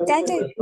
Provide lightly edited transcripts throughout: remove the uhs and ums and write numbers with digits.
That's it.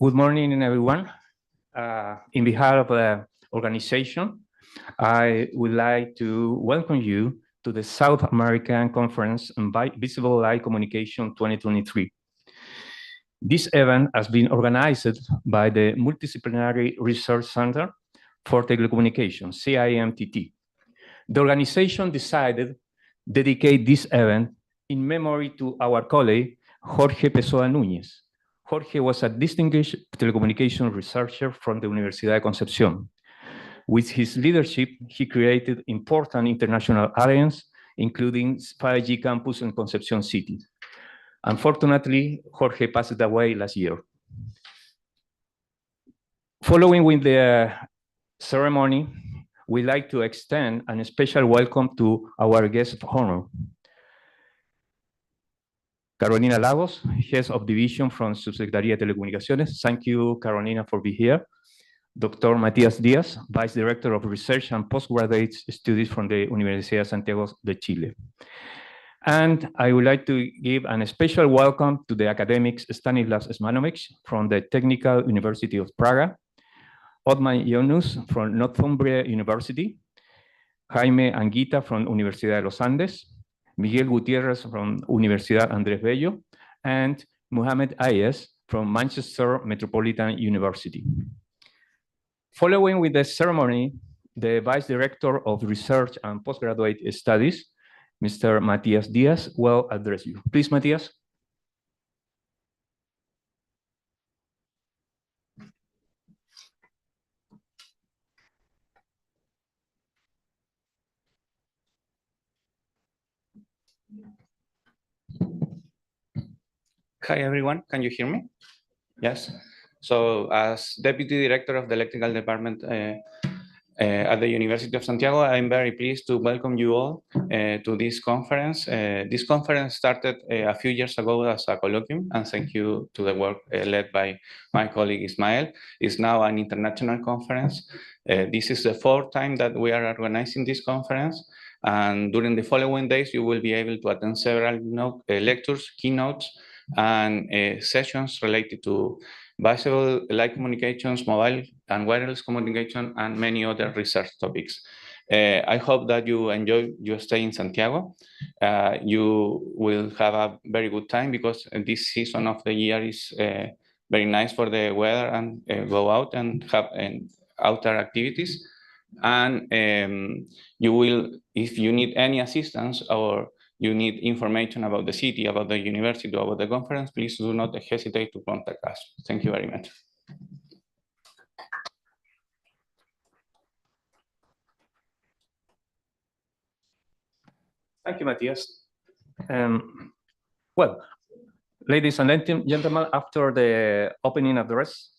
Good morning, everyone. In behalf of the organization, I would like to welcome you to the South American Conference on Visible Light Communication 2023. This event has been organized by the Multidisciplinary Research Center for Telecommunications, CIMTT. The organization decided to dedicate this event in memory to our colleague, Jorge Pessoa Núñez. Jorge was a distinguished telecommunications researcher from the Universidad de Concepción. With his leadership, he created important international alliances, including 5G campus in Concepción City. Unfortunately, Jorge passed away last year. Following with the ceremony, we'd like to extend a special welcome to our guest of honor, Carolina Lagos, Head of Division from Subsecretaría de Telecomunicaciones. Thank you, Carolina, for being here. Dr. Matías Díaz, Vice Director of Research and Postgraduate Studies from the Universidad de Santiago de Chile. And I would like to give a special welcome to the academics Stanislas Smanovich from the Technical University of Praga, Otman Yunus from Northumbria University, Jaime Anguita from Universidad de los Andes, Miguel Gutiérrez from Universidad Andrés Bello, and Mohamed Ayes from Manchester Metropolitan University. Following with the ceremony, the Vice Director of Research and Postgraduate Studies, Mr. Matías Díaz, will address you. Please, Matías. Hi, everyone. Can you hear me? Yes. So as Deputy Director of the Electrical Department at the University of Santiago, I'm very pleased to welcome you all to this conference. This conference started a few years ago as a colloquium, and thank you to the work led by my colleague Ismael. It's now an international conference. This is the fourth time that we are organizing this conference. And during the following days, you will be able to attend several lectures, keynotes, and sessions related to visible light communications, mobile and wireless communication, and many other research topics. I hope that you enjoy your stay in Santiago. You will have a very good time because this season of the year is very nice for the weather and go out and have outdoor activities. And you will, if you need any assistance or you need information about the city, about the university, about the conference, please do not hesitate to contact us. Thank you very much. Thank you, Matías. Well, ladies and gentlemen, after the opening address,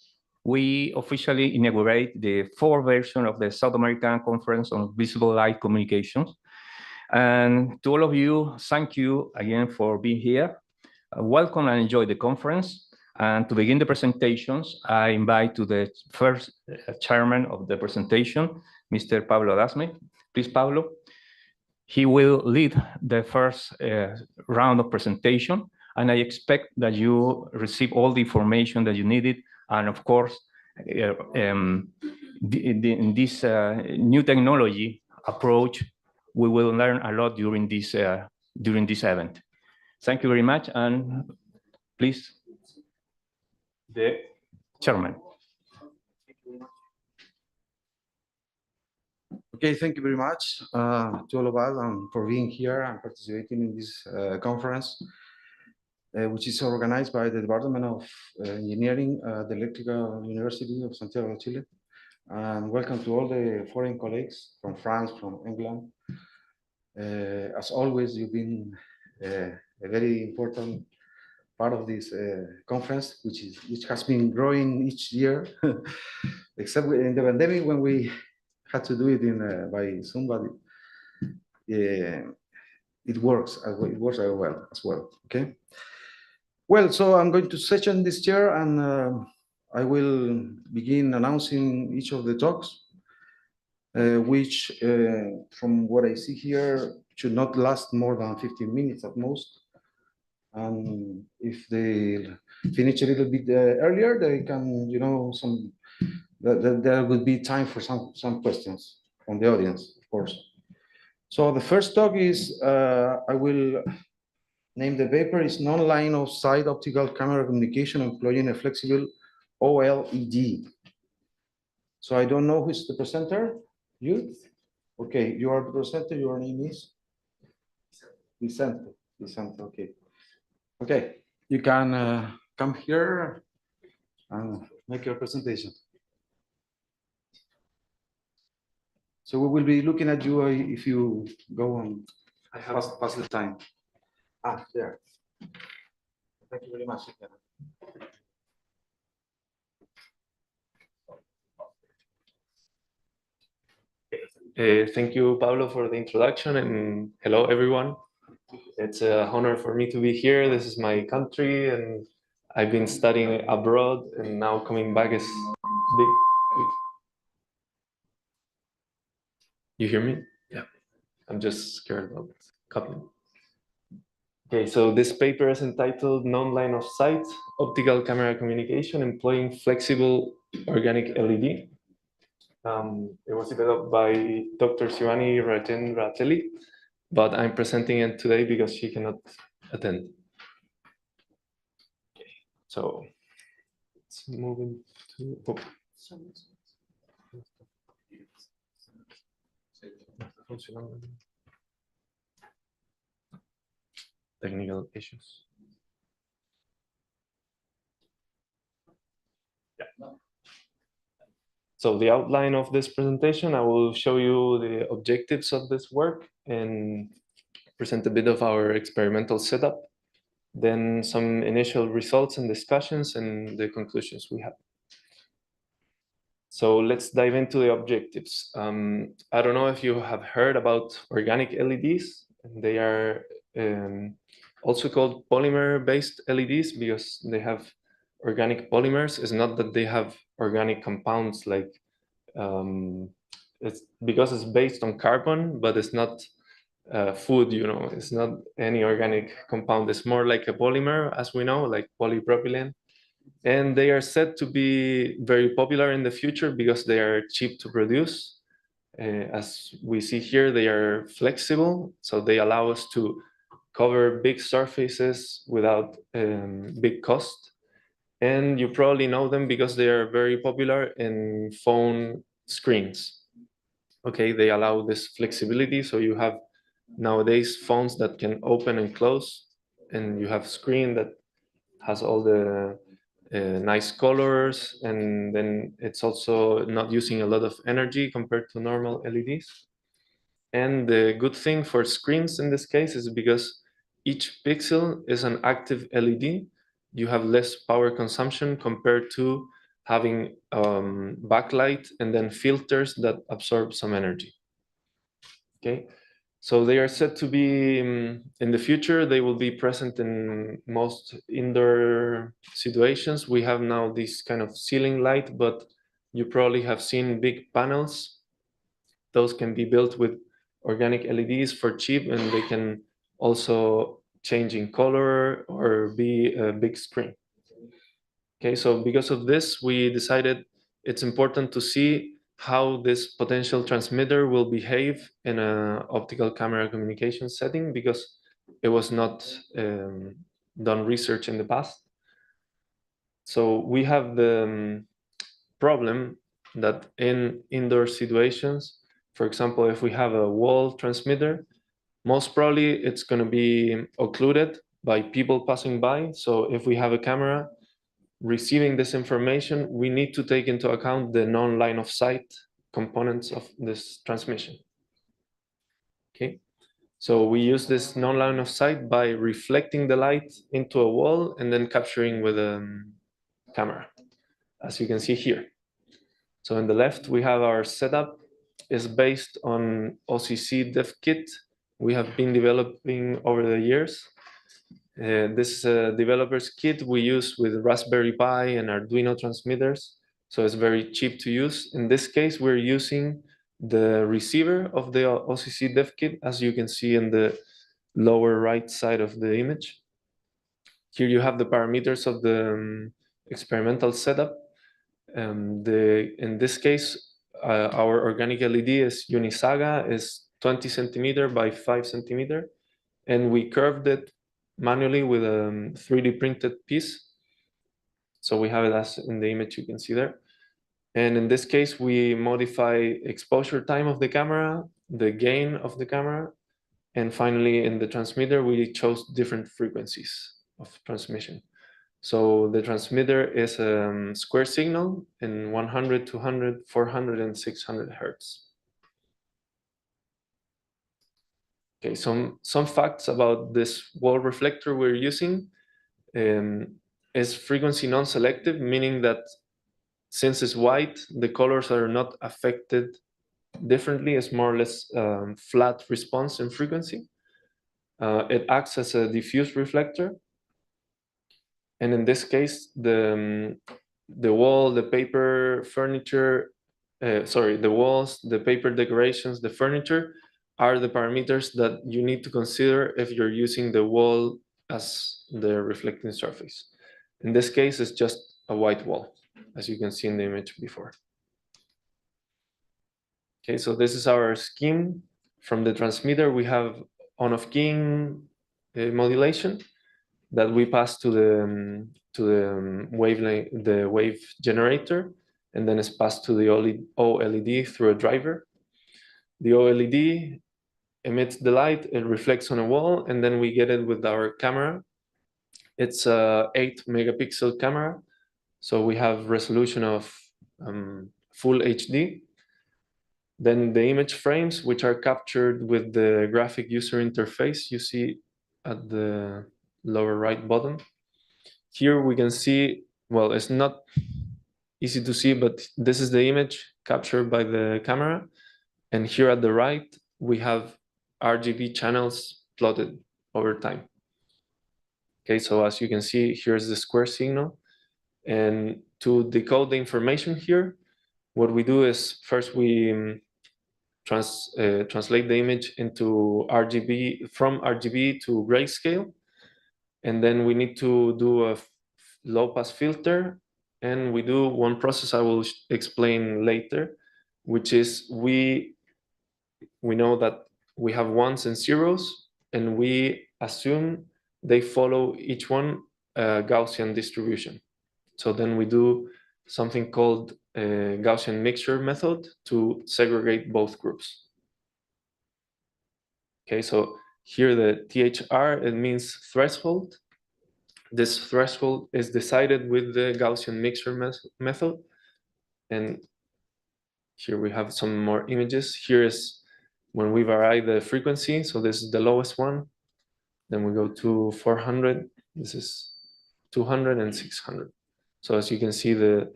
we officially inaugurate the fourth version of the South American Conference on Visible Light Communications. And to all of you, thank you again for being here. Welcome and enjoy the conference. And to begin the presentations, I invite to the first chairman of the presentation, Mr. Pablo Dasme. Please, Pablo. He will lead the first round of presentation, and I expect that you receive all the information that you needed. And of course, in this new technology approach, we will learn a lot during this event. Thank you very much, and please, the chairman. Okay, thank you very much to all of us for being here and participating in this conference, which is organized by the Department of Engineering at the Electrical University of Santiago de Chile. And welcome to all the foreign colleagues from France, from England. As always, you've been a very important part of this conference, which has been growing each year, except in the pandemic when we had to do it by Zoom, but it works. It works very well as well. Okay. Well, so I'm going to session this chair, and I will begin announcing each of the talks, which, from what I see here, should not last more than 15 minutes at most. And if they finish a little bit earlier, they can, there will be time for some questions from the audience, of course. So the first talk is, I will name the paper is non-line of sight optical camera communication employing a flexible OLED. So I don't know who's the presenter. You? Okay, you are the presenter. Your name is Vicente. Vicente. Okay. Okay, you can come here and make your presentation. So we will be looking at you if you go on pass the time. There. Thank you very much. Thank you, Pablo, for the introduction, and hello, everyone. It's an honor for me to be here. This is my country, and I've been studying abroad, and now coming back is big. You hear me? Yeah. I'm just scared about coupling. Okay, so this paper is entitled Non-Line of Sight Optical Camera Communication Employing Flexible Organic LED. It was developed by Dr. Shivani Rajendra, but I'm presenting it today because she cannot attend. Okay, so let's move into. Technical issues. Yeah. So the outline of this presentation, I will show you the objectives of this work and present a bit of our experimental setup, then some initial results and discussions and the conclusions we have. So let's dive into the objectives. I don't know if you have heard about organic LEDs. They are also called polymer-based LEDs because they have organic polymers. It's not that they have organic compounds like it's because it's based on carbon, but it's not food, it's not any organic compound. It's more like a polymer, as we know, like polypropylene. And they are said to be very popular in the future because they are cheap to produce. As we see here, they are flexible, so they allow us to cover big surfaces without big cost. And you probably know them because they are very popular in phone screens. Okay, they allow this flexibility, so you have nowadays phones that can open and close, and you have screen that has all the nice colors, and then it's also not using a lot of energy compared to normal LEDs. And the good thing for screens in this case is because each pixel is an active LED, you have less power consumption compared to having backlight and then filters that absorb some energy. Okay, so they are said to be, in the future, they will be present in most indoor situations. We have now this kind of ceiling light, but you probably have seen big panels. Those can be built with organic LEDs for cheap, and they can also change in color or be a big screen. Okay, so because of this, we decided it's important to see how this potential transmitter will behave in an optical camera communication setting, because it was not done research in the past. So we have the problem that in indoor situations, for example, if we have a wall transmitter, most probably it's going to be occluded by people passing by. So if we have a camera receiving this information, we need to take into account the non-line of sight components of this transmission. Okay, so we use this non-line of sight by reflecting the light into a wall and then capturing with a camera, as you can see here. So on the left, we have our setup is based on OCC dev kit we have been developing over the years. This developer's kit we use with Raspberry Pi and Arduino transmitters, so it's very cheap to use. In this case, we're using the receiver of the OCC dev kit, as you can see in the lower right side of the image. Here you have the parameters of the experimental setup. In this case, our organic LED is Unisaga, is 20 centimeter by 5 centimeter, and we curved it manually with a 3D printed piece. So we have it as in the image you can see there. And in this case, we modify exposure time of the camera, the gain of the camera, and finally in the transmitter, we chose different frequencies of transmission. So the transmitter is a square signal in 100, 200, 400, and 600 hertz. Okay, some facts about this wall reflector we're using is frequency non-selective, meaning that since it's white, the colors are not affected differently. It's more or less flat response in frequency. It acts as a diffuse reflector. And in this case, the wall, the paper, furniture, the walls, the paper decorations, the furniture are the parameters that you need to consider if you're using the wall as the reflecting surface. In this case, it's just a white wall, as you can see in the image before. Okay, so this is our scheme. From the transmitter, we have on-off keying modulation that we pass to the wave generator, and then it's passed to the OLED through a driver. The OLED emits the light, it reflects on a wall, and then we get it with our camera. It's a 8 megapixel camera, so we have resolution of full HD. Then the image frames, which are captured with the graphic user interface you see at the lower right bottom. Here we can see, well, it's not easy to see, but this is the image captured by the camera. And here at the right, we have RGB channels plotted over time. Okay, so as you can see, here's the square signal. And to decode the information here, what we do is first we translate the image into RGB, from RGB to grayscale. And then we need to do a low pass filter. And we do one process I will explain later, which is we know that we have ones and zeros, and we assume they follow each one a Gaussian distribution. So then we do something called a Gaussian mixture method to segregate both groups. Okay, so here the THR, it means threshold. This threshold is decided with the Gaussian mixture method. And here we have some more images. Here is when we vary the frequency. So this is the lowest one. Then we go to 400. This is 200 and 600. So as you can see, the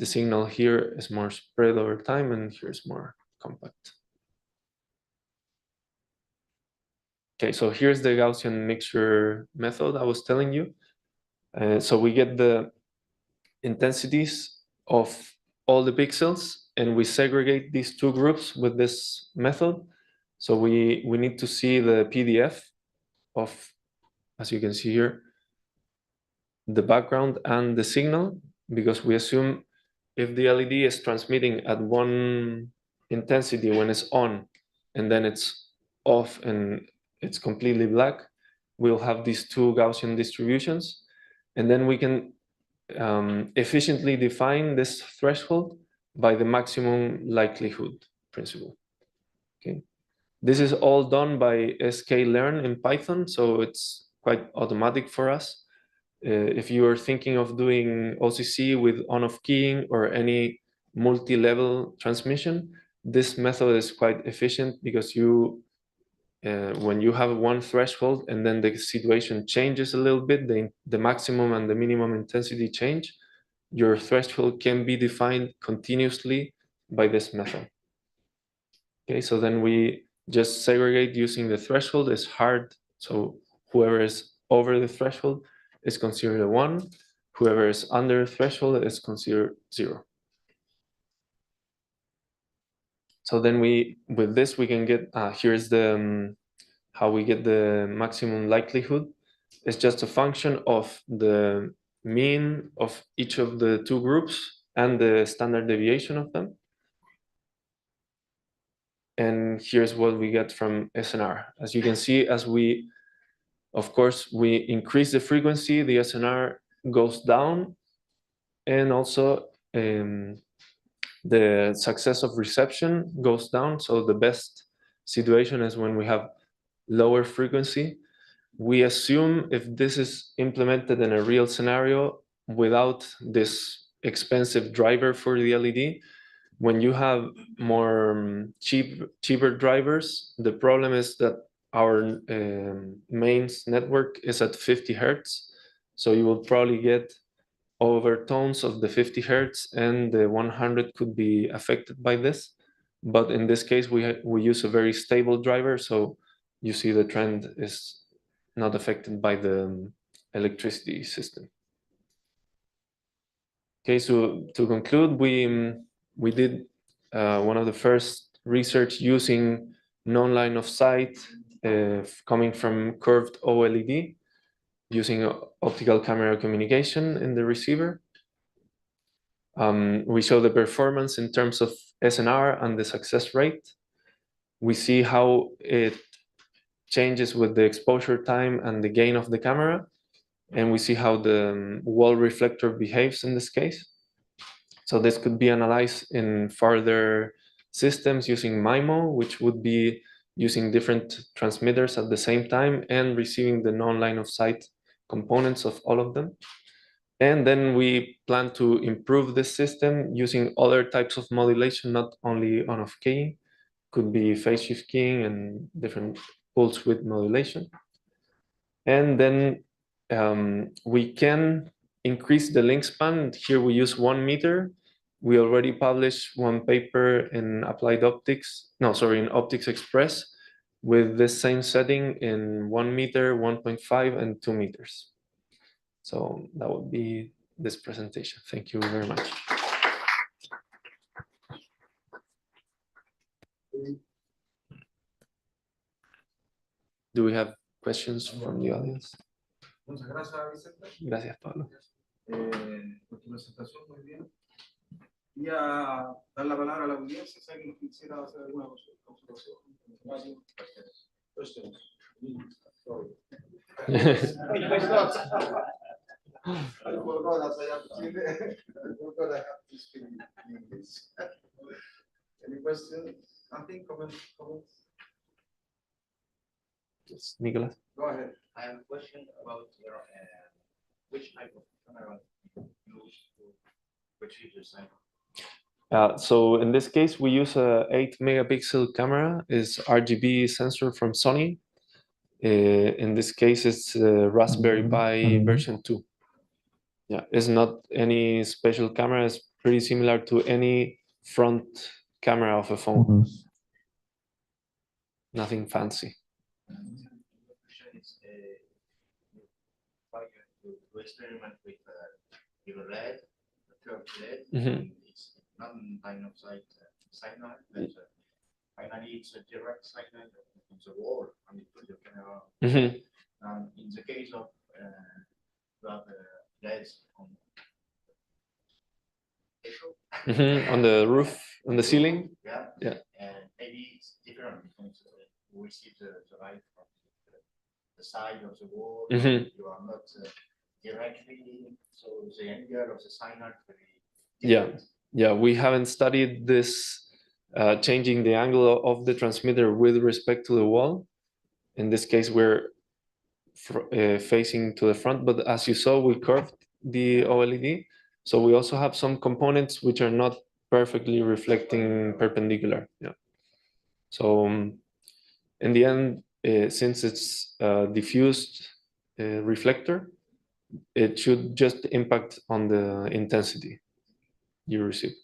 signal here is more spread over time, and here's more compact. Okay, so here's the Gaussian mixture method I was telling you. So we get the intensities of all the pixels, and we segregate these two groups with this method. So we need to see the PDF of, as you can see here, the background and the signal, because we assume if the LED is transmitting at one intensity when it's on, and then it's off and it's completely black, we'll have these two Gaussian distributions. And then we can efficiently define this threshold by the maximum likelihood principle. Okay, this is all done by sklearn in Python, so it's quite automatic for us. If you are thinking of doing OCC with on-off keying or any multi-level transmission, this method is quite efficient because you, when you have one threshold and then the situation changes a little bit, the maximum and the minimum intensity change, your threshold can be defined continuously by this method. Okay, so then we just segregate using the threshold. It's hard, so whoever is over the threshold is considered a 1. Whoever is under the threshold is considered 0. So then with this we can get, here's the how we get the maximum likelihood. is just a function of the mean of each of the two groups and the standard deviation of them. And here's what we get from SNR. As you can see, as we, of course, we increase the frequency, the SNR goes down, and also the success of reception goes down. So the best situation is when we have lower frequency. We assume if this is implemented in a real scenario without this expensive driver for the LED, when you have more cheaper drivers, the problem is that our mains network is at 50 Hertz. So you will probably get overtones of the 50 Hertz, and the 100 could be affected by this. But in this case, we use a very stable driver. So you see the trend is not affected by the electricity system. Okay, so to conclude, we did one of the first research using non-line of sight coming from curved OLED using optical camera communication in the receiver. We show the performance in terms of SNR and the success rate. We see how it changes with the exposure time and the gain of the camera. And we see how the wall reflector behaves in this case. So this could be analyzed in further systems using MIMO, which would be using different transmitters at the same time and receiving the non-line of sight components of all of them. And then we plan to improve this system using other types of modulation, not only on-off keying, could be phase shift keying and different pulse width modulation. And then we can increase the link span. Here we use 1 meter. We already published one paper in Applied Optics, in Optics Express with this same setting in 1 meter, 1.5, and 2 meters. So that would be this presentation. Thank you very much. Do we have questions from the audience? Muchas gracias, Vicente. Gracias, Pablo. Por tu presentación, muy bien. Y a dar la palabra a la audiencia, si alguien quisiera hacer alguna consultación. Questions. Sorry. I forgot that I have to speak English. Any questions? Nothing? Comments? Yes, Nicolas. Go ahead. I have a question about your which type of camera you use to retrieve the sample. So in this case, we use a 8 megapixel camera. It's RGB sensor from Sony. In this case, it's Raspberry Pi version 2. Yeah, it's not any special camera. It's pretty similar to any front camera of a phone. Nothing fancy. To experiment with your LED, the curved LED, it's non-line of sight signal, but finally it's a direct signal on the wall and you put your camera. In the case of you have LEDs on the roof, on the ceiling. Yeah. And maybe it's different because we receive the light from the side of the wall. You are not directly, so the angle of the signal very yeah, we haven't studied this changing the angle of the transmitter with respect to the wall. In this case, we're facing to the front, but as you saw, we curved the OLED. So we also have some components which are not perfectly reflecting perpendicular. Yeah. So in the end, since it's diffused reflector, it should just impact on the intensity you receive.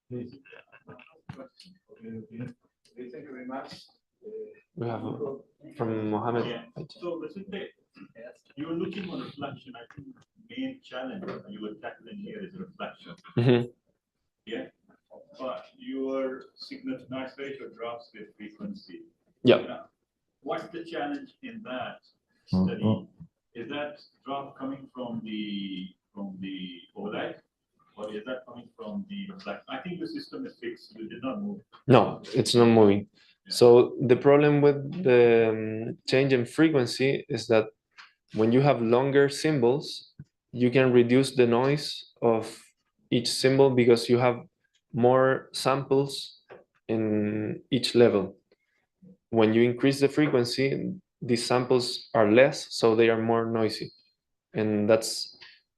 Thank you very much. We have from Mohammed. So, Vicente, you were looking on reflection. I think the main challenge you were tackling here is reflection. Yeah, but your signal noise ratio drops with frequency. Yeah. what's the challenge in that Oh, study? oh. Is that drop coming from the OLED? Or is that coming from the reflection? I think the system is fixed, you did not move. No, it's not moving. So the problem with the change in frequency is that when you have longer symbols, you can reduce the noise of each symbol because you have more samples in each level. When you increase the frequency, these samples are less, so they are more noisy. And that's,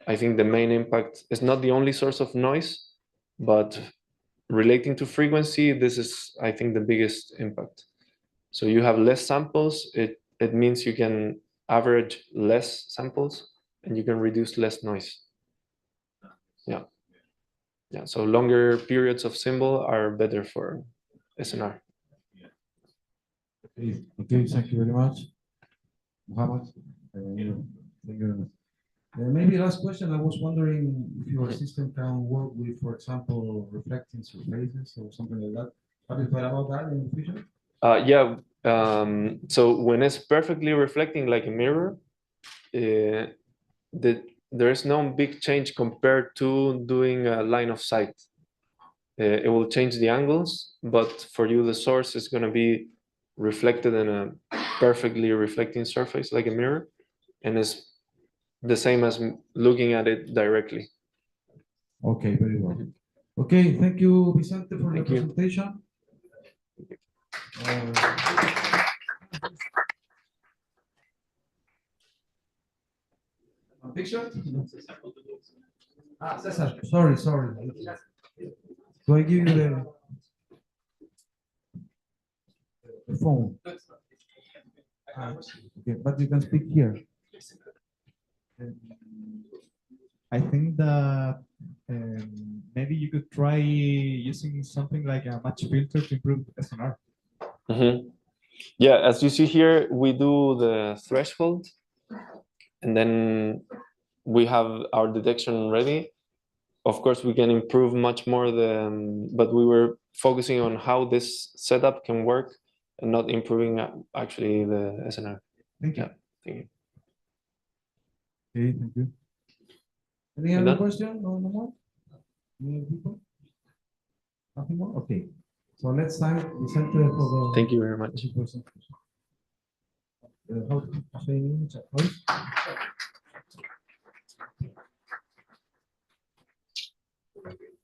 I think, the main impact. It's not the only source of noise, but relating to frequency, this is, I think, the biggest impact. So you have less samples, it means you can average less samples and you can reduce less noise. Yeah. Yeah, so longer periods of symbol are better for SNR. Okay, thank you very much. Muhammad, thank you very much. Maybe last question, I was wondering if your system can work with, for example, reflecting surfaces or something like that. Have you thought about that in the future? Yeah, so when it's perfectly reflecting like a mirror, there is no big change compared to doing a line of sight. It will change the angles, but for you, the source is going to be reflected in a perfectly reflecting surface like a mirror, and it's the same as looking at it directly. Okay, very well. Okay, thank you, Vicente, for the Thank you. presentation. A picture? Cesar, sorry. Do I give you the phone? Okay, but you can speak here. I think that maybe you could try using something like a match filter to improve SNR. Yeah, as you see here, we do the threshold, and then we have our detection ready. Of course, we can improve much more but we were focusing on how this setup can work and not improving actually the SNR. Thank you. Yeah, thank you. Okay, thank you. Any You other done? question? No more? Any other people? Nothing more? Okay. So let's thank Vicente for the. Thank you very much. presentation. How to say in English?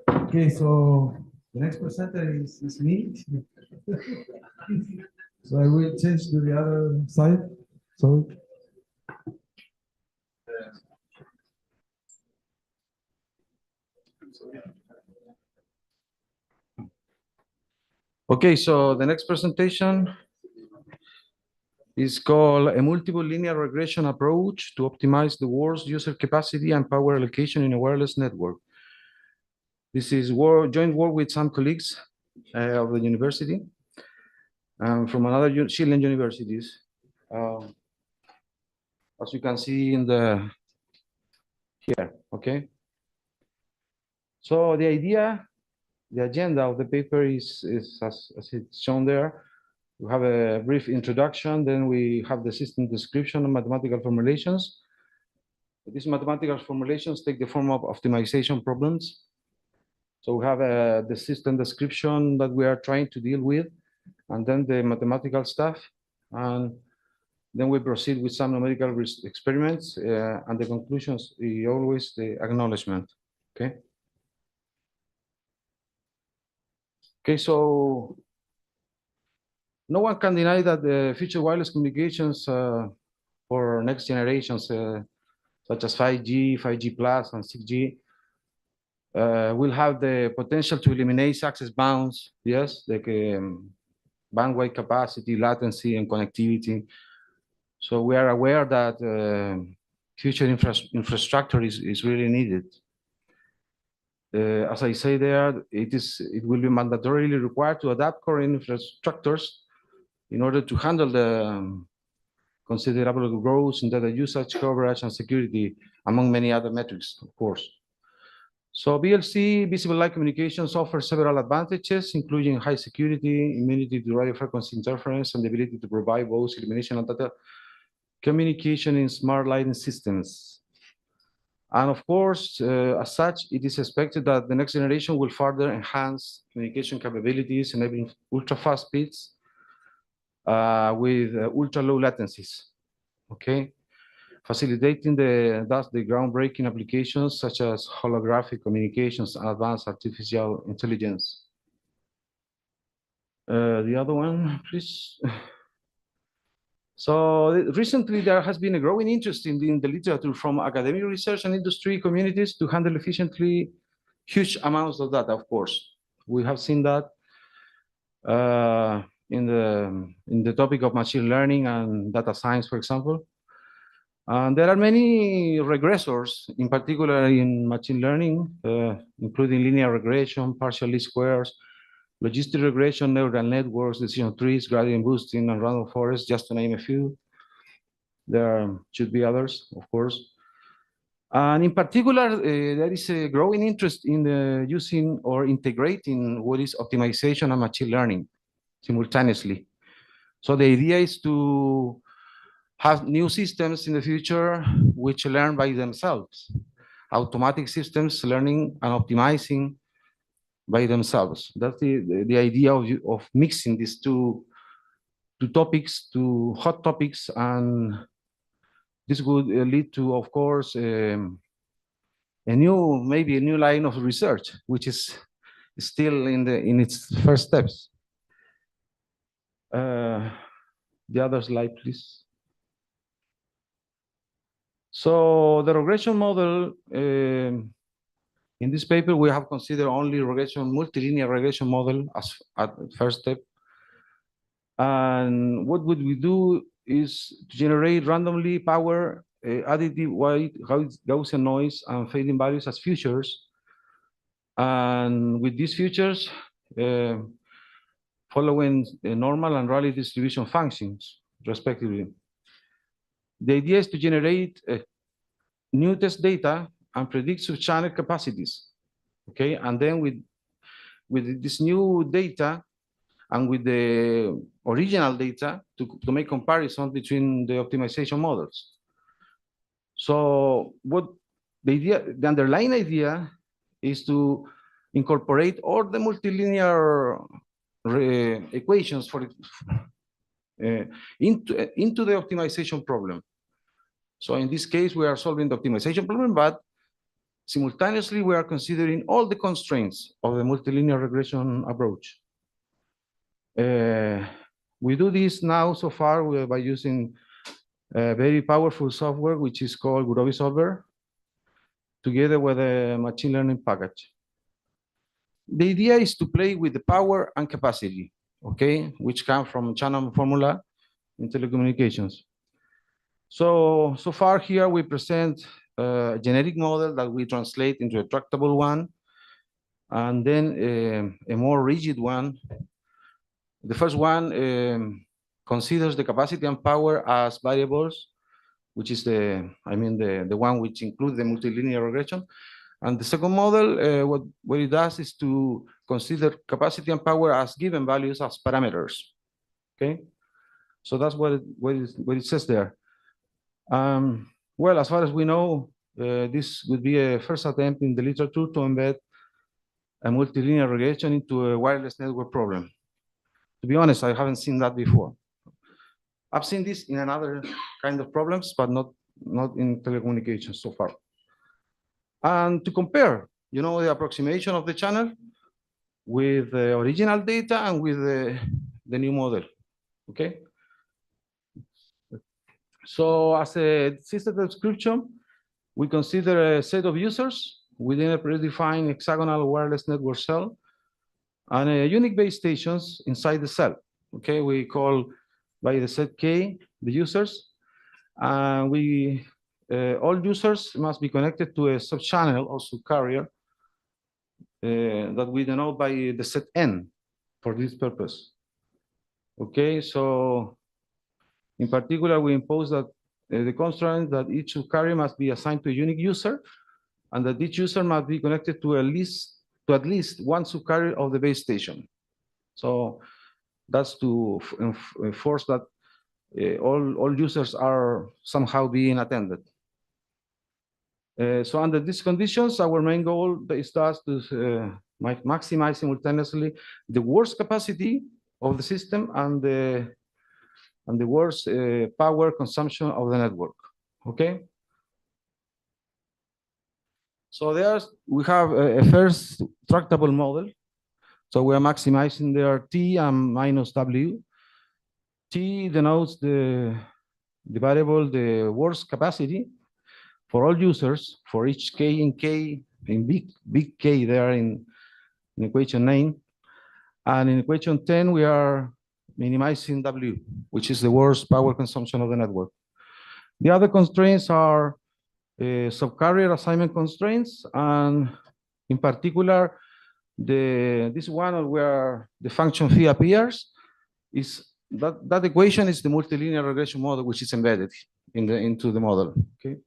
Okay, so the next presenter is me. So I will change to the other side. So. Okay, so the next presentation is called a multiple linear regression approach to optimize the world's user capacity and power allocation in a wireless network. This is joint work with some colleagues of the university from another Chilean universities. As you can see in here, okay? So the idea, the agenda of the paper is as it's shown there. We have a brief introduction, then we have the system description and mathematical formulations. These mathematical formulations take the form of optimization problems. So we have the system description that we are trying to deal with, and then the mathematical stuff. And then we proceed with some numerical experiments, and the conclusions is always the acknowledgement, okay? Okay, so no one can deny that the future wireless communications for next generations, such as 5G, 5G plus, and 6G, will have the potential to eliminate access bounds, yes, like bandwidth capacity, latency, and connectivity. So we are aware that future infrastructure is really needed. As I say there, it will be mandatorily required to adapt current infrastructures in order to handle the considerable growth in data usage, coverage, and security, among many other metrics, of course. So VLC, visible light communications, offers several advantages, including high security, immunity to radio frequency interference, and the ability to provide both illumination and data communication in smart lighting systems. And of course, as such, it is expected that the next generation will further enhance communication capabilities, enabling ultra-fast speeds with ultra-low latencies, okay? Facilitating thus the groundbreaking applications such as holographic communications and advanced artificial intelligence. The other one, please. So recently there has been a growing interest in the literature from academic research and industry communities to handle efficiently huge amounts of data, of course. We have seen that in the topic of machine learning and data science, for example. And there are many regressors, in particular in machine learning, including linear regression, partial least squares, logistic regression, neural networks, decision trees, gradient boosting, and random forests, just to name a few. There should be others, of course. And in particular, there is a growing interest in using or integrating what is optimization and machine learning simultaneously. So the idea is to have new systems in the future which learn by themselves, automatic systems learning and optimizing by themselves. That's the idea of mixing these two topics, two hot topics, and this would lead to, of course, maybe a new line of research, which is still in its first steps. The other slide, please. So the regression model, in this paper, we have considered only multilinear regression model as at first step. And what would we do is to generate randomly power additive white Gaussian noise and fading values as features. And with these features, following normal and Rayleigh distribution functions, respectively. The idea is to generate new test data and predict sub-channel capacities, okay? And then with this new data and with the original data to make comparison between the optimization models. So what the underlying idea is to incorporate all the multilinear equations for into the optimization problem. So in this case, we are solving the optimization problem, but simultaneously we are considering all the constraints of the multilinear regression approach. We do this now so far by using a very powerful software, which is called Gurobi Solver, together with a machine learning package. The idea is to play with the power and capacity, okay, which come from channel formula in telecommunications. So far here we present a generic model that we translate into a tractable one, and then a more rigid one. The first one considers the capacity and power as variables, which is the one which includes the multilinear regression. And the second model, what it does is to consider capacity and power as given values as parameters. Okay, so that's what it says there. Well, as far as we know, this would be a first attempt in the literature to embed a multilinear regression into a wireless network problem. To be honest, I haven't seen that before. I've seen this in another kind of problems, but not in telecommunications so far. And to compare, the approximation of the channel with the original data and with the new model, okay? So as a system description, we consider a set of users within a predefined hexagonal wireless network cell and unique base stations inside the cell. Okay, we call by the set K the users, and all users must be connected to a subchannel or subcarrier that we denote by the set N for this purpose. Okay, so in particular, we impose that the constraint that each subcarrier must be assigned to a unique user, and that each user must be connected to at least one subcarrier of the base station. So that's to enforce that all users are somehow being attended. So under these conditions, our main goal is thus to maximize simultaneously the worst capacity of the system and the worst power consumption of the network. Okay. So we have a first tractable model. So we are maximizing their T and minus W. T denotes the variable, the worst capacity for all users for each K in big K there in equation 9. And in equation 10, we are minimizing W, which is the worst power consumption of the network. The other constraints are subcarrier assignment constraints, and in particular, this one where the function phi appears is that equation is the multilinear regression model, which is embedded into the model. Okay.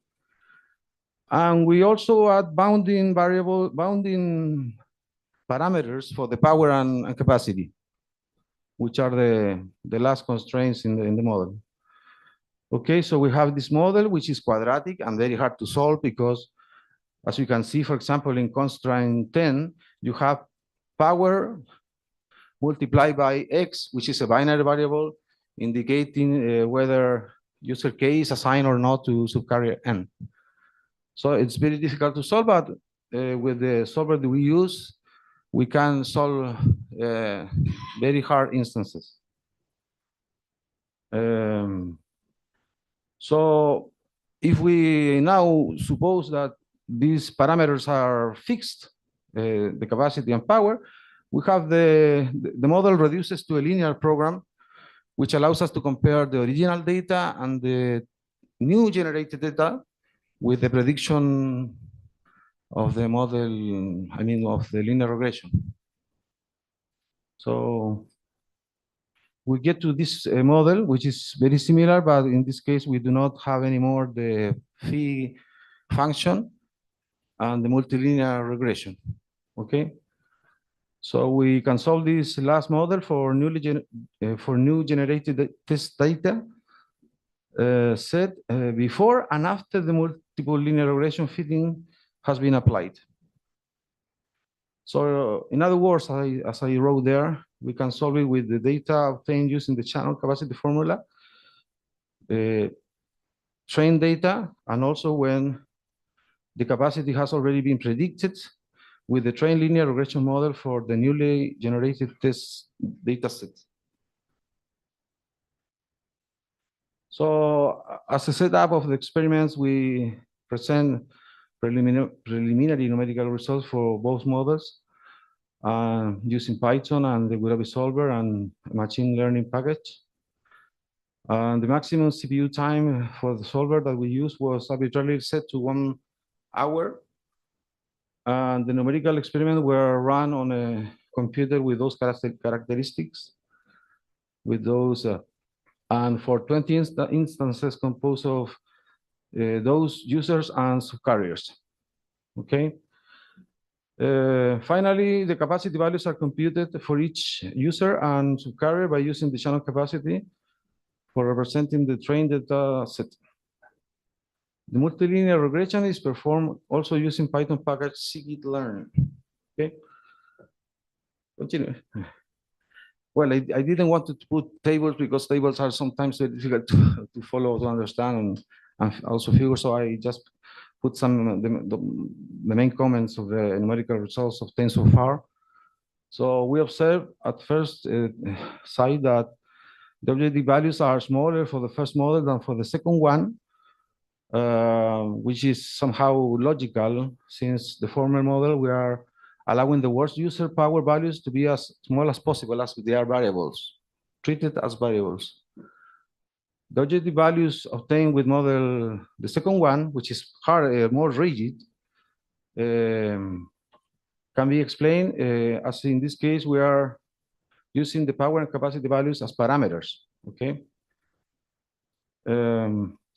And we also add bounding parameters for the power and capacity, which are the last constraints in the model. Okay, so we have this model, which is quadratic and very hard to solve because, as you can see, for example, in constraint 10, you have power multiplied by X, which is a binary variable indicating whether user K is assigned or not to subcarrier N. So it's very difficult to solve, but with the solver that we use, we can solve very hard instances. So if we now suppose that these parameters are fixed, the capacity and power, we have the model reduces to a linear program, which allows us to compare the original data and the new generated data with the prediction of the model, I mean, of the linear regression. So we get to this model, which is very similar, but in this case, we do not have anymore the phi function and the multilinear regression. Okay. So we can solve this last model for new generated test data set before and after the multiple linear regression fitting has been applied. So in other words, as I wrote there, we can solve it with the data obtained using the channel capacity formula, trained data, and also when the capacity has already been predicted with the trained linear regression model for the newly generated test data set. So as a setup of the experiments, we present preliminary numerical results for both models using Python and the Guirabi solver and a machine learning package. The maximum CPU time for the solver that we used was arbitrarily set to 1 hour. And the numerical experiments were run on a computer with those characteristics, with those, and for 20 instances composed of those users and subcarriers. Okay. Finally, the capacity values are computed for each user and subcarrier by using the channel capacity for representing the trained data set. The multilinear regression is performed also using Python package scikit-learn. Okay. Continue. Well, I didn't want to put tables because tables are sometimes very difficult to follow, to understand, and also figures. So I just put some the main comments of the numerical results obtained so far. So we observe at first sight that the objective values are smaller for the first model than for the second one, which is somehow logical, since the former model we are allowing the worst user power values to be as small as possible as they are variables, treated as variables. The objective values obtained with model, the second one, which is more rigid, can be explained as in this case we are using the power and capacity values as parameters. Okay.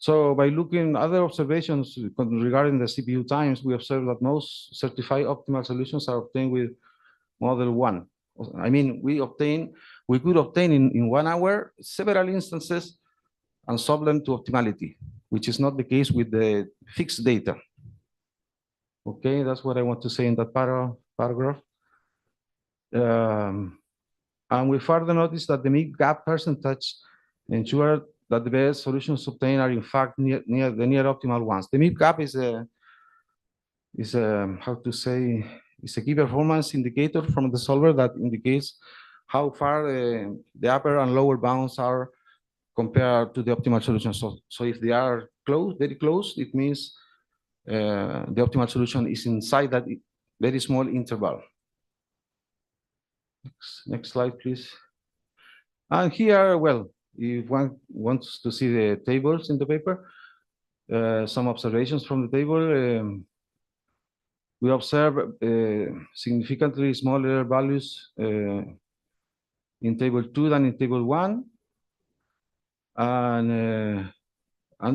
So by looking at other observations regarding the CPU times, we observe that most certified optimal solutions are obtained with model 1. I mean, we could obtain in 1 hour several instances and solve them to optimality, which is not the case with the fixed data. Okay, that's what I want to say in that paragraph. And we further notice that the mid gap percentage ensure that the best solutions obtained are in fact near the near optimal ones. The mid gap is a how to say, is a key performance indicator from the solver that indicates how far the upper and lower bounds are compared to the optimal solution. So if they are close, very close, it means the optimal solution is inside that very small interval. Next slide, please. And here, well, if one wants to see the tables in the paper, some observations from the table. We observe significantly smaller values in table 2 than in table 1. And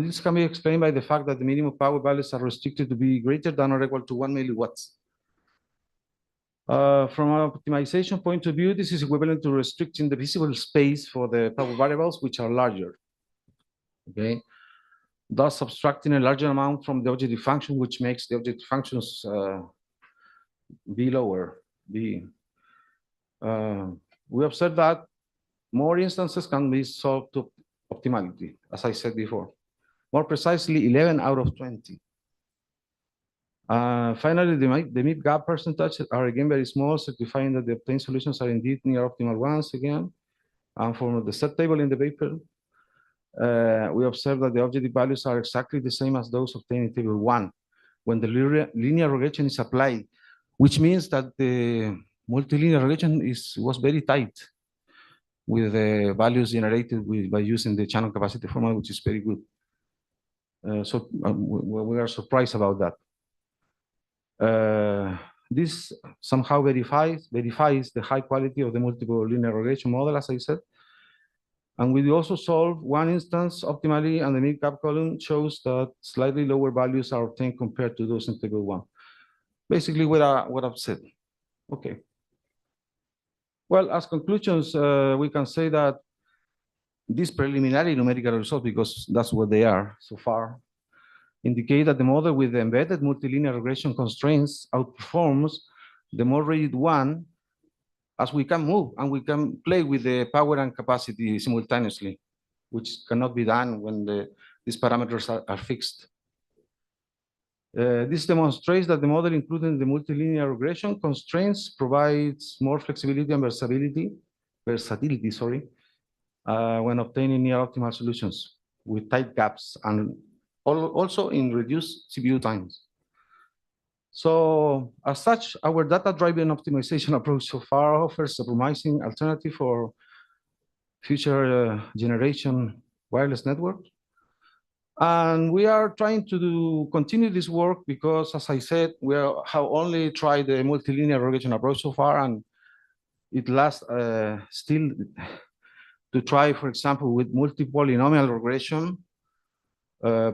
this can be explained by the fact that the minimum power values are restricted to be greater than or equal to 1 milliwatts. From an optimization point of view, this is equivalent to restricting the visible space for the power variables, which are larger. Okay, thus subtracting a larger amount from the objective function, which makes the objective functions be lower. We observe that more instances can be solved to optimality, as I said before. More precisely, 11 out of 20. Finally, the mid gap percentage are again very small, certifying that the obtained solutions are indeed near optimal ones again. And from the set table in the paper, we observe that the objective values are exactly the same as those obtained in table 1 when the linear regression is applied, which means that the multilinear regression was very tight with the values generated by using the channel capacity formula, which is very good. So we are surprised about that. This somehow verifies the high quality of the multiple linear regression model, as I said. And we also solve one instance optimally, and the mid gap column shows that slightly lower values are obtained compared to those in table 1. Basically, what I've said. Okay. Well, as conclusions, we can say that these preliminary numerical results, because that's what they are so far, indicate that the model with the embedded multilinear regression constraints outperforms the more rigid one, as we can move and we can play with the power and capacity simultaneously, which cannot be done when these parameters are fixed. This demonstrates that the model, including the multilinear regression constraints, provides more flexibility and versatility, when obtaining near optimal solutions with tight gaps and also in reduced CPU times. So as such, our data-driven optimization approach so far offers a promising alternative for future generation wireless networks. And we are trying to continue this work because, as I said, we have only tried the multilinear regression approach so far, and it lasts still to try, for example, with multi-polynomial regression,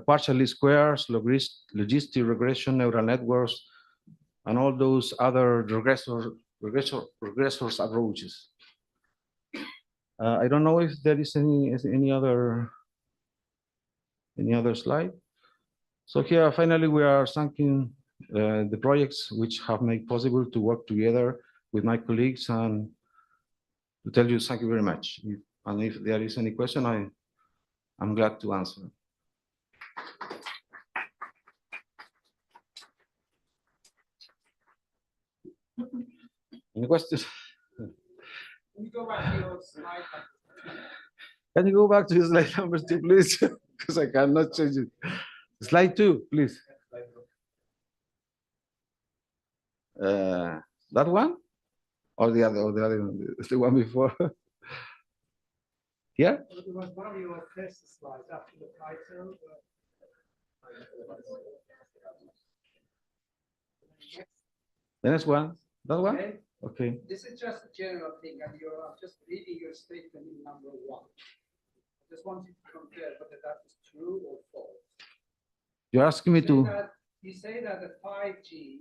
partial least squares, logistic regression, neural networks, and all those other regressors approaches. I don't know if there is any other slide. So here, finally, we are thanking the projects which have made possible to work together with my colleagues, and to tell you thank you very much. And if there is any question, I'm glad to answer. Any questions? Can you go back to your slide? Can you go back to slide number 2, please? Because I cannot change it. Slide 2, please. That one? Or the other one? The one before? Here? It was one of your test slides after the title. The next one? That one? Okay. Okay. This is just a general thing, and I'm just reading your statement in number 1. I just wanted to compare whether that is true or false? You're asking me to, You say that the 5G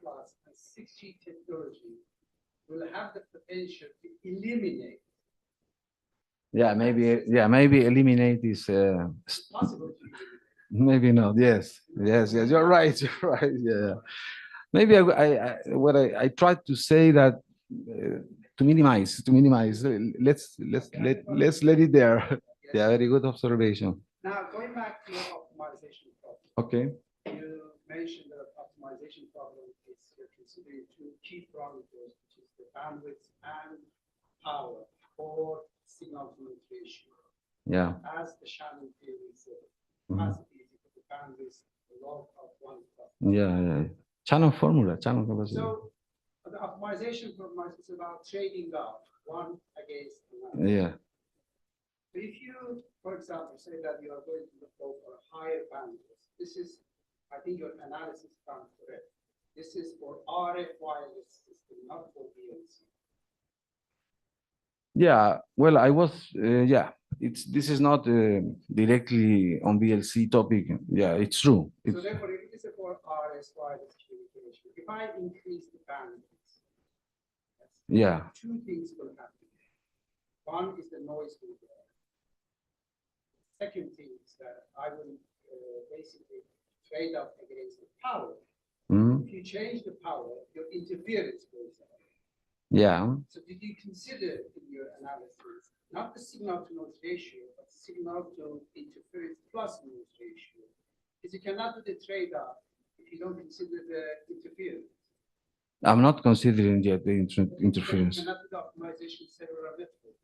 plus and 6G technology will have the potential to eliminate, maybe eliminate this, it's possible to eliminate. maybe not, yes, you're right, you're right, yeah. Maybe I tried to say that, to minimize, let's let it there. Yeah, very good observation. Now, going back to your optimization problem. Okay, You mentioned that optimization problem is you're considering two key parameters, which is the bandwidth and power or signal to noise ratio. yeah. As the Shannon theory said, Mhm. capacity is equal to bandwidth, the log of 1 plus. Yeah. Channel formula, channel capacity. So the optimization problem is about trading off one against another. Yeah, So if you, for example, say that you are going to go for a higher bandwidth, this is, I think your analysis comes correct. This is for RF wireless system, not for VLC. yeah. Well, this is not directly on VLC topic. Yeah, it's true. So therefore, if it is for RF wireless communication, if I increase the bandwidth, Yeah, two things will happen. One is the noise will go. Second thing is that I will basically trade off against the power. mhm, If you change the power, your interference goes up. yeah. So did you consider in your analysis, not the signal to noise ratio, but signal to interference plus noise ratio? Because you cannot do the trade-off if you don't consider the interference. I'm not considering yet the interference. You cannot do the optimization cellular network.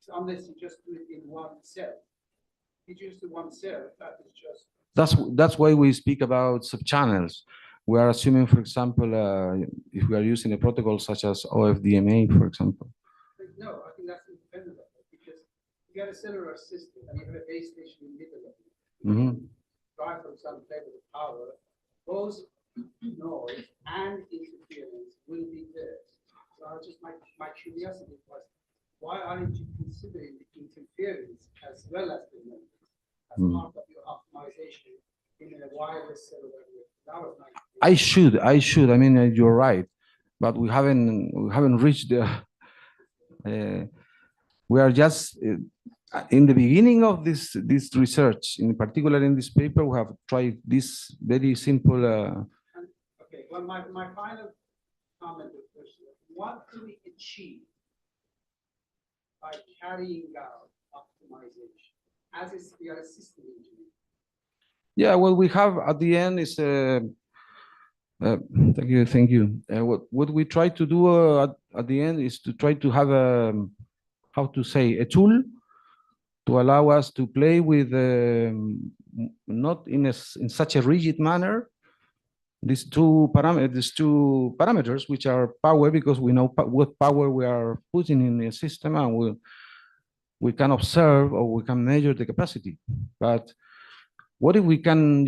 So unless you just do it in one cell. If you just do one cell, that is just. That's why we speak about subchannels. We are assuming, for example, if we are using a protocol such as OFDMA, for example. No, I think that's independent of it, because you have a cellular system and you have a base station in the middle of it. Mhm. Try, for example, play with the power, both noise and interference will be there. So I just, my curiosity was, why aren't you considering the interference as well as the noise as part of your optimization in a wireless cellular network? That was my. I should. I mean, you're right, but we haven't reached the. We are just in the beginning of this research. In particular, in this paper, we have tried this very simple. Okay, well, my final comment or question, what do we achieve by carrying out optimization as we are a system engineer? Yeah, what we have at the end is. Thank you. What we try to do at the end is to try to have how to say, a tool to allow us to play with not in such a rigid manner these two parameters, which are power, because we know what power we are putting in the system, and we can observe or we can measure the capacity. But what if we can,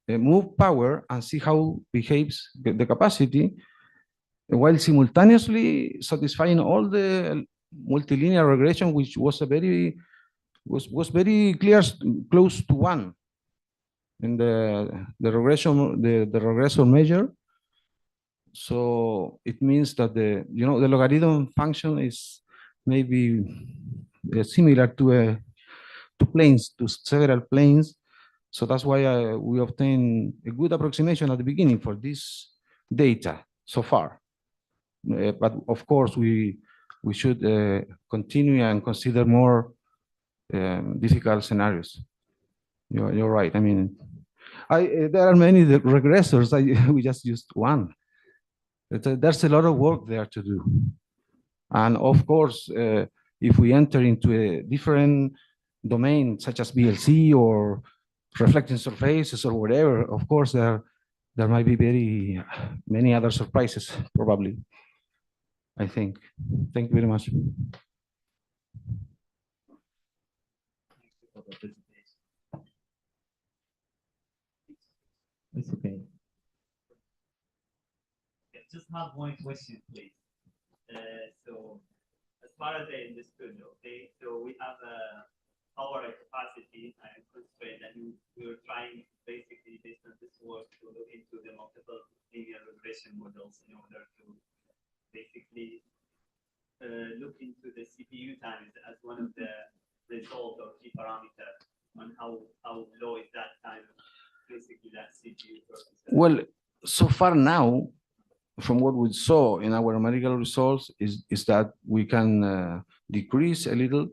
move power and see how behaves the capacity, while simultaneously satisfying all the multilinear regression, which was very clear, close to one in the regression, the regressor measure. So it means that the logarithm function is maybe similar to planes, to several planes. So that's why we obtain a good approximation at the beginning for this data so far. But of course, we should continue and consider more difficult scenarios. You're right. I mean, there are many regressors. We just used one. There's a lot of work there to do. And of course, if we enter into a different domain, such as BLC or reflecting surfaces or whatever, of course, there might be very many other surprises, probably, I think. Thank you very much. It's okay. Just have one question, please. So as far as I understood, okay, so we have power capacity constraint, and we were trying basically based on this work to look into the multiple linear regression models in order to basically look into the CPU time as one of the result or key parameter on how low is that time of basically that CPU processor. Well, so far now, from what we saw in our numerical results, is that we can decrease a little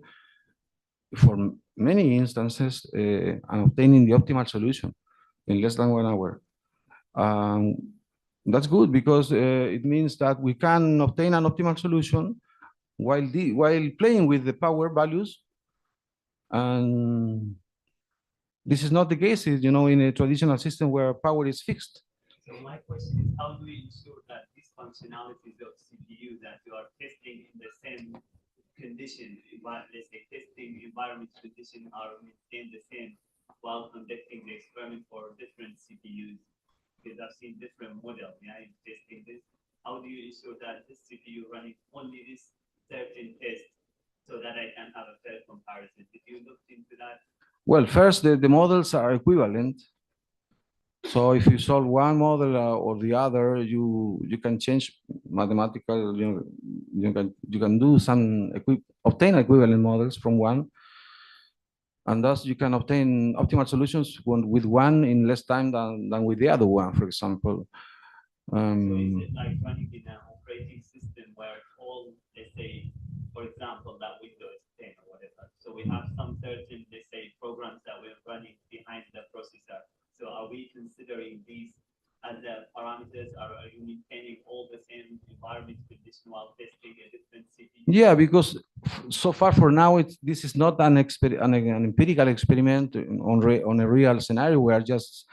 for many instances and obtaining the optimal solution in less than 1 hour. That's good because it means that we can obtain an optimal solution while playing with the power values. And this is not the case, in a traditional system where power is fixed. So my question is, how do we ensure that these functionalities of CPU that you are testing in the same condition, let's say testing environment condition are maintained the same while conducting the experiment for different CPUs? Because I've seen different models, in testing this. How do you ensure that this CPU running only this certain test so that I can have a fair comparison? Did you look into that? Well, first, the models are equivalent. So if you solve one model or the other, you can change mathematical. You can do some obtain equivalent models from one, and thus you can obtain optimal solutions with one in less time than with the other one, for example. So is it like running in an operating system where all, let's say, for example, that Windows 10 or whatever. So we have some certain, let's say, programs that we're running behind the processor. So are we considering these as the parameters? Are you maintaining all the same environment condition while testing a different CPU? Yeah, because so far for now, this is not an empirical experiment on a real scenario. We are just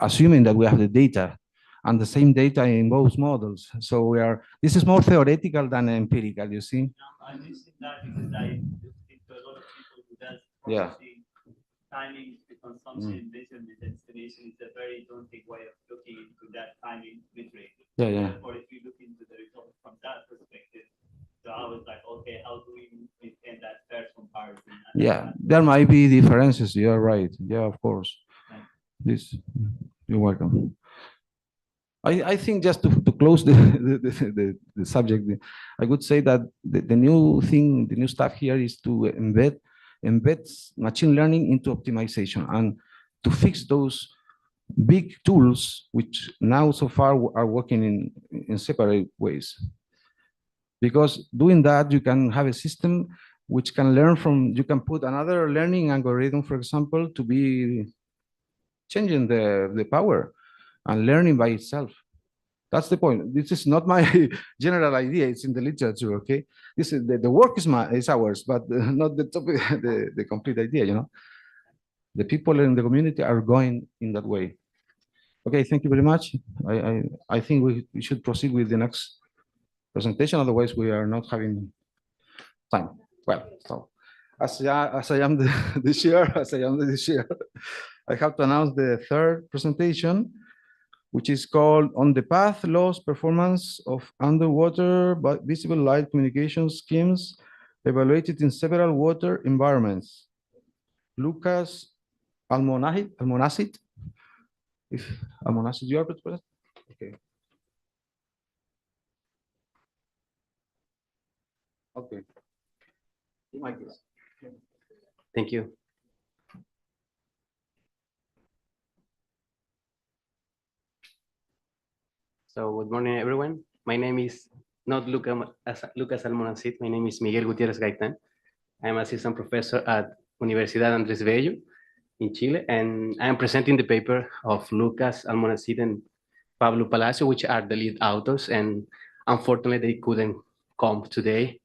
assuming that we have the data and the same data in both models. So this is more theoretical than empirical, you see? I mentioned that because I looked into a lot of people who does Yeah. processing, timing to consumption, measurement, and estimation is a very daunting way of looking into that timing metric. Yeah. Therefore, if you look into the results from that perspective, so I was like, okay, how do we maintain that fair comparison? Yeah, there might be differences. You're right. Yeah, of course. You're welcome. I think just to close the subject, I would say that the new thing, the new stuff here is to embed machine learning into optimization and to fix those big tools, which now so far are working in separate ways. Because doing that, you can have a system which can learn from, you can put another learning algorithm, for example, to be changing the power and learning by itself. That's the point. This is not my general idea. It's in the literature, okay? This is the work is ours, but not the topic, the complete idea, The people in the community are going in that way. Okay, thank you very much. I think we should proceed with the next presentation. Otherwise, we are not having time. Well, so as I am the chair, I have to announce the third presentation, which is called On the Path, Loss, Performance of Underwater Visible Light Communication Schemes Evaluated in Several Water Environments. Lucas Almonacid. If Almonacid, you are present? Okay. Okay. Thank you. So good morning, everyone. My name is not Lucas Almonacid. My name is Miguel Gutierrez Gaitán. I'm assistant professor at Universidad Andrés Bello in Chile, and I'm presenting the paper of Lucas Almonacid and Pablo Palacio, which are the lead authors. And unfortunately, they couldn't come today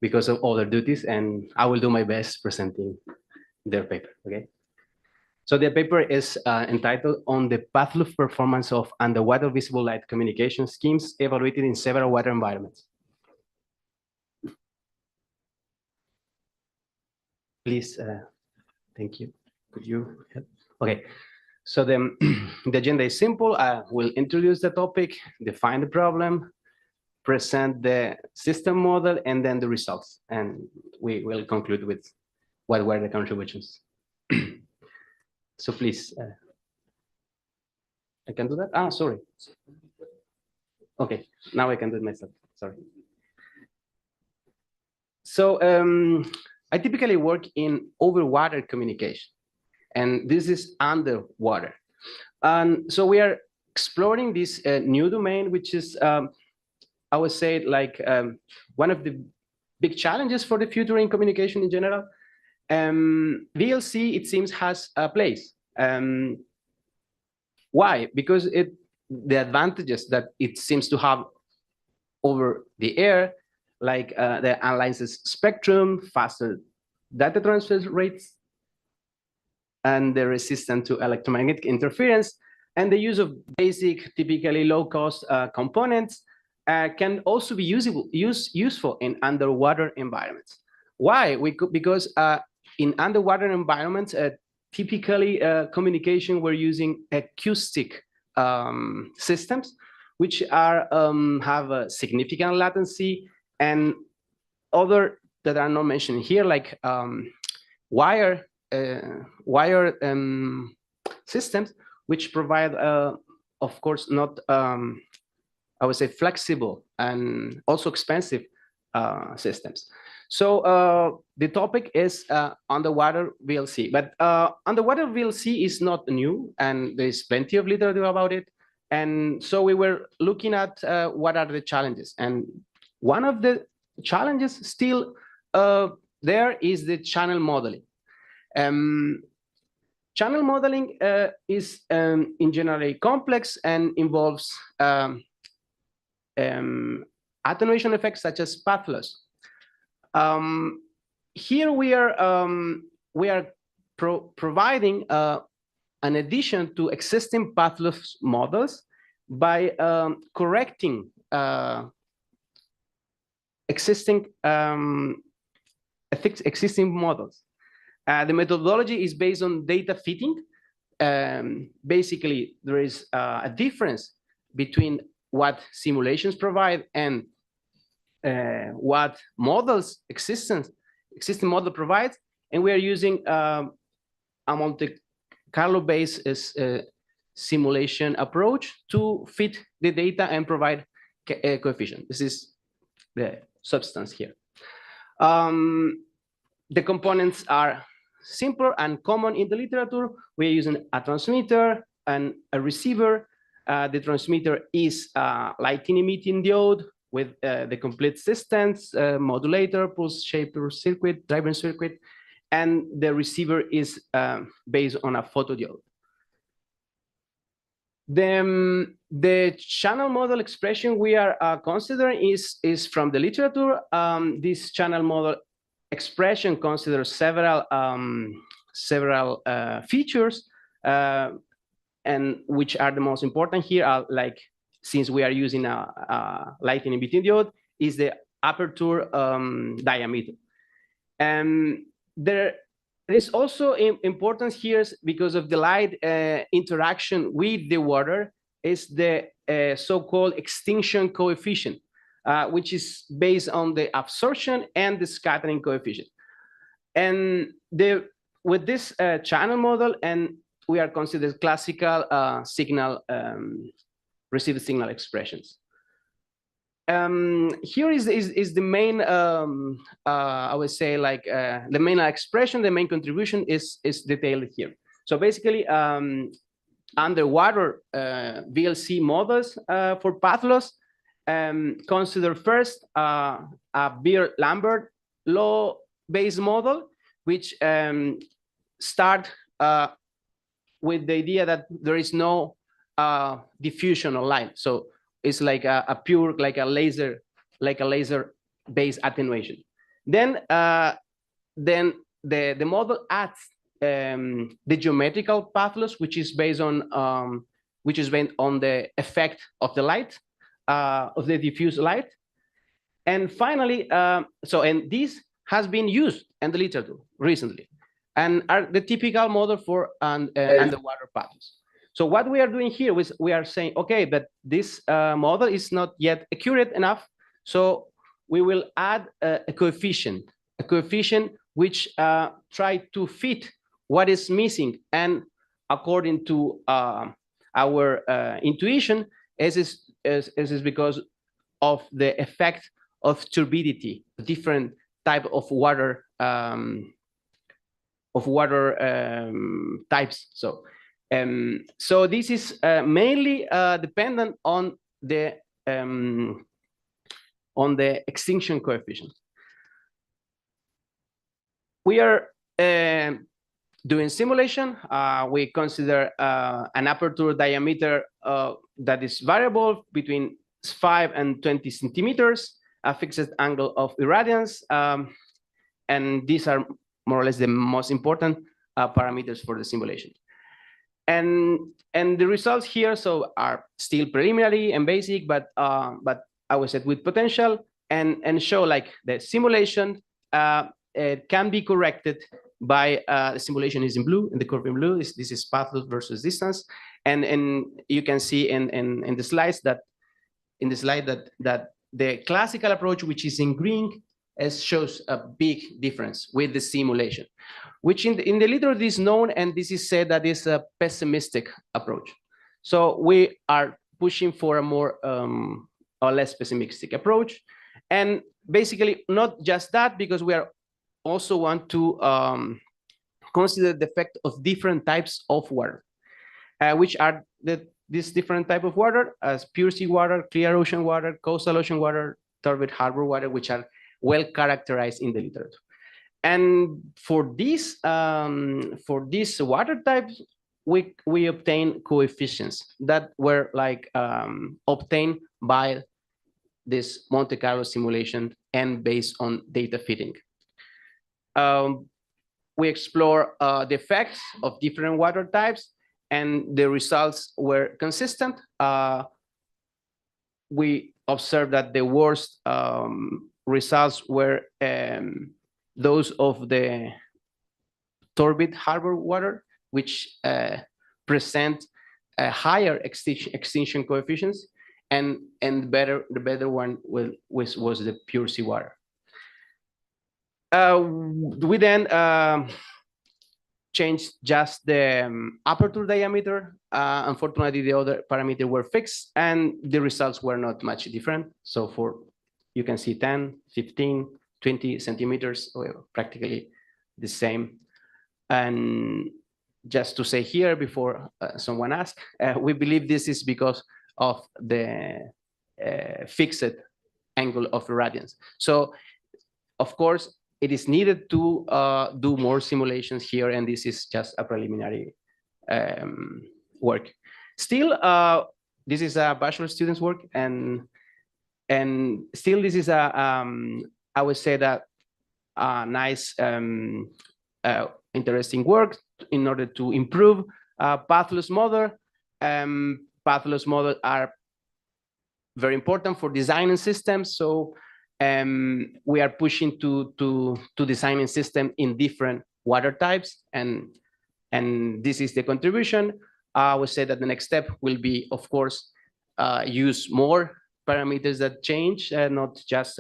because of other duties, and I will do my best presenting their paper, okay? So the paper is entitled On the Path Loop Performance of Underwater Visible Light Communication Schemes Evaluated in Several Water Environments. Please, thank you. Could you help? Okay, so the agenda is simple. I will introduce the topic, define the problem, present the system model, and then the results. And we will conclude with what were the contributions. So please, I can do that. Ah, sorry. Okay, now I can do it myself. Sorry. So I typically work in overwater communication, and this is underwater. And so we are exploring this new domain, which is, I would say, like one of the big challenges for the future in communication in general. VLC, it seems, has a place. Why? Because the advantages that it seems to have over the air, like the analyzes spectrum, faster data transfer rates, and the resistance to electromagnetic interference, and the use of basic, typically low-cost components can also be useful in underwater environments. Why? Because in underwater environments, typically communication, we're using acoustic systems, which are have a significant latency, and other that are not mentioned here, like wire systems, which provide, of course, not I would say flexible and also expensive systems. So the topic is underwater VLC, but underwater VLC is not new, and there's plenty of literature about it. And so we were looking at what are the challenges, and one of the challenges still there is the channel modeling. Channel modeling is in general complex and involves attenuation effects such as path loss. Here we are providing an addition to existing path loss models by correcting existing models. The methodology is based on data fitting. Basically, there is a difference between what simulations provide and what models existing model provides, and we are using a Monte Carlo based simulation approach to fit the data and provide coefficient. This is the substance here. The components are simpler and common in the literature. We're using a transmitter and a receiver. The transmitter is a light-emitting diode with the complete systems, modulator, pulse shaper circuit, driver circuit, and the receiver is based on a photodiode. The channel model expression we are considering is from the literature. This channel model expression considers several features, and which are the most important here are, like, since we are using a light-emitting diode, is the aperture diameter. And there is also importance here because of the light interaction with the water is the so-called extinction coefficient, which is based on the absorption and the scattering coefficient. And with this channel model, and we are considered classical signal received signal expressions. Here is the main, I would say, like the main expression, the main contribution is detailed here. So basically, underwater VLC models for path loss consider first a Beer-Lambert law-based model, which start with the idea that there is no diffusion of light. So it's like a pure, like a laser-based attenuation. Then the model adds the geometrical path loss, which is based on the effect of the light, of the diffuse light. And finally, and this has been used in the literature recently, and are the typical model for underwater path loss. So what we are doing here is we are saying, okay, that this model is not yet accurate enough, so we will add a coefficient which try to fit what is missing. And according to our intuition, this is because of the effect of turbidity, different type of water types. So this is mainly dependent on the extinction coefficient. We are doing simulation. We consider an aperture diameter that is variable between 5 and 20 centimeters, a fixed angle of irradiance, and these are more or less the most important parameters for the simulation. And the results here are still preliminary and basic, but I would say with potential, and show like the simulation can be corrected by the simulation is in blue, and the curve in blue. This is path loss versus distance, and you can see in the slides that the classical approach, which is in green, shows a big difference with the simulation, which in the literature is known, and this is said that is a pessimistic approach. So we are pushing for a more or less pessimistic approach, and basically not just that, because we are also want to consider the effect of different types of water, which are these different type of water as pure seawater, clear ocean water, coastal ocean water, turbid harbor water, which are well characterized in the literature. And for these water types, we obtain coefficients that were like obtained by this Monte Carlo simulation and based on data fitting. We explore the effects of different water types, and the results were consistent. We observed that the worst results were those of the turbid harbor water, which present a higher extinction coefficients, and the better one was the pure seawater. We then changed just the aperture diameter. Unfortunately, the other parameters were fixed, and the results were not much different. So you can see 10, 15, 20 centimeters, practically the same. And just to say here before someone asks, we believe this is because of the fixed angle of irradiance. So, of course, it is needed to do more simulations here, and this is just a preliminary work. Still, this is a bachelor student's work, and still this is a I would say that a nice interesting work in order to improve path loss model. Path loss models are very important for designing systems, so we are pushing to design a system in different water types, and this is the contribution. I would say that the next step will be, of course, use more parameters that change, not just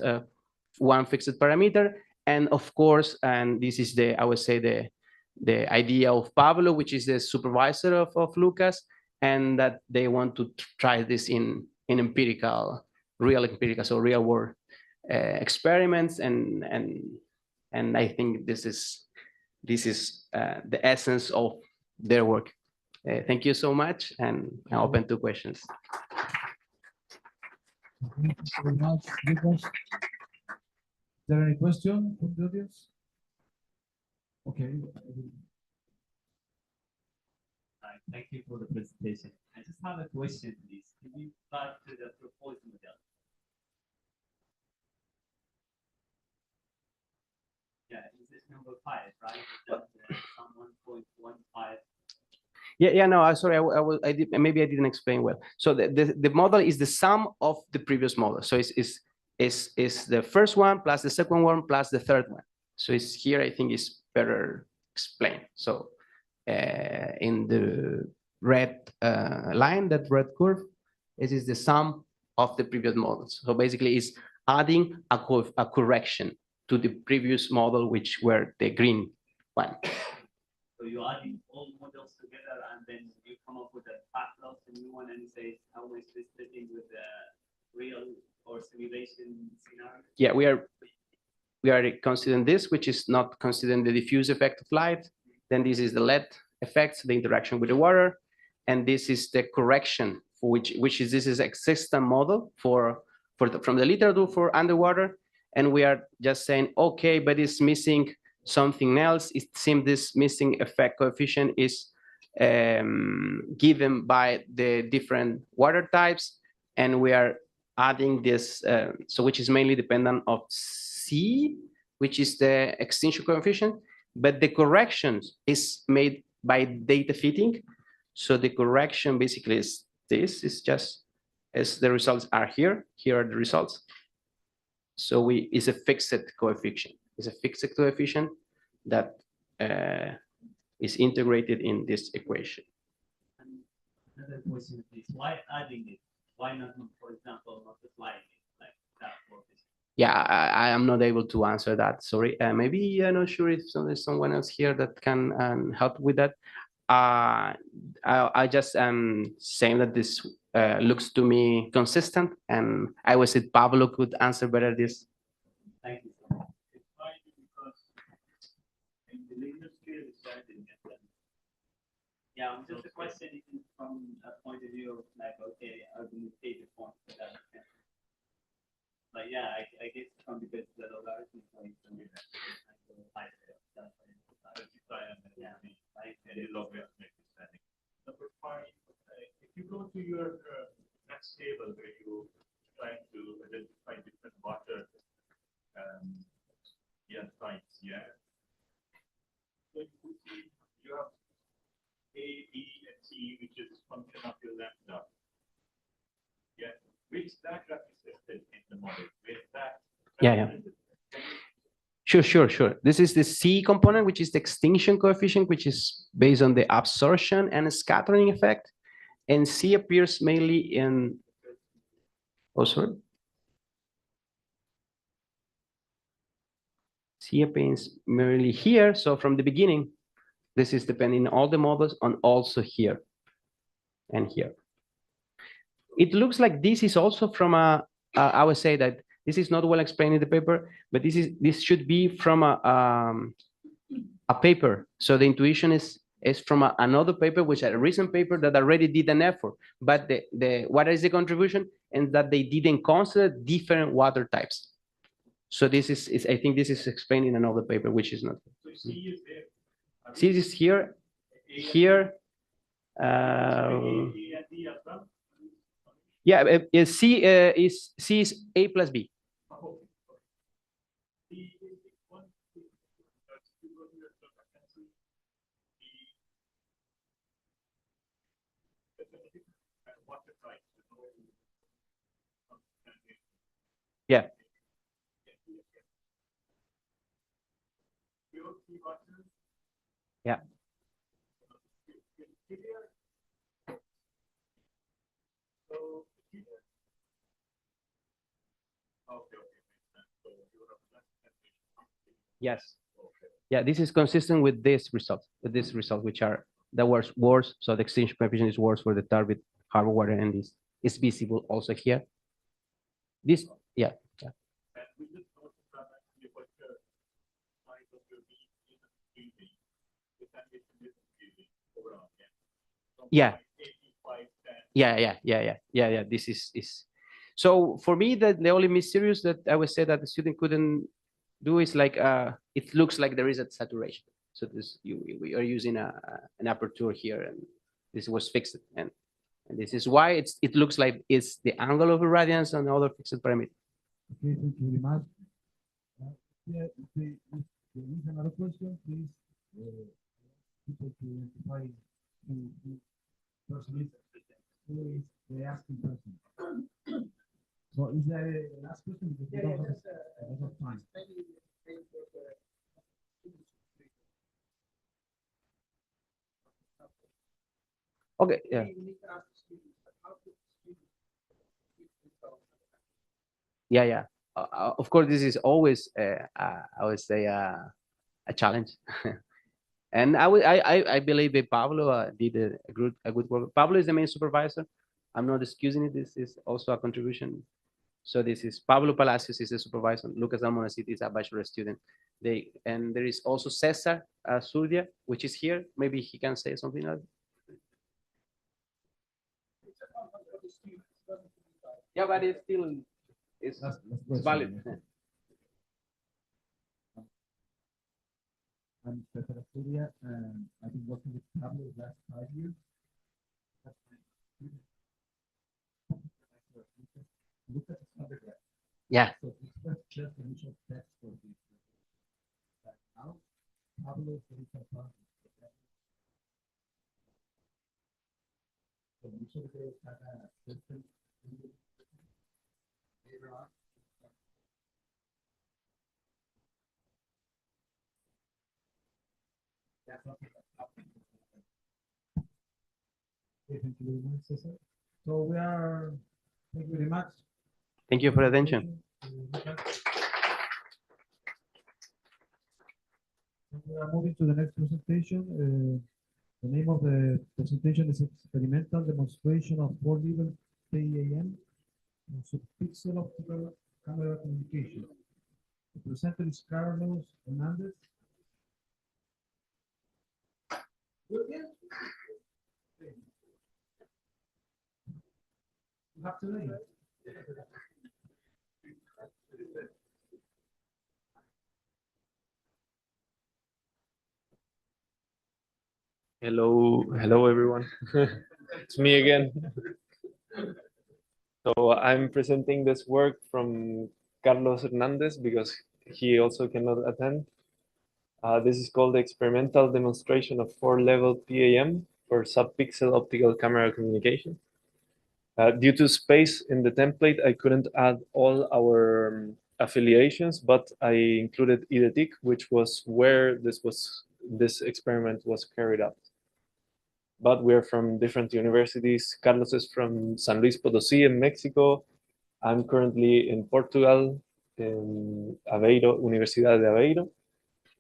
one fixed parameter. And of course, and this is I would say the idea of Pablo, which is the supervisor of Lucas, and that they want to try this in real empirical, so real world experiments, and I think this is the essence of their work. Thank you so much, and I'm open to questions. Thank you very much, Lucas. Is there any question from the audience? Okay. Thank you for the presentation. I just have a question, please. Can you start to the proposed model? Yeah, is this number 5, right? Some 1.15. Yeah, no, sorry, maybe I didn't explain well. So the model is the sum of the previous model. So it's the first one plus the second one plus the third one. So it's here, I think it's better explained. So in the red line, that red curve, it is the sum of the previous models. So basically it's adding a correction to the previous model, which were the green one. So you're adding all models together and then you come up with a Sacvlc, a new one, and you say how much this fitting with the real or simulation scenario? Yeah, we are considering this, which is not considering the diffuse effect of light. Then this is the LED effects, the interaction with the water, and this is the correction for this is a system model from the literature for underwater, and we are just saying okay, but it's missing something else. It seems this missing effect coefficient is given by the different water types, and we are adding this, so which is mainly dependent of C, which is the extinction coefficient, but the corrections is made by data fitting. So the correction basically is this, is just as the results are here are the results. So is a fixed coefficient. It's a fixed coefficient that is integrated in this equation. And another question is why adding it? Why not, for example, multiplying it like that? Yeah, I am not able to answer that. Sorry. Maybe I'm not sure if there's someone else here that can help with that. I just am saying that this looks to me consistent, and I was it Pablo could answer better this. Thank you. Yeah, just a question from a point of view of like, okay, how do you pay the point for that? But yeah, I guess from because the logarithm point from that. Number 5, if you go to your next table where you trying to identify different water types, yeah. So you see you have A, B, and C, which is function of your lambda. Yeah, which that represented in the model? With that. Yeah. Sure. This is the C component, which is the extinction coefficient, which is based on the absorption and scattering effect. And C appears mainly in, C appears merely here. So from the beginning, this is depending on all the models and also here and here. It looks like this is also from I would say that this is not well explained in the paper, but this should be from a paper. So the intuition is from another paper, which is a recent paper that already did an effort. But what is the contribution? And that they didn't consider different water types. So this is I think this is explained in another paper, which is not. So C is there. C is here. Yeah, C is A plus B. Yeah. Yeah. Yes. Yeah, this is consistent with this result, which are the worse. So the extinction coefficient is worse for the turbid harbor water, and this is visible also here. This, yeah. Yeah. This is so for me that the only mysterious that I would say that the student couldn't do is like it looks like there is a saturation. So this we are using an aperture here, and this was fixed, and this is why it looks like it's the angle of irradiance and other fixed parameters. Okay, thank you very much. Yeah, if there is another question, please. People to identify who person is, who is the asking person. So is there a last question? Because we don't have a lot of time. Okay, yeah. Yeah. of course, this is always, I would say, a challenge. And I believe that Pablo did a good work. Pablo is the main supervisor. I'm not excusing it. This is also a contribution. So this is Pablo Palacios is the supervisor. Lucas Almonacid is a bachelor student. And there is also Cesar Surdia, which is here. Maybe he can say something else. Yeah, but it's still it's valid. I'm Cesar Asturias, and I've been working with Pablo the last 5 years. Lucas is undergrad. Yeah. So this was just the initial test for this. But now, Pablo is very confident. So usually they have a system later on. That's something that's happening. Thank you very much, Cesar. So thank you very much. Thank you for your attention. We are moving to the next presentation. The name of the presentation is Experimental Demonstration of Four-Level PAM and Subpixel Optical Camera Communication. The presenter is Carlos Hernandez. You have to name. Hello everyone. It's me again. So I'm presenting this work from Carlos Hernandez because he also cannot attend. This is called the experimental demonstration of four-level PAM for subpixel optical camera communication. Due to space in the template, I couldn't add all our affiliations, but I included IDETIC, which was where this experiment was carried out. But we're from different universities. Carlos is from San Luis Potosí in Mexico. I'm currently in Portugal, in Aveiro, Universidad de Aveiro.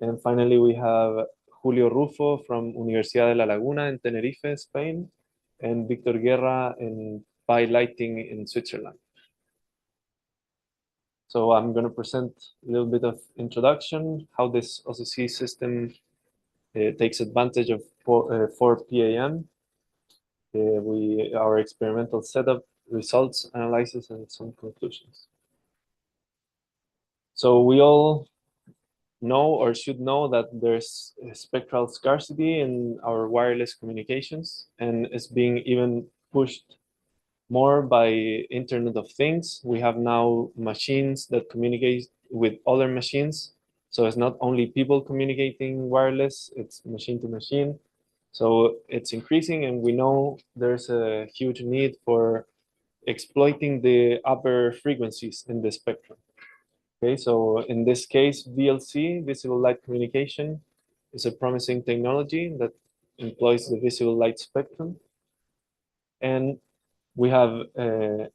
And finally, we have Julio Rufo from Universidad de La Laguna in Tenerife, Spain, and Victor Guerra in Pi Lighting in Switzerland. So I'm going to present a little bit of introduction, how this OCC system takes advantage of 4PAM. Our experimental setup, results, analysis, and some conclusions. So we all know or should know that there's a spectral scarcity in our wireless communications, and it's being even pushed more by Internet of Things. We have now machines that communicate with other machines. So it's not only people communicating wireless, it's machine to machine. So it's increasing, and we know there's a huge need for exploiting the upper frequencies in the spectrum. Okay, so in this case, VLC, visible light communication, is a promising technology that employs the visible light spectrum. And we have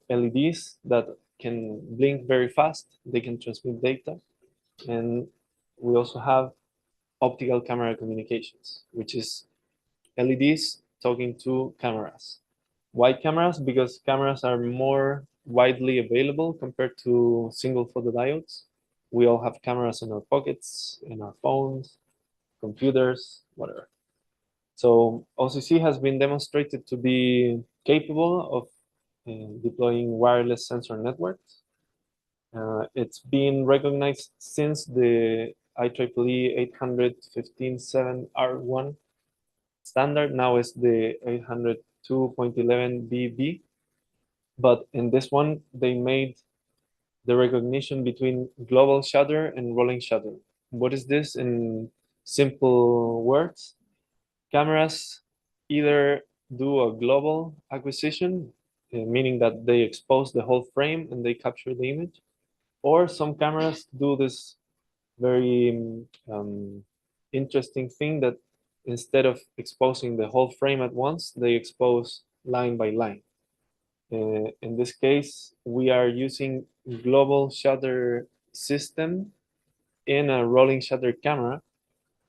LEDs that can blink very fast. They can transmit data. And we also have optical camera communications, which is LEDs talking to cameras. Why cameras? Because cameras are more widely available compared to single photodiodes. We all have cameras in our pockets, in our phones, computers, whatever. So OCC has been demonstrated to be capable of deploying wireless sensor networks. It's been recognized since the IEEE 800.15.7R1 standard. Now is the 802.11BB. But in this one, they made the recognition between global shutter and rolling shutter. What is this in simple words? Cameras either do a global acquisition, meaning that they expose the whole frame and they capture the image, or some cameras do this very interesting thing that instead of exposing the whole frame at once, they expose line by line. In this case, we are using global shutter system in a rolling shutter camera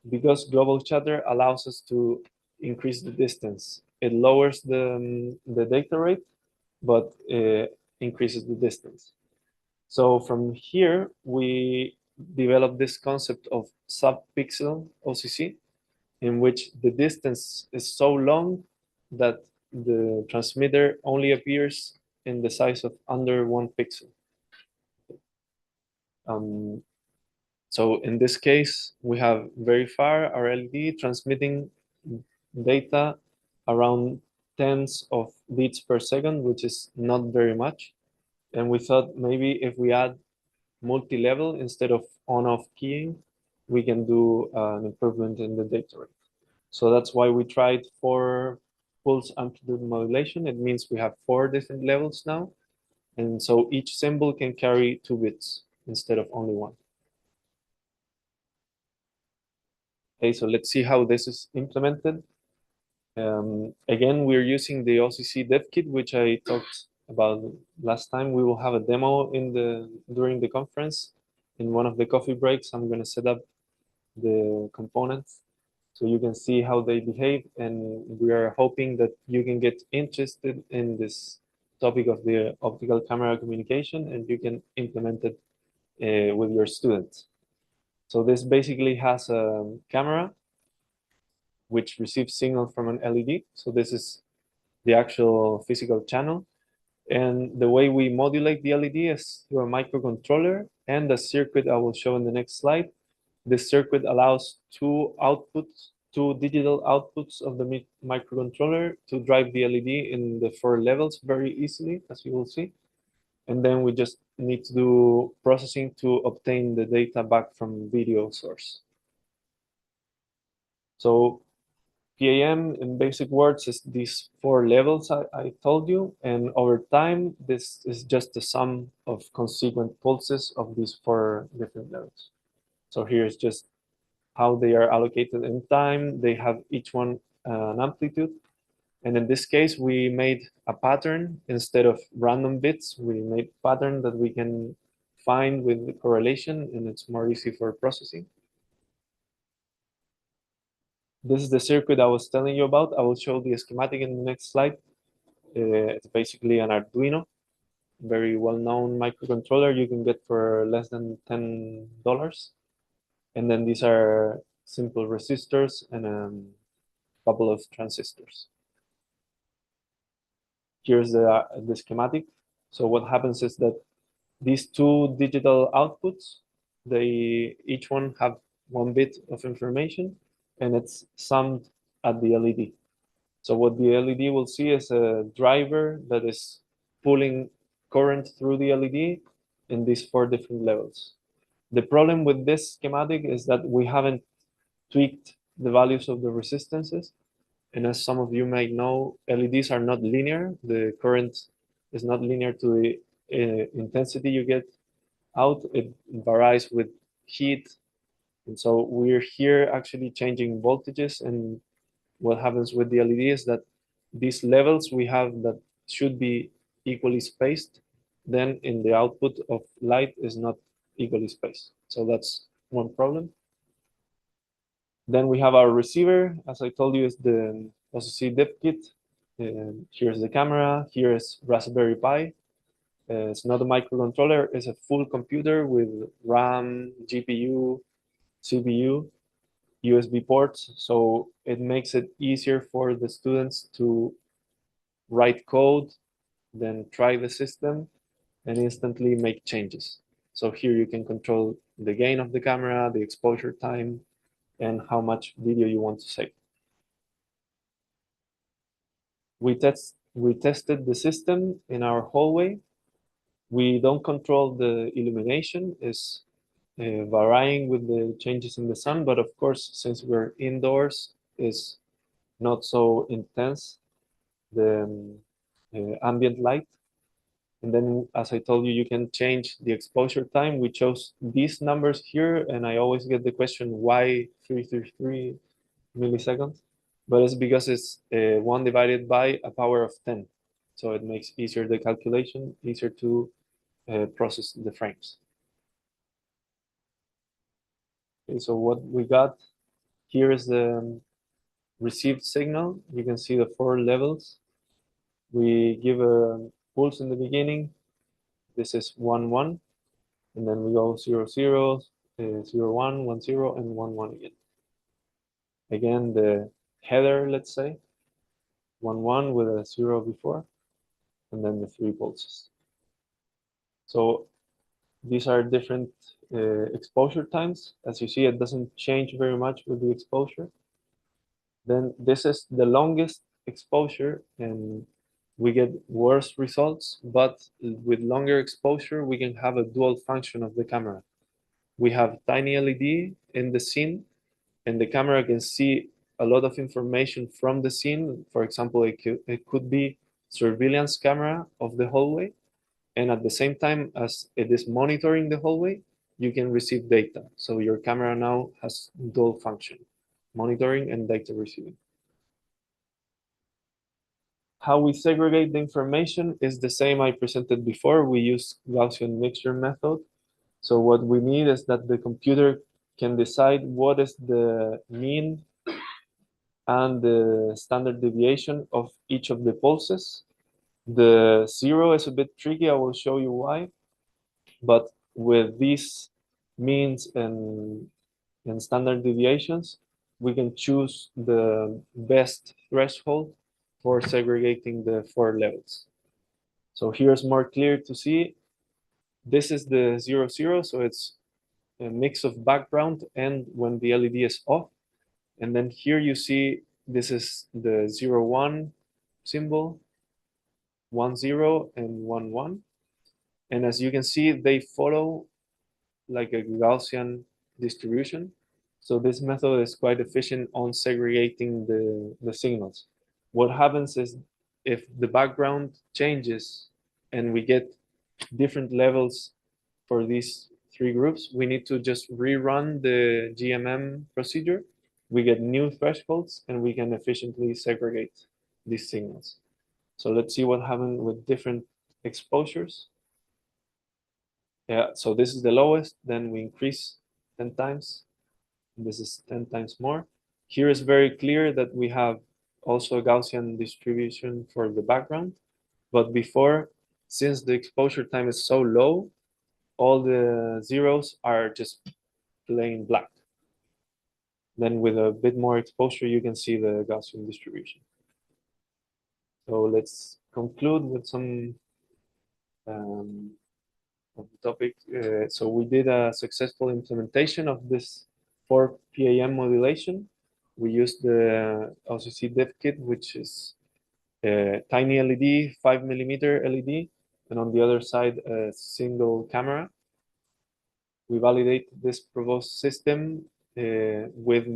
because global shutter allows us to increase the distance. It lowers the data rate, but increases the distance. So from here, we developed this concept of sub-pixel OCC, in which the distance is so long that the transmitter only appears in the size of under 1 pixel. So in this case, we have very far our LED transmitting data around tens of bits per second, which is not very much. And we thought maybe if we add multi-level instead of on-off keying, we can do an improvement in the data rate. So that's why we tried 4 pulse amplitude modulation. It means we have 4 different levels now. And so each symbol can carry 2 bits instead of only 1. Okay, so let's see how this is implemented. Again, we're using the OCC dev kit, which I talked about last time. We will have a demo during the conference. In one of the coffee breaks, I'm going to set up the components so you can see how they behave. And we are hoping that you can get interested in this topic of the optical camera communication and you can implement it with your students. So this basically has a camera which receives signal from an LED. So this is the actual physical channel. And the way we modulate the LED is through a microcontroller and the circuit I will show in the next slide. This circuit allows 2 outputs, 2 digital outputs of the microcontroller to drive the LED in the 4 levels very easily, as you will see. And then we just need to do processing to obtain the data back from video source. So PAM in basic words is these 4 levels I told you, and over time this is just the sum of consequent pulses of these 4 different levels. So here's just how they are allocated in time. They have each one an amplitude, and in this case we made a pattern instead of random bits. We made a pattern that we can find with the correlation, and it's more easy for processing. This is the circuit I was telling you about. I will show the schematic in the next slide. It's basically an Arduino, very well-known microcontroller you can get for less than $10. And then these are simple resistors and a couple of transistors. Here's the schematic. So what happens is that these 2 digital outputs, they each one have 1 bit of information, and it's summed at the LED. So what the LED will see is a driver that is pulling current through the LED in these 4 different levels. The problem with this schematic is that we haven't tweaked the values of the resistances. And as some of you might know, LEDs are not linear. The current is not linear to the intensity you get out. It varies with heat. And so we're here actually changing voltages. And what happens with the LED is that these levels we have that should be equally spaced, then in the output of light is not equally spaced. So that's one problem. Then we have our receiver. As I told you, is the OCC dev kit. Here's the camera. Here is Raspberry Pi. It's not a microcontroller. It's a full computer with RAM, GPU, CPU, USB ports. So it makes it easier for the students to write code, then try the system, and instantly make changes. So here you can control the gain of the camera, the exposure time, and how much video you want to save. We tested the system in our hallway. We don't control the illumination. It's varying with the changes in the sun, but of course, since we're indoors, it's not so intense, the ambient light. And then, as I told you, you can change the exposure time. We chose these numbers here, and I always get the question, why 333 milliseconds? But it's because it's 1 divided by a power of 10. So it makes easier the calculation, easier to process the frames. Okay, so what we got here is the received signal. You can see the 4 levels. We give a pulse in the beginning. This is 1, 1. And then we go 0, 0, 0, 1, 1, 0, and 1, 1 again. Again, the header, let's say, 1, 1 with a 0 before, and then the 3 pulses. So these are different exposure times. As you see, it doesn't change very much with the exposure. Then this is the longest exposure, and we get worse results, but with longer exposure, we can have a dual function of the camera. We have tiny LED in the scene, and the camera can see a lot of information from the scene. For example, it could be surveillance camera of the hallway, and at the same time as it is monitoring the hallway, you can receive data. So your camera now has dual function, monitoring and data receiving. How we segregate the information is the same I presented before. We use Gaussian mixture method. So what we need is that the computer can decide what is the mean and the standard deviation of each of the pulses. The 0 is a bit tricky, I will show you why. But with these means and standard deviations, we can choose the best threshold for segregating the 4 levels. So here's more clear to see. This is the 0, 0, so it's a mix of background and when the LED is off. And then here you see this is the 0, 1 symbol, 1, 0, and 1, 1. And as you can see, they follow like a Gaussian distribution. So this method is quite efficient on segregating the signals. What happens is if the background changes and we get different levels for these 3 groups, we need to just rerun the GMM procedure. We get new thresholds and we can efficiently segregate these signals. So let's see what happened with different exposures. Yeah, so this is the lowest, then we increase 10 times. This is 10 times more. Here is very clear that we have also a Gaussian distribution for the background. But before, since the exposure time is so low, all the zeros are just plain black. Then with a bit more exposure, you can see the Gaussian distribution. So let's conclude with some of the topic. So we did a successful implementation of this 4 PAM modulation. We used the OCC dev kit, which is a tiny LED, 5mm LED, and on the other side, a single camera. We validate this proposed system with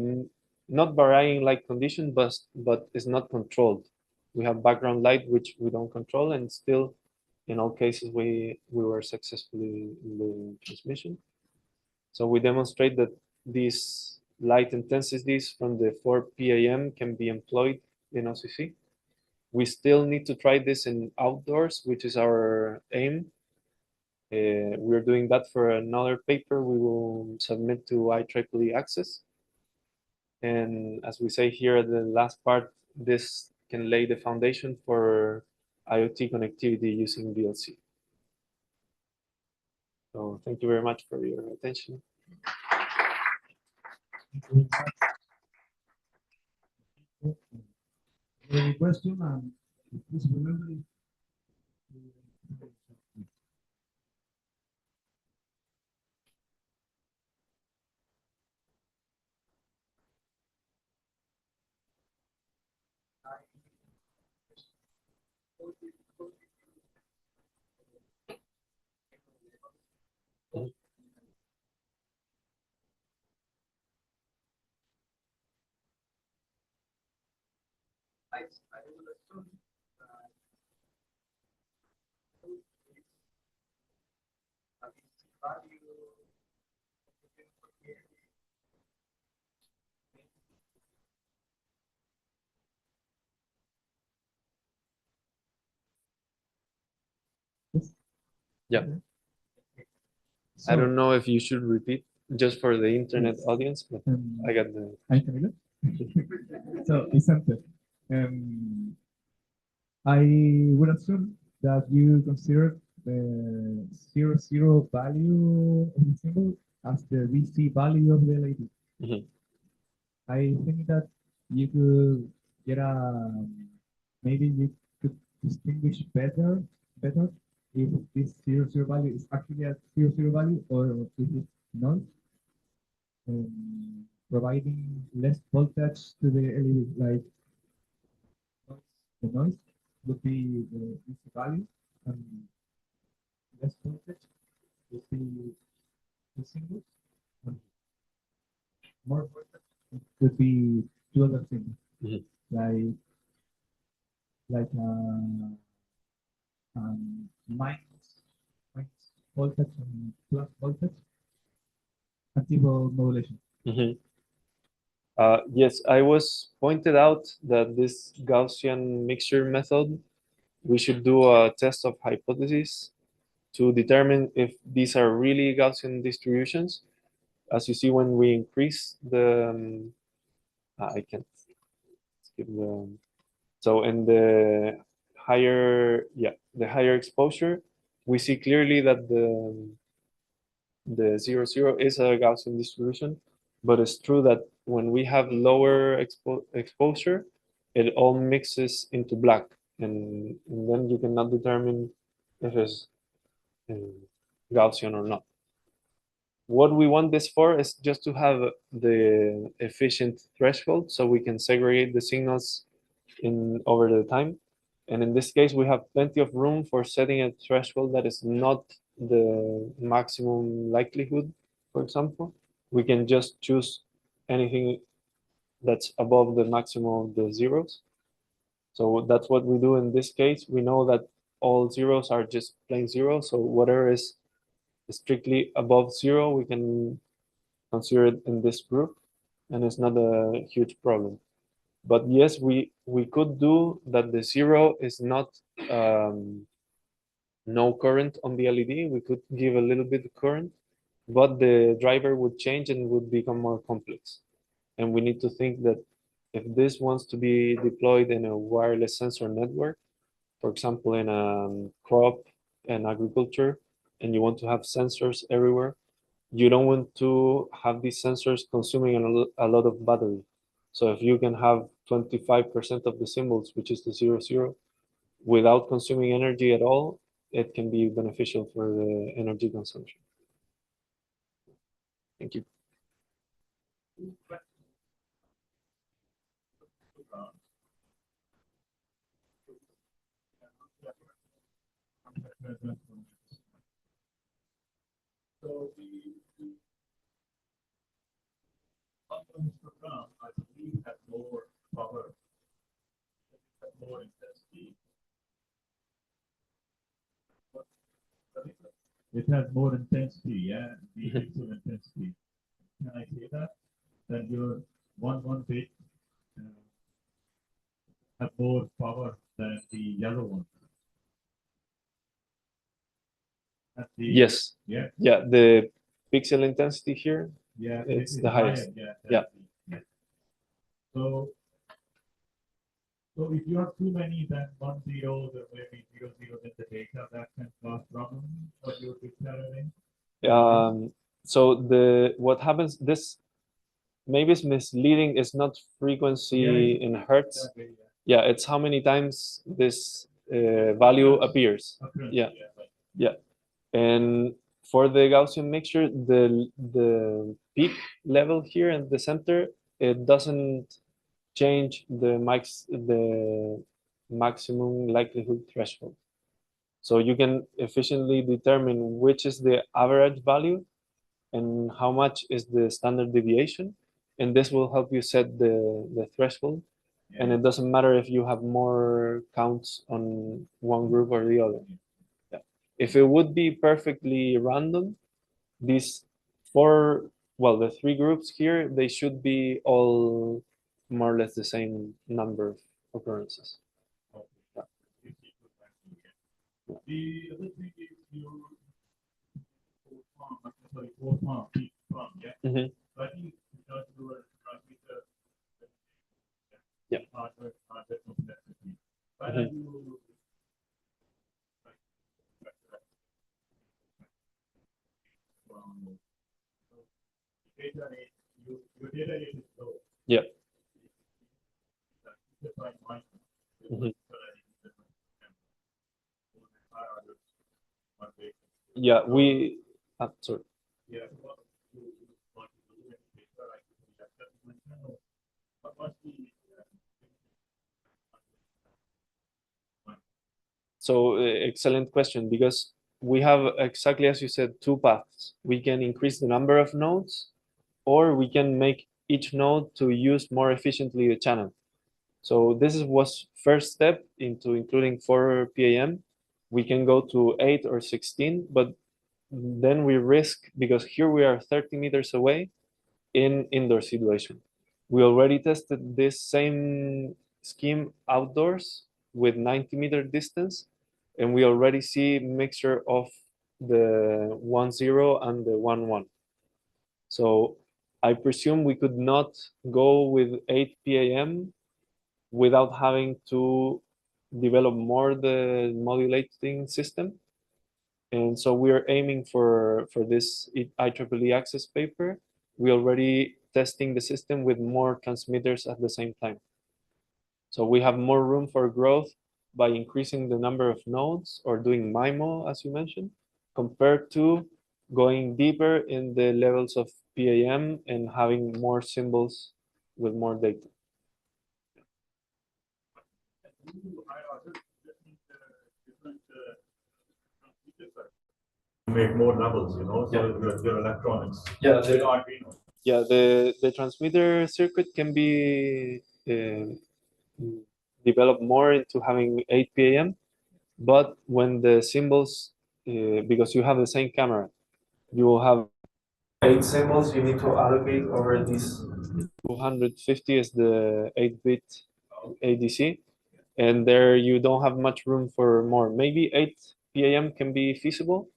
not varying light condition, but is not controlled. We have background light, which we don't control, and still, in all cases, we were successfully in the transmission. So we demonstrate that these light intensities from the 4 PAM can be employed in OCC. We still need to try this in outdoors, which is our aim. We're doing that for another paper we will submit to IEEE Access. And as we say here at the last part, this can lay the foundation for IoT connectivity using VLC. So thank you very much for your attention. Any question? And please remember. Yeah. I don't know if you should repeat just for the internet audience, but I got the. Hi, Camilo. So, Vicente, I would assume that you consider the 0, 0 value of the symbol as the VC value of the LED. Mhm. I think that you could get maybe you could distinguish better if this 0, 0 value is actually a 0, 0 value or if it's not, providing less voltage to the LED, like the noise would be the VC value and less voltage would be the symbols and more voltage would be two other things, Mhm. like like minus voltage and plus voltage antibody modulation. Mhm. Yes, I was pointed out that this Gaussian mixture method, we should do a test of hypotheses to determine if these are really Gaussian distributions. As you see, when we increase the, I can't skip the, so in the the higher exposure, we see clearly that the 0, 0 is a Gaussian distribution, but it's true that when we have lower exposure, it all mixes into black, and then you cannot determine if it's Gaussian or not. What we want this for is just to have the efficient threshold so we can segregate the signals in over the time. And in this case, we have plenty of room for setting a threshold that is not the maximum likelihood, for example. We can just choose anything that's above the maximum of the zeros. So that's what we do in this case. We know that all zeros are just plain zero. So whatever is strictly above zero, we can consider it in this group, and it's not a huge problem. But yes, we could do that. The zero is not no current on the LED. We could give a little bit of current, but the driver would change and would become more complex. And we need to think that if this wants to be deployed in a wireless sensor network, for example, in a crop and agriculture, and you want to have sensors everywhere, you don't want to have these sensors consuming a lot of battery. So if you can have 25% of the symbols, which is the 0, 0, without consuming energy at all, it can be beneficial for the energy consumption. Thank you. So the autonomous program, I believe, has more power, has more intensity. It has more intensity, yeah, the pixel intensity. Can I say that? That your one bit have more power than the yellow one. Yes. Yeah. Yeah, the pixel intensity here, Yeah, it's the highest. higher, Yeah. yeah. So if you have too many, then 1 0, then maybe 0 0 in the data, that can cause problem. What you're declaring. So what happens, this maybe is misleading. It's not frequency in hertz. Exactly, Yeah, it's how many times this value appears. Yeah. Yeah. And for the Gaussian mixture, the peak level here in the center, it doesn't change the maximum likelihood threshold. So you can efficiently determine which is the average value and how much is the standard deviation. And this will help you set the threshold. And it doesn't matter if you have more counts on one group or the other. Yeah. If it would be perfectly random, these the three groups here, they should be all more or less the same number of occurrences. The other thing is sorry, 4 farm, each farm, yeah? Mhm. So I think you know, do a transmitter. Yeah. Hardware complexity. Why Mhm. are you? Data rate, your data rate is low. Yeah. Just like mine. Mhm. So that is different. One way. Yeah, we sorry. Yeah. What you want to do with data, like that dimension, or what's the So excellent question, because we have, exactly as you said, two paths. We can increase the number of nodes, or we can make each node to use more efficiently the channel. So was first step into including 4 PAM. We can go to 8 or 16, but then we risk, because here we are 30 meters away in indoor situation. We already tested this same scheme outdoors with 90-meter distance, and we already see mixture of the 1.0 and the 1.1. So I presume we could not go with 8 PAM without having to develop more the modulating system. And so we are aiming for this IEEE access paper. We already testing the system with more transmitters at the same time. So we have more room for growth by increasing the number of nodes or doing MIMO, as you mentioned, compared to going deeper in the levels of PAM and having more symbols with more data. make more levels, you know, so your electronics. Yeah, they are Arduino. Yeah, the transmitter circuit can be developed more into having 8 PAM, but when the symbols, because you have the same camera, you will have 8 symbols you need to allocate over these 250 is the 8-bit ADC, and there you don't have much room for more. Maybe 8 PAM can be feasible,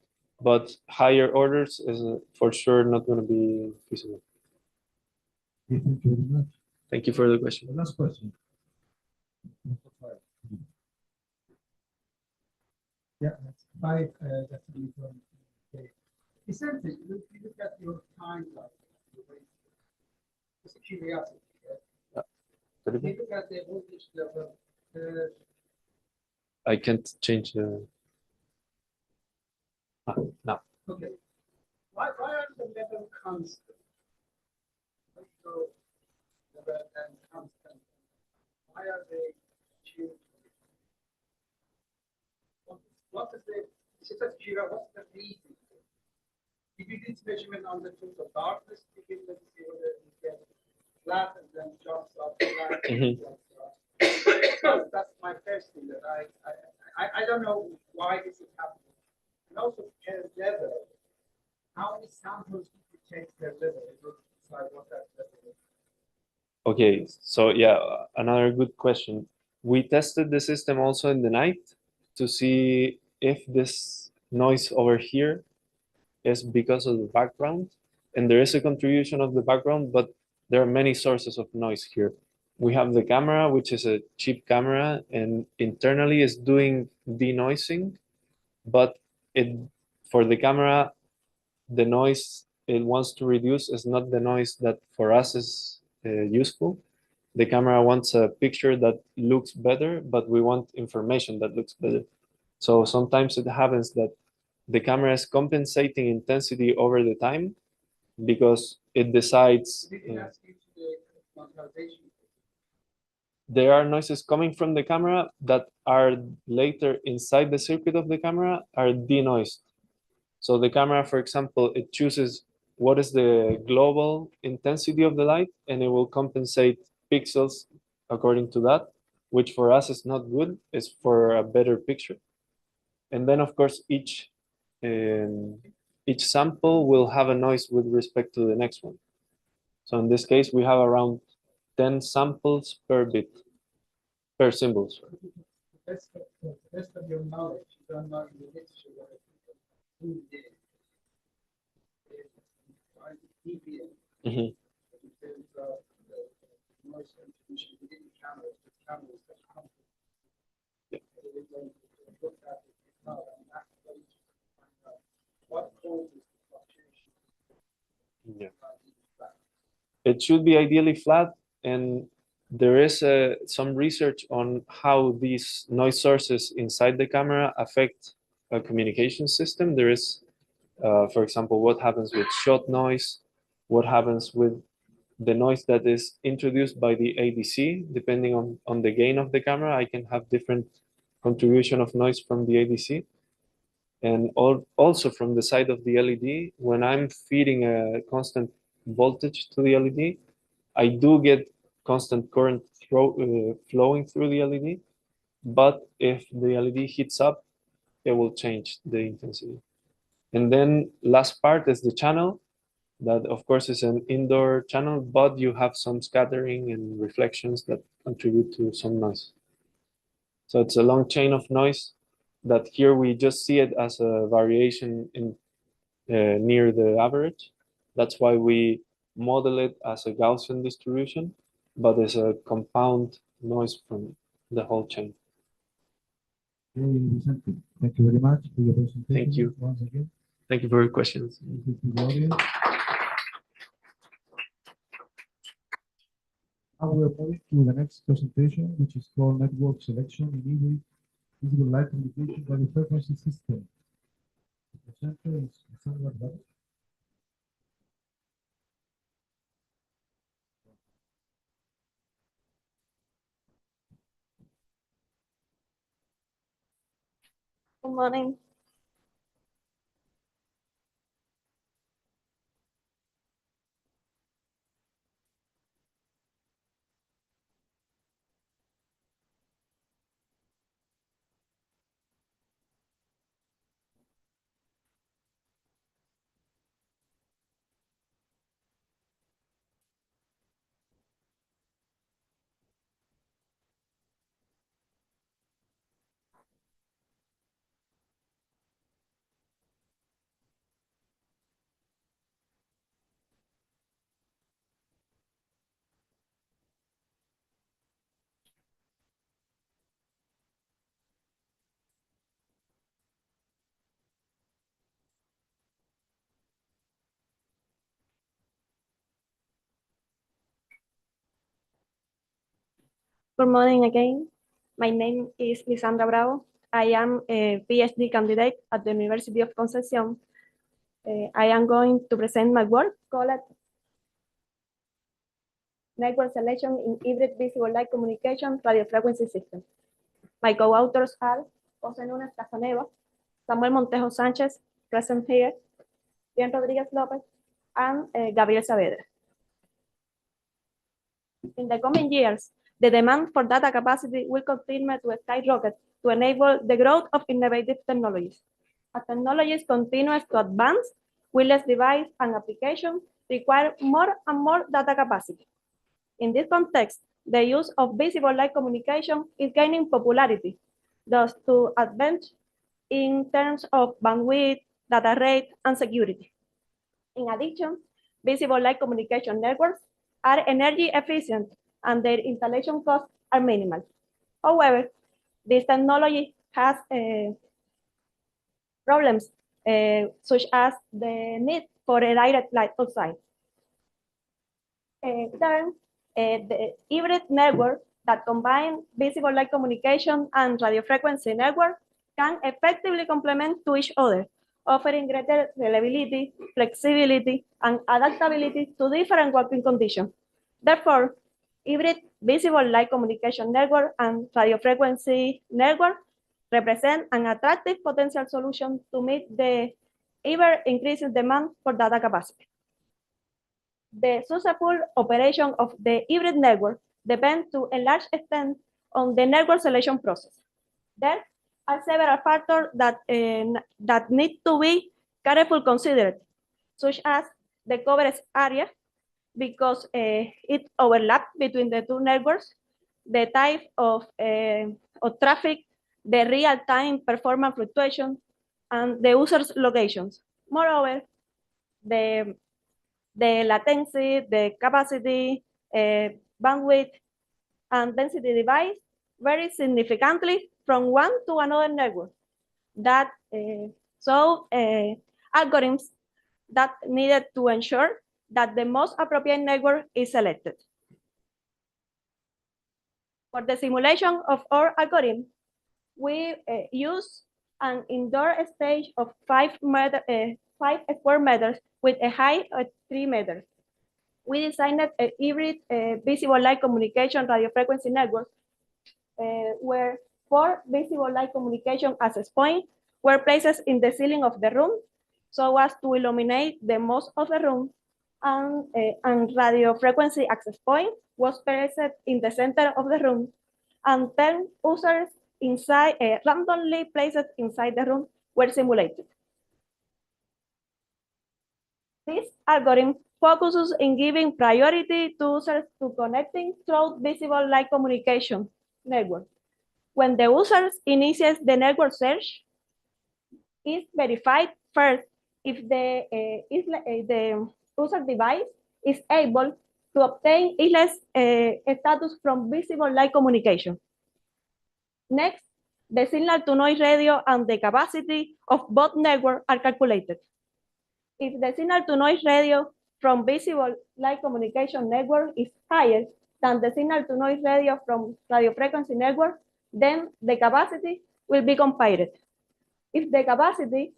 but higher orders is for sure not going to be feasible. Thank you very much. Thank you for the question. The last question. Yeah, that's 5, that's really from, okay. Essentially, you look at your timeline, just a curiosity, right? You look at the voltage level, I can't change the. No. Okay. Why are the level constant? So, level and constant. Why are they changing? What is the, it's just curious, what's the reason? If you did measurement on the truth of darkness, you can let's see whether you get flat and then jumps up, flat and jumps up. That's my first thing that I don't know why this is happening. And also per level, how many samples do you take per level? It will decide what that level is. Okay, so yeah, another good question. We tested the system also in the night to see if this noise over here is because of the background. And there is a contribution of the background, but there are many sources of noise here. We have the camera, which is a cheap camera, and internally is doing denoising, but for the camera, the noise it wants to reduce is not the noise that for us is useful. The camera wants a picture that looks better, but we want information that looks better. So sometimes it happens that the camera is compensating intensity over the time because it decides there are noises coming from the camera that are later inside the circuit of the camera are denoised. So the camera, for example, it chooses what is the global intensity of the light, and it will compensate pixels according to that, which for us is not good, it's for a better picture. And then, of course, each sample will have a noise with respect to the next one. So in this case, we have around 10 samples per bit, per symbol. Sorry. The best of your knowledge, you don't know in the literature what it is. dBm. Mhm. But in terms of the noise contribution within the camera is very harmful. When you look at it now, I'm actually find out what causes the fluctuation. Yeah. It should be ideally flat, and there is some research on how these noise sources inside the camera affect a communication system. There is, for example, what happens with shot noise, what happens with the noise that is introduced by the ADC. Depending on the gain of the camera, I can have different contribution of noise from the ADC. And also from the side of the LED, when I'm feeding a constant voltage to the LED, I do get constant current flowing through the LED, but if the LED heats up, it will change the intensity. And then last part is the channel. That of course is an indoor channel, but you have some scattering and reflections that contribute to some noise. So it's a long chain of noise that here we just see it as a variation in near the average. That's why we model it as a Gaussian distribution, but it's a compound noise from the whole chain. Okay, Vicente, thank you very much for your presentation. Thank you. Once again. Thank you for your questions. Thank you to the audience. Now we are moving to the next presentation, which is called Network Selection in Hybrid Visible Light Communication by the Frequency System. The presenter is Sacvlc. Good morning. Good morning again. My name is Lisandra Bravo. I am a PhD candidate at the University of Concepcion. I am going to present my work called Network Selection in Hybrid Visible Light Communication Radio Frequency System. My co-authors are José Núñez Casaneva, Samuel Montejo Sánchez, present here, Bien Rodríguez López, and Gabriel Saavedra. In the coming years, the demand for data capacity will continue to skyrocket to enable the growth of innovative technologies. As technologies continue to advance, wireless device and applications require more and more data capacity. In this context, the use of visible light communication is gaining popularity, thus to advance in terms of bandwidth, data rate, and security. In addition, visible light communication networks are energy efficient and their installation costs are minimal. However, this technology has problems such as the need for a direct light outside. The hybrid network that combine visible light communication and radio frequency network can effectively complement to each other, offering greater reliability, flexibility, and adaptability to different working conditions. Therefore, hybrid visible light communication network and radio frequency network represent an attractive potential solution to meet the ever-increasing demand for data capacity. The successful operation of the hybrid network depends to a large extent on the network selection process. There are several factors that need to be carefully considered, such as the coverage area, because it overlaps between the two networks, the type of traffic, the real-time performance fluctuation, and the user's locations. Moreover, the the latency, the capacity, bandwidth, and density device vary significantly from one to another network. That algorithms that needed to ensure that the most appropriate network is selected. For the simulation of our algorithm, we use an indoor stage of 5 square meters with a height of 3 meters. We designed a hybrid visible light communication radio frequency network where 4 visible light communication access points were placed in the ceiling of the room so as to illuminate the most of the room, and radio frequency access point was placed in the center of the room, and 10 users inside, randomly placed inside the room were simulated. This algorithm focuses in giving priority to users to connecting through visible light communication network. When the user initiates the network search, is verified first if the user device is able to obtain islet status from visible light communication. Next, the signal to noise radio and the capacity of both networks are calculated. If the signal to noise radio from visible light communication network is higher than the signal to noise radio from radio frequency network, then the capacity will be compared. If the capacity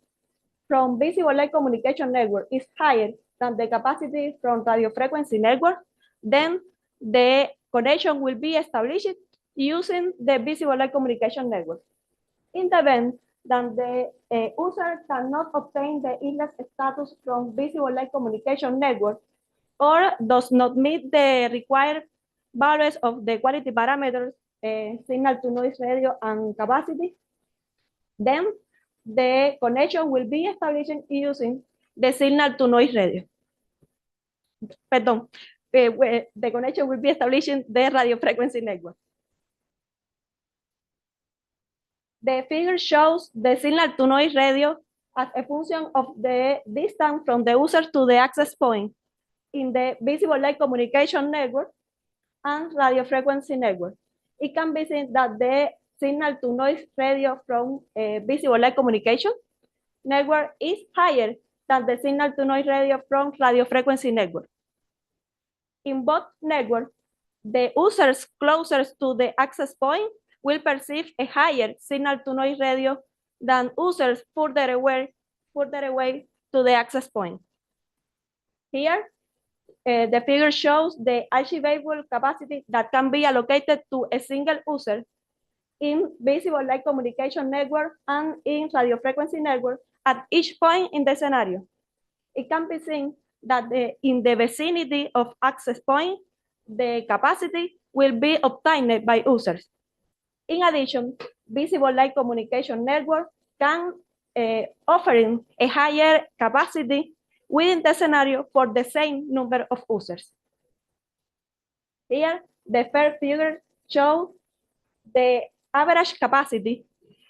from visible light communication network is higher than the capacity from radio frequency network, then the connection will be established using the visible light communication network. In the event that the user cannot obtain the islet status from visible light communication network or does not meet the required values of the quality parameters, signal to noise radio and capacity, then the connection will be established using the signal to noise radio. Pardon, the connection will be established in the radio frequency network. The figure shows the signal to noise radio as a function of the distance from the user to the access point in the visible light communication network and radio frequency network. It can be seen that the signal to noise radio from visible light communication network is higher than the signal to noise radio from radio frequency network. In both networks, the users closest to the access point will perceive a higher signal to noise radio than users further away to the access point. Here, the figure shows the achievable capacity that can be allocated to a single user in visible light communication network and in radio frequency network at each point in the scenario. It can be seen that in the vicinity of access point, the capacity will be obtained by users. In addition, visible light communication network can offering a higher capacity within the scenario for the same number of users. Here, the first figure shows the average capacity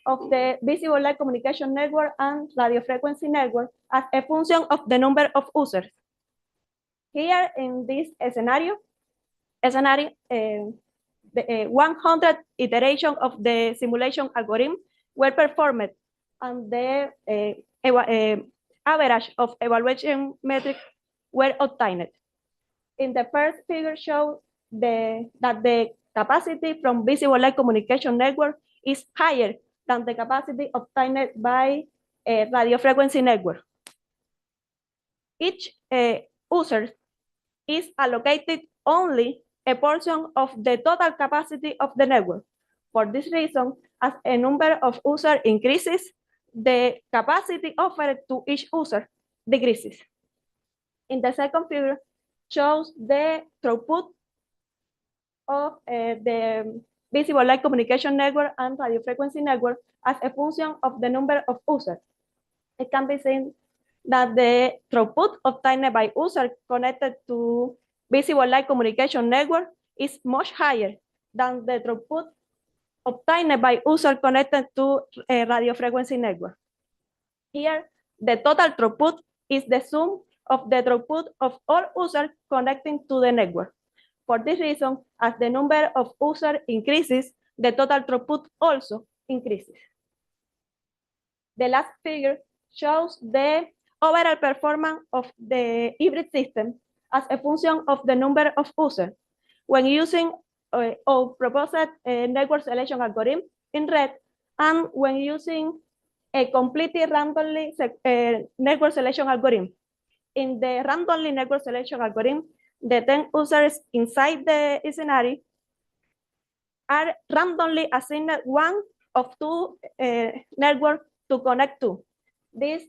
of the visible light communication network and radio frequency network as a function of the number of users. Here in this scenario, 100 iterations of the simulation algorithm were performed, and the average of evaluation metrics were obtained. In the first figure shows that the capacity from visible light communication network is higher than the capacity obtained by a radio frequency network. Each user is allocated only a portion of the total capacity of the network. For this reason, as a number of users increases, the capacity offered to each user decreases. In the second figure, shows the throughput of the visible light communication network and radio frequency network as a function of the number of users. It can be seen that the throughput obtained by users connected to visible light communication network is much higher than the throughput obtained by users connected to a radio frequency network. Here, the total throughput is the sum of the throughput of all users connecting to the network. For this reason, as the number of users increases, the total throughput also increases. The last figure shows the overall performance of the hybrid system as a function of the number of users. When using our proposed network selection algorithm in red, and when using a completely randomly network selection algorithm. In the randomly network selection algorithm, the 10 users inside the scenario are randomly assigned one of two networks to connect to. This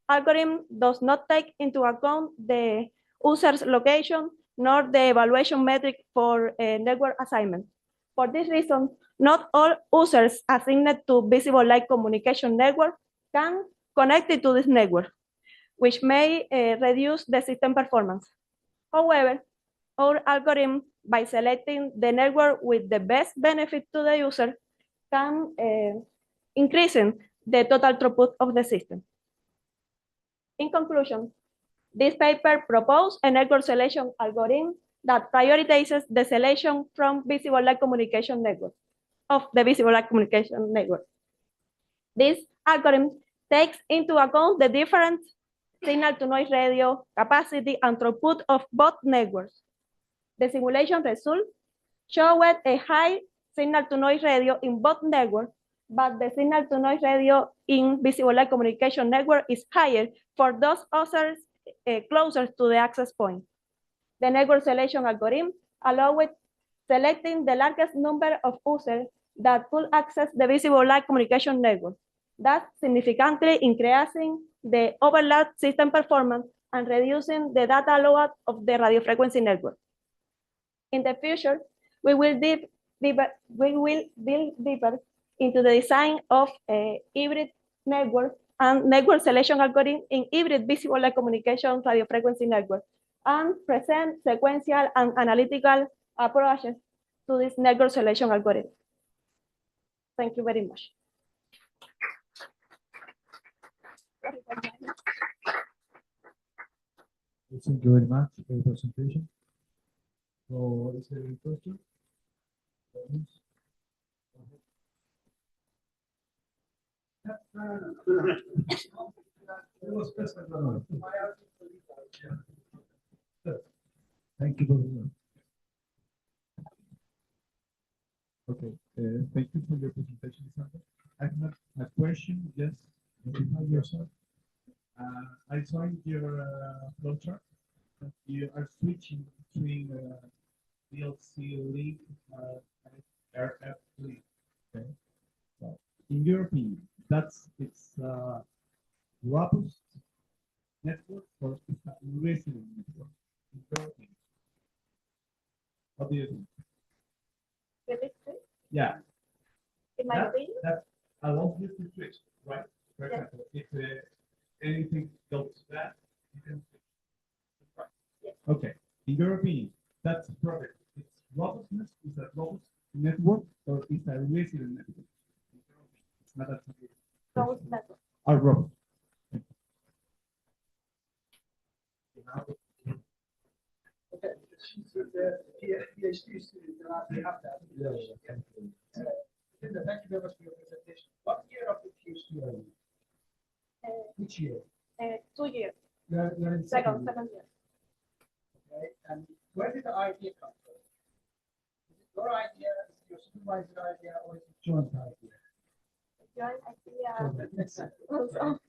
algorithm does not take into account the user's location nor the evaluation metric for network assignment. For this reason, not all users assigned to visible light communication network can connect to this network, which may reduce the system performance. However, our algorithm, by selecting the network with the best benefit to the user, can increase the total throughput of the system. In conclusion, this paper proposed a network selection algorithm that prioritizes the selection from visible light communication network, of the visible light communication network. This algorithm takes into account the different signal-to-noise ratio, capacity, and throughput of both networks. The simulation results showed a high signal-to-noise ratio in both networks, but the signal-to-noise ratio in visible light communication network is higher for those users closer to the access point. The network selection algorithm allowed selecting the largest number of users that could access the visible light communication network, thus significantly increasing the overall system performance and reducing the data load of the radio frequency network. In the future, we will delve deeper into the design of a hybrid network and network selection algorithm in hybrid visible light communication radio frequency network, and present sequential and analytical approaches to this network selection algorithm. Thank you very much. Thank you very much for the presentation. So, is there any question? Thank you very much. Okay, thank you for your presentation, Sandra. I have a question. Just identify yourself. I saw in your flowchart that you are switching between VLC link and RF link. Okay, so in your opinion, it's robust network or it's a resilient network? In your opinion, what do you think? Yeah. In my opinion, that allows you to switch, right? For example, if anything goes bad, you can switch. Right. Yes. Okay. In your opinion, that's perfect. It's robustness, is a robust network or is a resilient network? It's not a robust network. Robust. Okay, she's a PhD student, and we have that. Linda, thank you very much for your presentation. What year of the PhD are you? Which year? 2 years. You're in Second year. Okay, and where did the idea come from? Is it your idea, is it your supervisor's idea, or is it joint idea? Joint idea. Exactly. Also.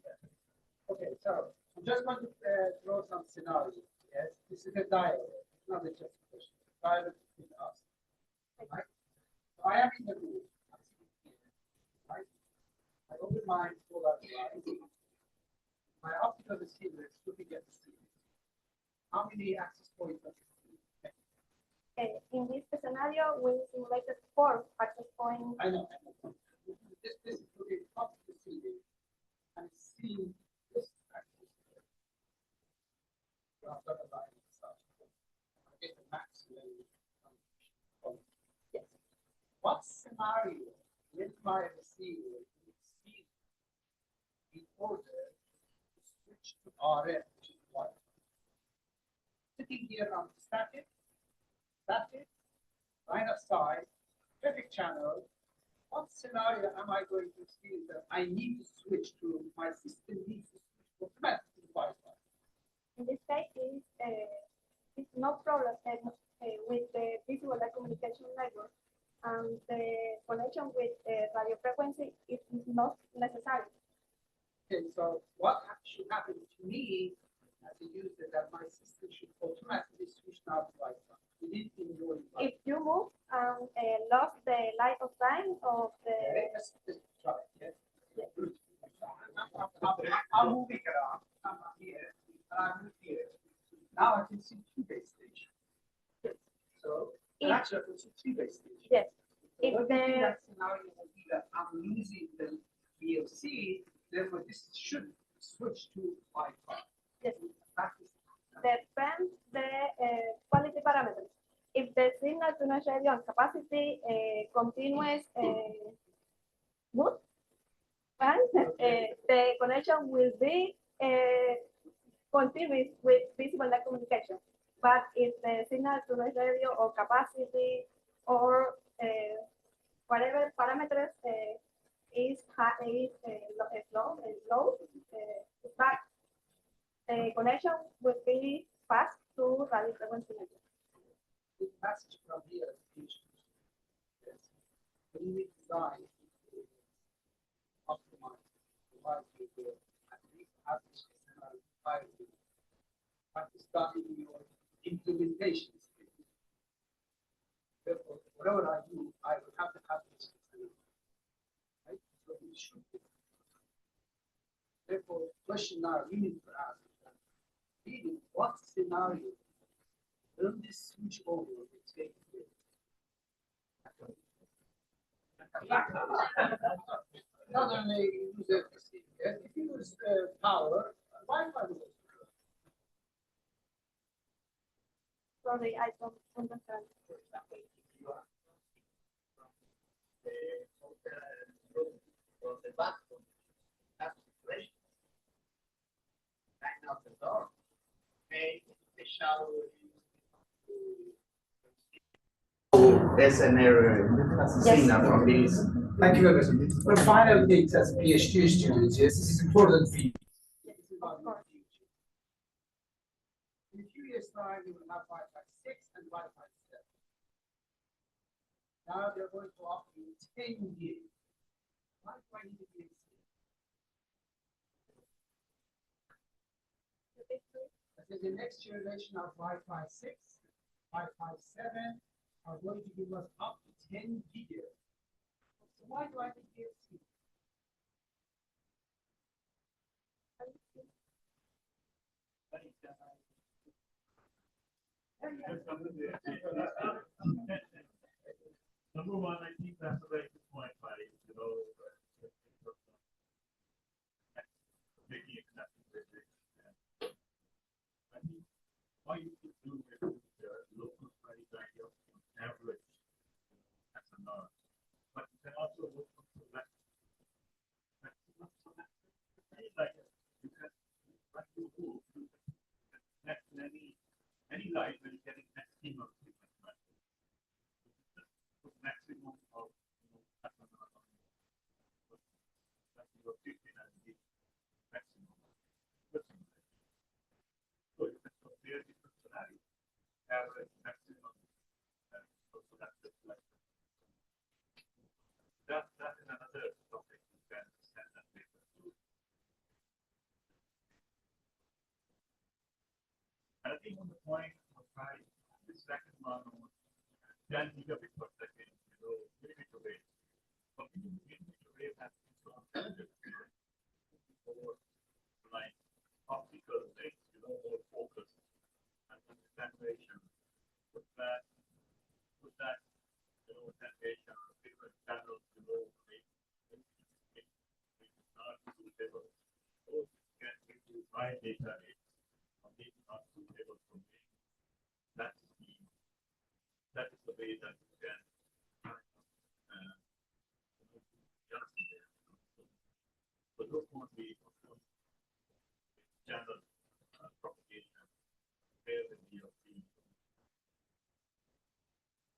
Okay, so I'm just going to draw some scenarios. Yes, this is a dialogue, not a justification. Dialogue between us. Right? So I am in the room. Right? I open my solar device. My optical receiver is looking at the screen. How many access points does it see? In this scenario, we simulated 4 access points. I know. This is looking up to the ceiling and it's seeing this access point. So I've got a line of stuff. I get the maximum. Yes. What scenario will my receiver see in order to switch to RF, which is what? thinking here on static, line of sight, traffic channel. What scenario am I going to see that I need to switch to, my system needs to switch automatically to Wi-Fi? In this case, it's no problem with the visible light communication network, and the connection with radio frequency is not necessary. Okay, so what should happen to me as a user that my system should automatically switch now to Wi-Fi within in your environment? If you move and lost the light of time of the Okay, let's try it, yeah. Good. I'm moving around, I'm here, I'm here. Now I can see two base stations. So, If- actually, I can see two base stations. yes. So If what would be the that scenario would be that I'm losing the VLC, therefore this should switch to Wi-Fi. yes, That is- depends the quality parameters. If the signal to noise radio and capacity continues good, and the connection will be continuous with visible light communication. But if the signal to noise radio or capacity or whatever parameters is low, but the connection will be fast to radio frequency network. The message from here is yes. When we design optimize the Wi-Fi here, at least average scenario 5 years. But it's done in your implementation stage. Therefore, whatever I do, I will have to have this scenario. Right? So it should be. Therefore, the question now we need to ask is that really what scenario will this switch over will take place? Not only use everything, if you use power, Wi-Fi will also work. Sorry, I don't understand. The bathroom, that's the situation. Back out the door. Okay, the shower there's an error signal from this. Thank you very much. For final things as PhD students, yes, this is important for you. This is about your future. In a few years' time, we will have Wi-Fi 6 and Wi-Fi 7. Now they're going to offer you 10 years. Why do I need to be I said the next generation of Wi-Fi 6, Wi-Fi 7 are going to give us up to 10 gigahertz. So why do I need VLC? Number one, I think that's a very good point, buddy. Making accepting physics. I mean, all you could do is the local study idea of average. That's a norm. But you can also look for select. Like you can like you move next any light when you're getting maximum signal, right? Maximum of that's your 15 and the maximum. So you can compare different scenarios. Average, maximum. So that's just like that is another topic you can understand that paper too. And I think on the point of trying the second one on 10 gigabit per second, millimeter wave. But millimeter wave has its own challenges. More like optical things, more focus and attenuation. Put that attenuation on different channels, not suitable. Those can give you high data rates, or maybe not suitable for me. That is the way that you can so those won't be channel propagation.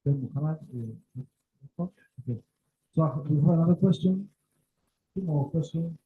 Then Muhammad, okay. So we have another question. Two more questions.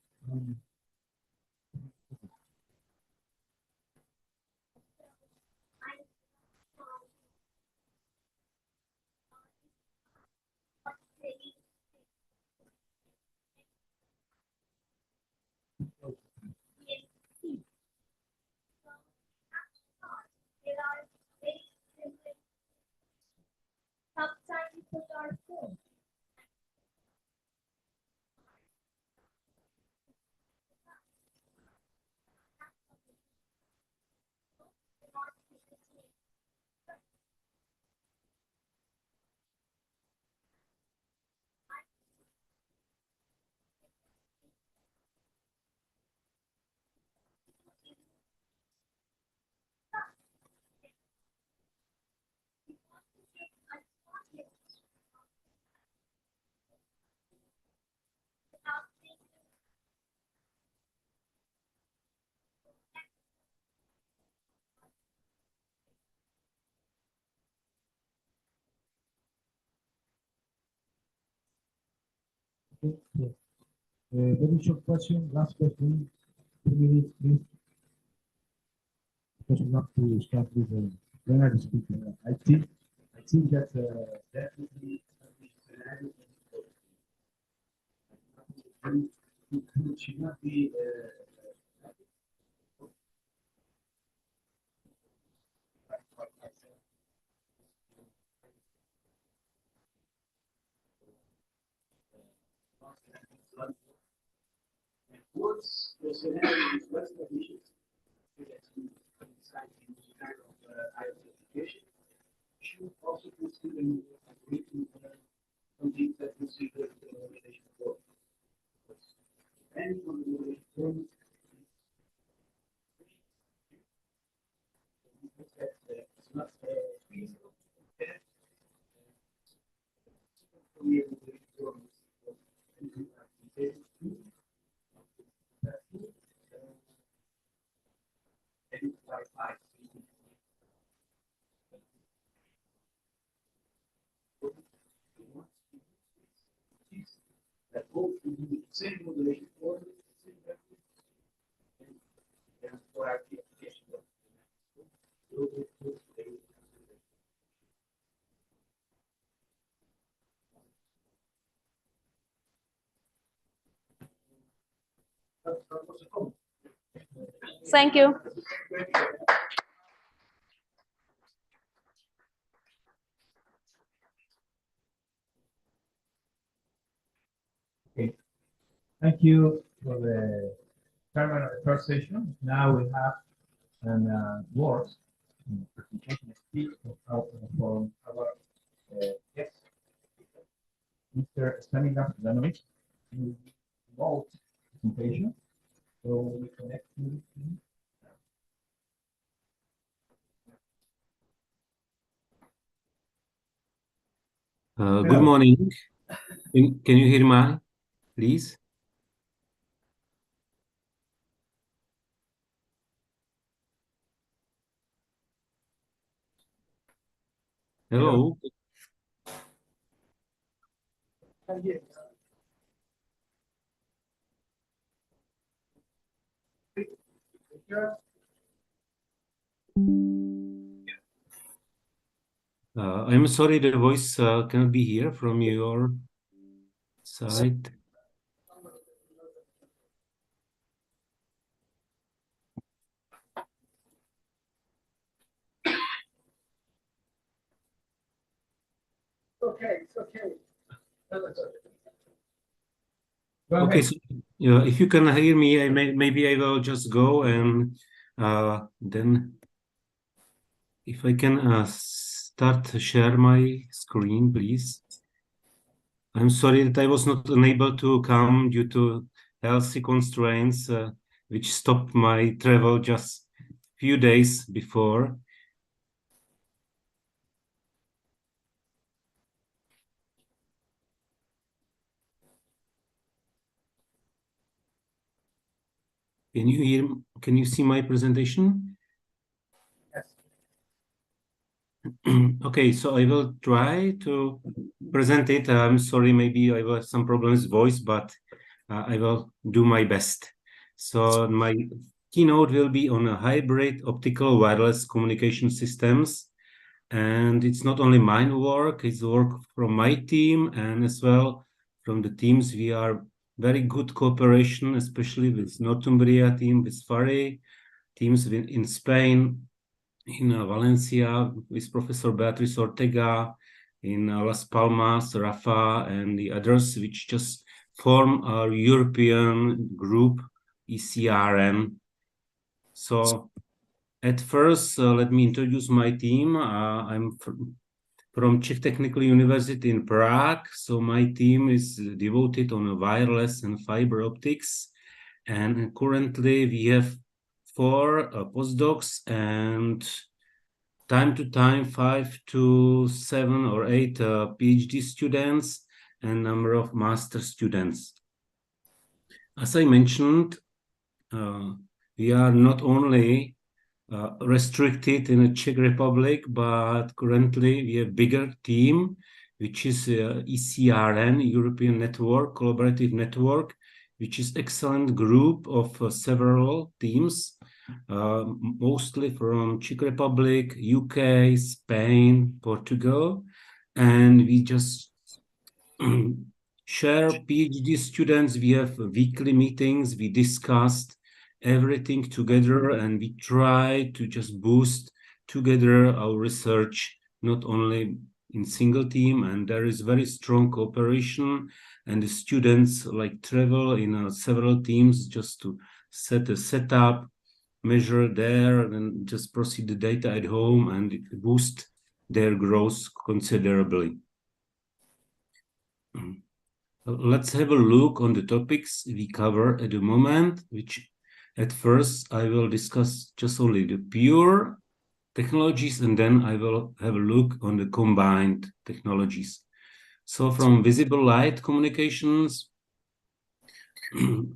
Okay, so, very short question, last question, 2 minutes, please. Because we have to start with the plenary speaker. I think that definitely it should not be once the scenario is less efficient, should also consider something that consider the relation for. Depending on the relation, it's not feasible. That both will be the same modulation for the same value and for our application. Thank you. Okay. Thank you for the chairman of the first session. Now we have an words presentation speech from our guest, Mr. Stanislav Zanovic, in remote presentation. So we connect to him. Good morning. Can you hear me, please? Hello. I'm sorry, the voice cannot be here from your side. Okay, it's okay. Okay, so if you can hear me, maybe I will just go and then if I can start to share my screen, please. I'm sorry that I was not unable to come due to healthy constraints, which stopped my travel just few days before. Can you hear? Can you see my presentation? Yes. Okay, so I will try to present it. I'm sorry, maybe I will have some problems with voice, but I will do my best. So my keynote will be on a hybrid optical wireless communication systems. And it's not only mine work, it's work from my team and as well from the teams. We are very good cooperation, especially with Northumbria team, with FARE, teams in Spain, in Valencia with Professor Beatriz Ortega, in Las Palmas, Rafa, and the others, which just form our European group, ECRN. So at first, let me introduce my team. I'm from Czech Technical University in Prague. So my team is devoted on wireless and fiber optics. And currently we have 4 postdocs and time to time 5 to 7 or 8 PhD students and number of master students. As I mentioned, we are not only restricted in the Czech Republic, but currently we have bigger team, which is ECRN, European Network, Collaborative Network, which is excellent group of several teams, mostly from Czech Republic, UK, Spain, Portugal, and we just share PhD students. We have weekly meetings, we discussed everything together, and we try to just boost together our research, not only in single team, and there is very strong cooperation, and the students like travel in several teams just to set a setup, measure there, and just proceed the data at home and boost their growth considerably. Let's have a look on the topics we cover at the moment, which at first I will discuss just only the pure technologies, and then I will have a look on the combined technologies. So from visible light communications,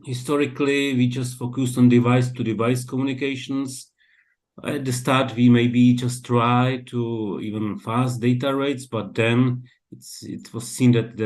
historically, we just focused on device-to-device communications. At the start, we maybe just try to even fast data rates, but then it was seen that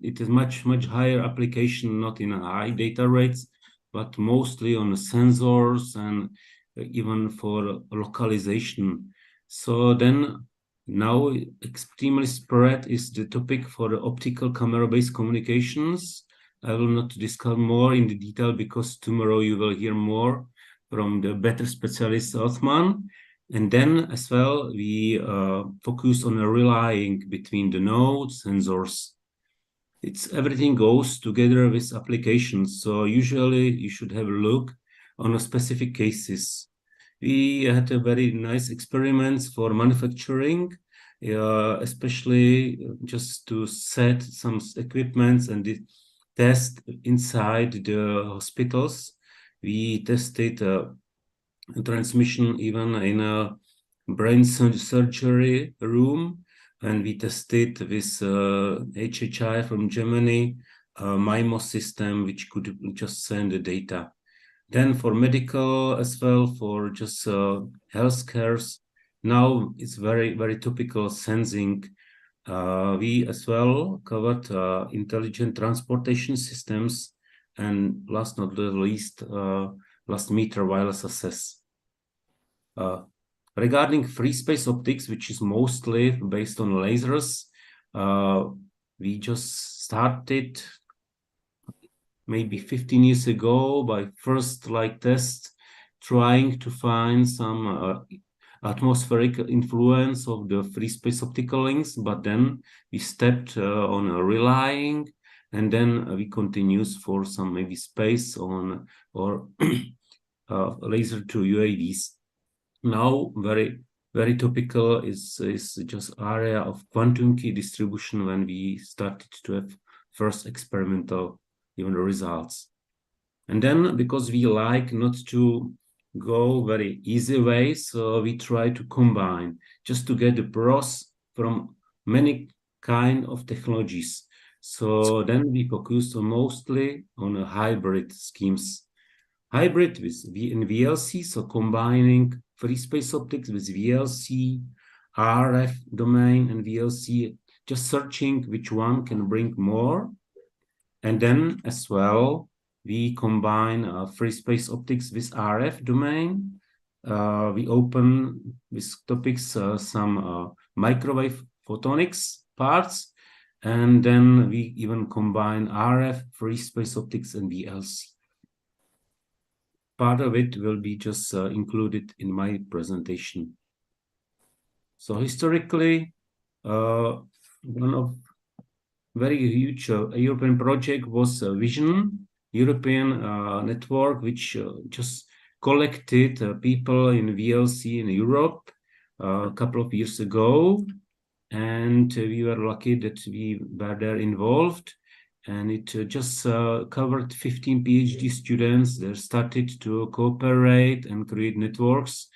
it is much higher application, not in high data rates, but mostly on the sensors and even for localization. So then now extremely spread is the topic for the optical camera-based communications. I will not discuss more in the detail because tomorrow you will hear more from the better specialist Othman. And then as well, we focus on relying between the nodes, sensors. Everything goes together with applications. So usually you should have a look on a specific cases. We had a very nice experiments for manufacturing, especially just to set some equipments and test inside the hospitals. We tested transmission even in a brain surgery room, and we tested with HHI from Germany, MIMO system, which could just send the data. Then for medical as well, for just healthcare, now it's very topical sensing. We as well covered intelligent transportation systems, and last not the least, last meter wireless access. Regarding free space optics, which is mostly based on lasers, we just started maybe 15 years ago by first test, trying to find some atmospheric influence of the free space optical links, but then we stepped on relying, and then we continues for some maybe space on or laser to UAVs. Now very topical is just area of quantum key distribution when we started to have first experimental even results. And then because we like not to go very easy ways, so we try to combine just to get the pros from many kind of technologies. So then we focus mostly on a hybrid schemes. Hybrid with VLC, so combining free space optics with VLC, RF domain and VLC, just searching which one can bring more. And then as well, we combine free space optics with RF domain. We open with topics some microwave photonics parts, and then we even combine RF, free space optics, and VLC. Part of it will be just included in my presentation. So historically, one of very huge European project was Vision, European network, which just collected people in VLC in Europe a couple of years ago. And we were lucky that we were there involved. And it just covered 15 PhD students. They started to cooperate and create networks.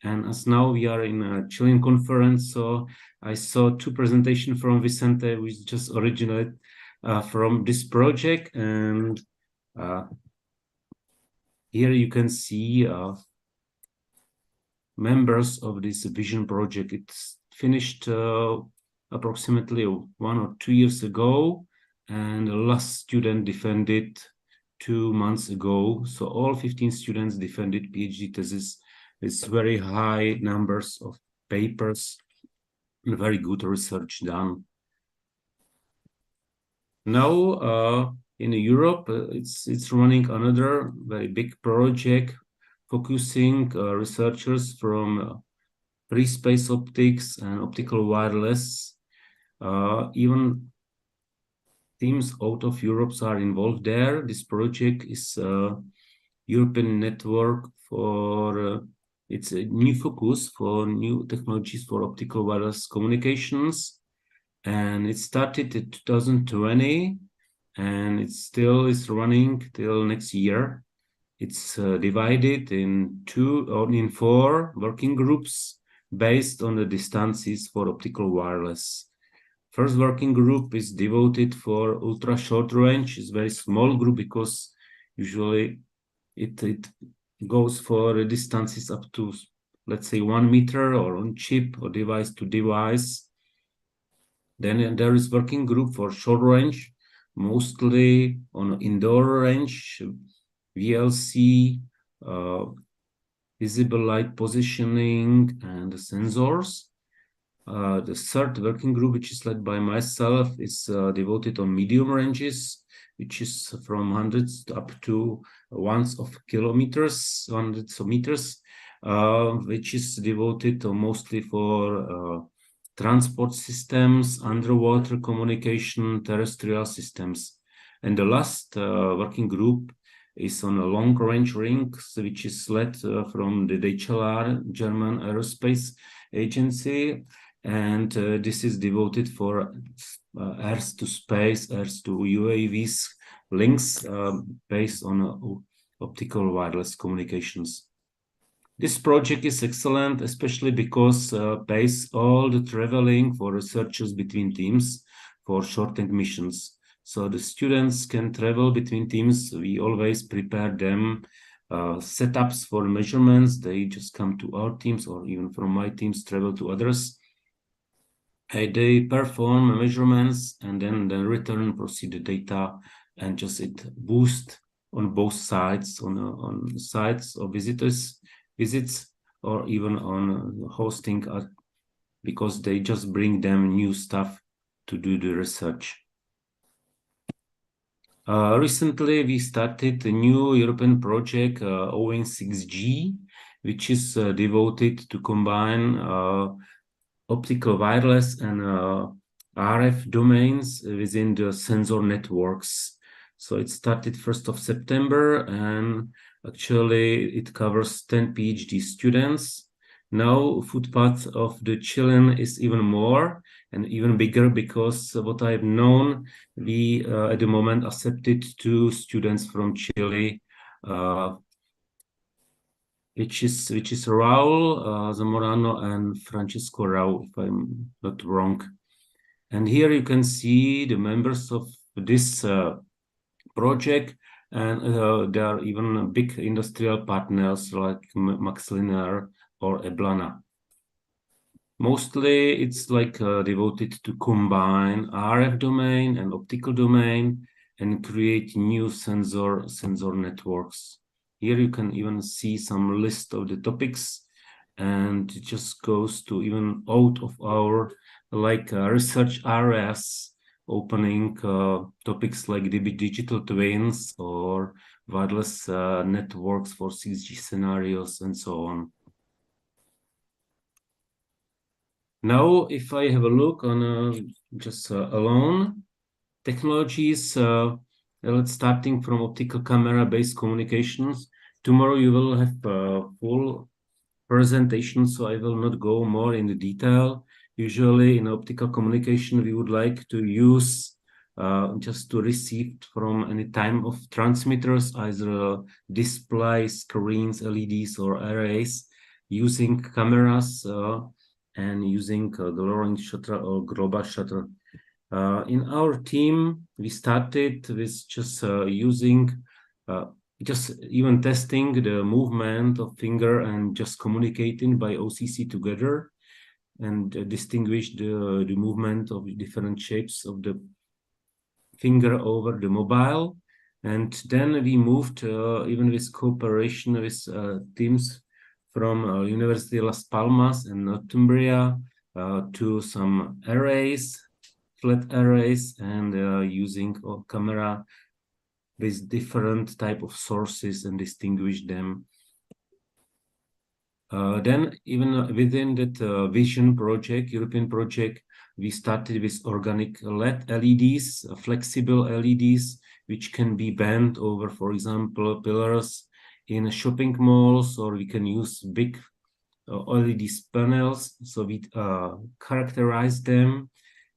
And as now we are in a Chilean conference, so I saw two presentations from Vicente, which just originated from this project. And here you can see members of this Vision project. It's finished approximately 1 or 2 years ago, and the last student defended 2 months ago. So all 15 students defended PhD thesis. It's very high numbers of papers and very good research done. Now in Europe, it's running another very big project focusing researchers from free space optics and optical wireless. Even teams out of Europe are involved there. This project is a European network for it's a new focus for new technologies for optical wireless communications, and it started in 2020, and it still is running till next year. It's divided in 4 working groups based on the distances for optical wireless. First working group is devoted for ultra short range. It's a very small group because usually it goes for distances up to, let's say, 1 meter or on chip or device to device. Then there is working group for short range, mostly on indoor range, VLC, visible light positioning, and sensors. The third working group, which is led by myself, is devoted on medium ranges, which is from hundreds up to hundreds of meters, which is devoted mostly for transport systems, underwater communication, terrestrial systems. And the last working group is on a long-range rings, which is led from the DHLR, German Aerospace Agency. And this is devoted for Earth to space, Earth to UAVs links based on optical wireless communications. This project is excellent, especially because pays all the traveling for researchers between teams for short-range missions. So the students can travel between teams. We always prepare them setups for measurements. They just come to our teams, or even from my teams travel to others. They perform measurements and then return, proceed the data, and just it boost on both sides, on sites of visits, or even on hosting, because they just bring them new stuff to do the research. Recently, we started a new European project, ON6G, which is devoted to combine optical wireless and RF domains within the sensor networks. So it started 1st of September, and actually it covers 10 PhD students. Now footpath of the Chilean is even more and even bigger, because what I've known, we at the moment accepted 2 students from Chile, which is Raul Zamorano and Francisco Rau, if I'm not wrong. And here you can see the members of this project, and there are even big industrial partners like Max Linear or Eblana. Mostly it's like devoted to combine RF domain and optical domain and create new sensor networks. Here you can even see some list of the topics, and it just goes to even out of our like research areas, opening topics like digital twins or wireless networks for 6G scenarios and so on. Now, if I have a look on just alone technologies, let's starting from optical camera-based communications. Tomorrow you will have a full presentation, so I will not go more into detail. Usually in optical communication, we would like to use just to receive from any time of transmitters, either display screens, LEDs or arrays, using cameras and using the lowering shutter or global shutter. In our team, we started with just using just even testing the movement of finger and just communicating by OCC together and distinguish the movement of different shapes of the finger over the mobile. And then we moved even with cooperation with teams from University of Las Palmas and Northumbria to some arrays, flat arrays, and using a camera with different type of sources and distinguish them. Then even within that vision project, European project, we started with organic LED LEDs, flexible LEDs, which can be bent over, for example, pillars in shopping malls, or we can use big LED panels. So we characterize them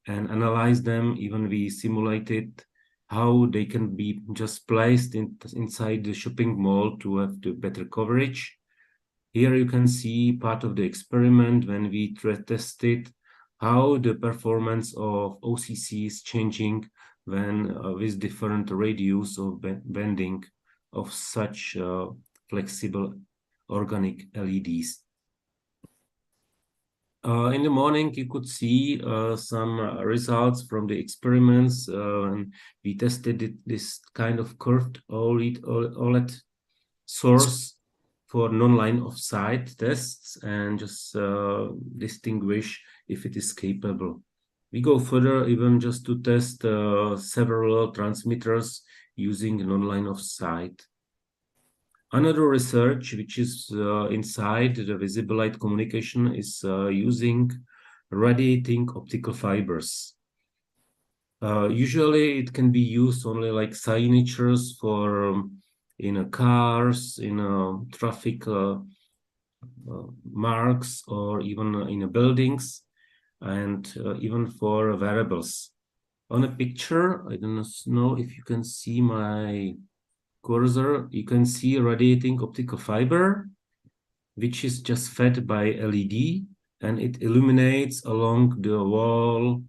and analyze them. Even we simulated how they can be just placed inside the shopping mall to have the better coverage. Here you can see part of the experiment when we tested how the performance of OCC is changing when with different radius of bending of such flexible organic LEDs. In the morning, you could see some results from the experiments. And we tested this kind of curved OLED source for non-line of sight tests and just distinguish if it is capable. We go further even just to test several transmitters using non-line of sight. Another research which is inside the visible light communication is using radiating optical fibers. Usually it can be used only like signatures for in cars, in traffic marks, or even in buildings, and even for wearables. On a picture, I don't know if you can see my cursor, you can see a radiating optical fiber, which is just fed by LED, and it illuminates along the wall,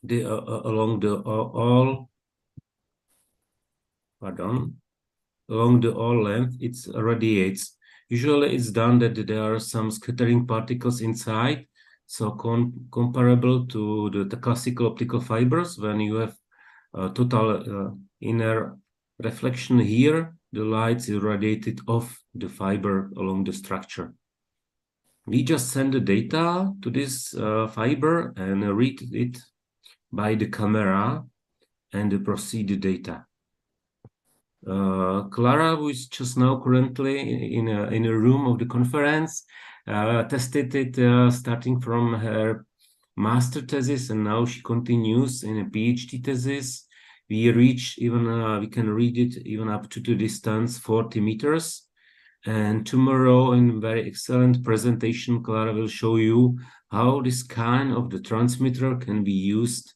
along the all length, it radiates. Usually it's done that there are some scattering particles inside, so comparable to the classical optical fibers. When you have total inner reflection here, the light is radiated off the fiber along the structure. We just send the data to this fiber and read it by the camera and proceed the data. Clara, who is just now currently in a room of the conference, tested it starting from her master thesis, and now she continues in a PhD thesis. We reach even, we can read it even up to the distance 40 meters. And tomorrow in very excellent presentation, Clara will show you how this kind of the transmitter can be used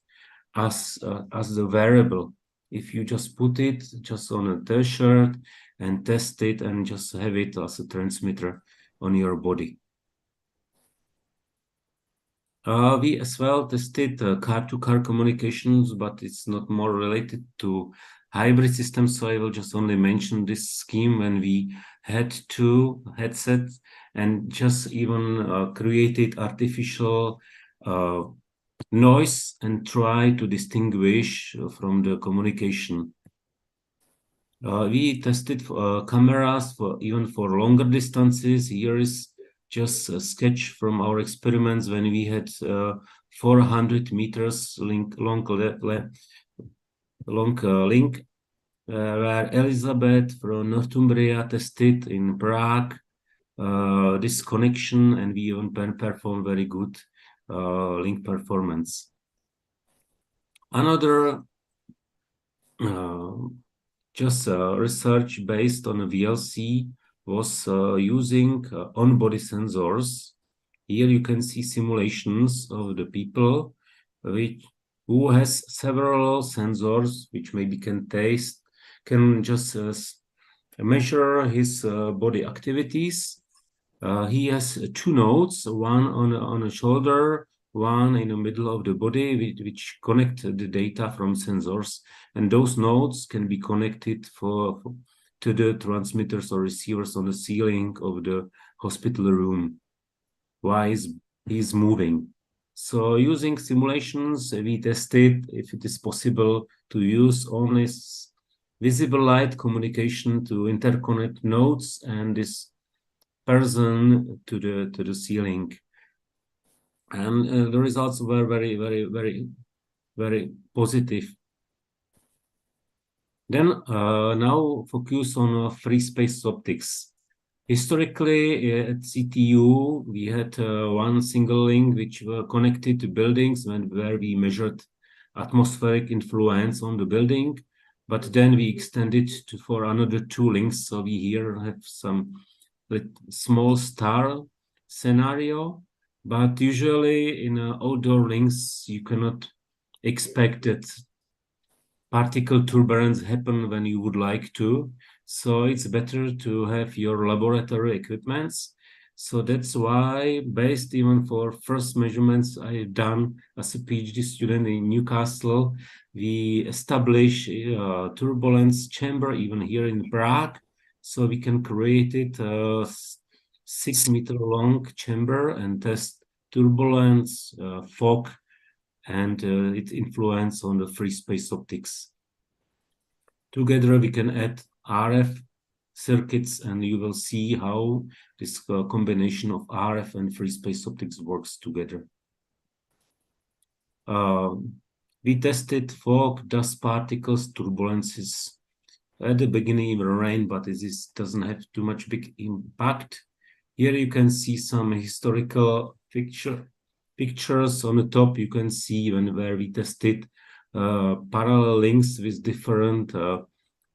as the variable. If you just put it just on a t-shirt and test it and just have it as a transmitter on your body. We as well tested car-to-car communications, but it's not more related to hybrid systems. So I will just only mention this scheme when we had 2 headsets and just even created artificial noise and try to distinguish from the communication. We tested cameras even for longer distances. Here is just a sketch from our experiments when we had 400 meters long link where Elizabeth from Northumbria tested in Prague this connection, and we even performed very good link performance. Another research based on a VLC was using on-body sensors. Here you can see simulations of the people who has several sensors, which maybe can just measure his body activities. He has 2 nodes, one on a shoulder, one in the middle of the body, which connect the data from sensors, and those nodes can be connected to the transmitters or receivers on the ceiling of the hospital room while he's moving. So using simulations, we tested if it is possible to use only visible light communication to interconnect nodes and this person to the ceiling. And the results were very positive. Then now focus on free space optics. Historically, at CTU, we had 1 single link which were connected to buildings where we measured atmospheric influence on the building, but then we extended for another 2 links. So we here have some small star scenario, but usually in outdoor links, you cannot expect that particle turbulence happen when you would like to. So it's better to have your laboratory equipments. So that's why, based even for first measurements I've done as a PhD student in Newcastle, we establish a turbulence chamber even here in Prague. So we can create it a 6-meter long chamber and test turbulence, fog, and its influence on the free space optics. Together we can add RF circuits, and you will see how this combination of RF and free space optics works together. We tested fog, dust particles, turbulences. At the beginning even rain, but this doesn't have too much big impact. Here you can see some historical pictures. On the top you can see where we tested parallel links with different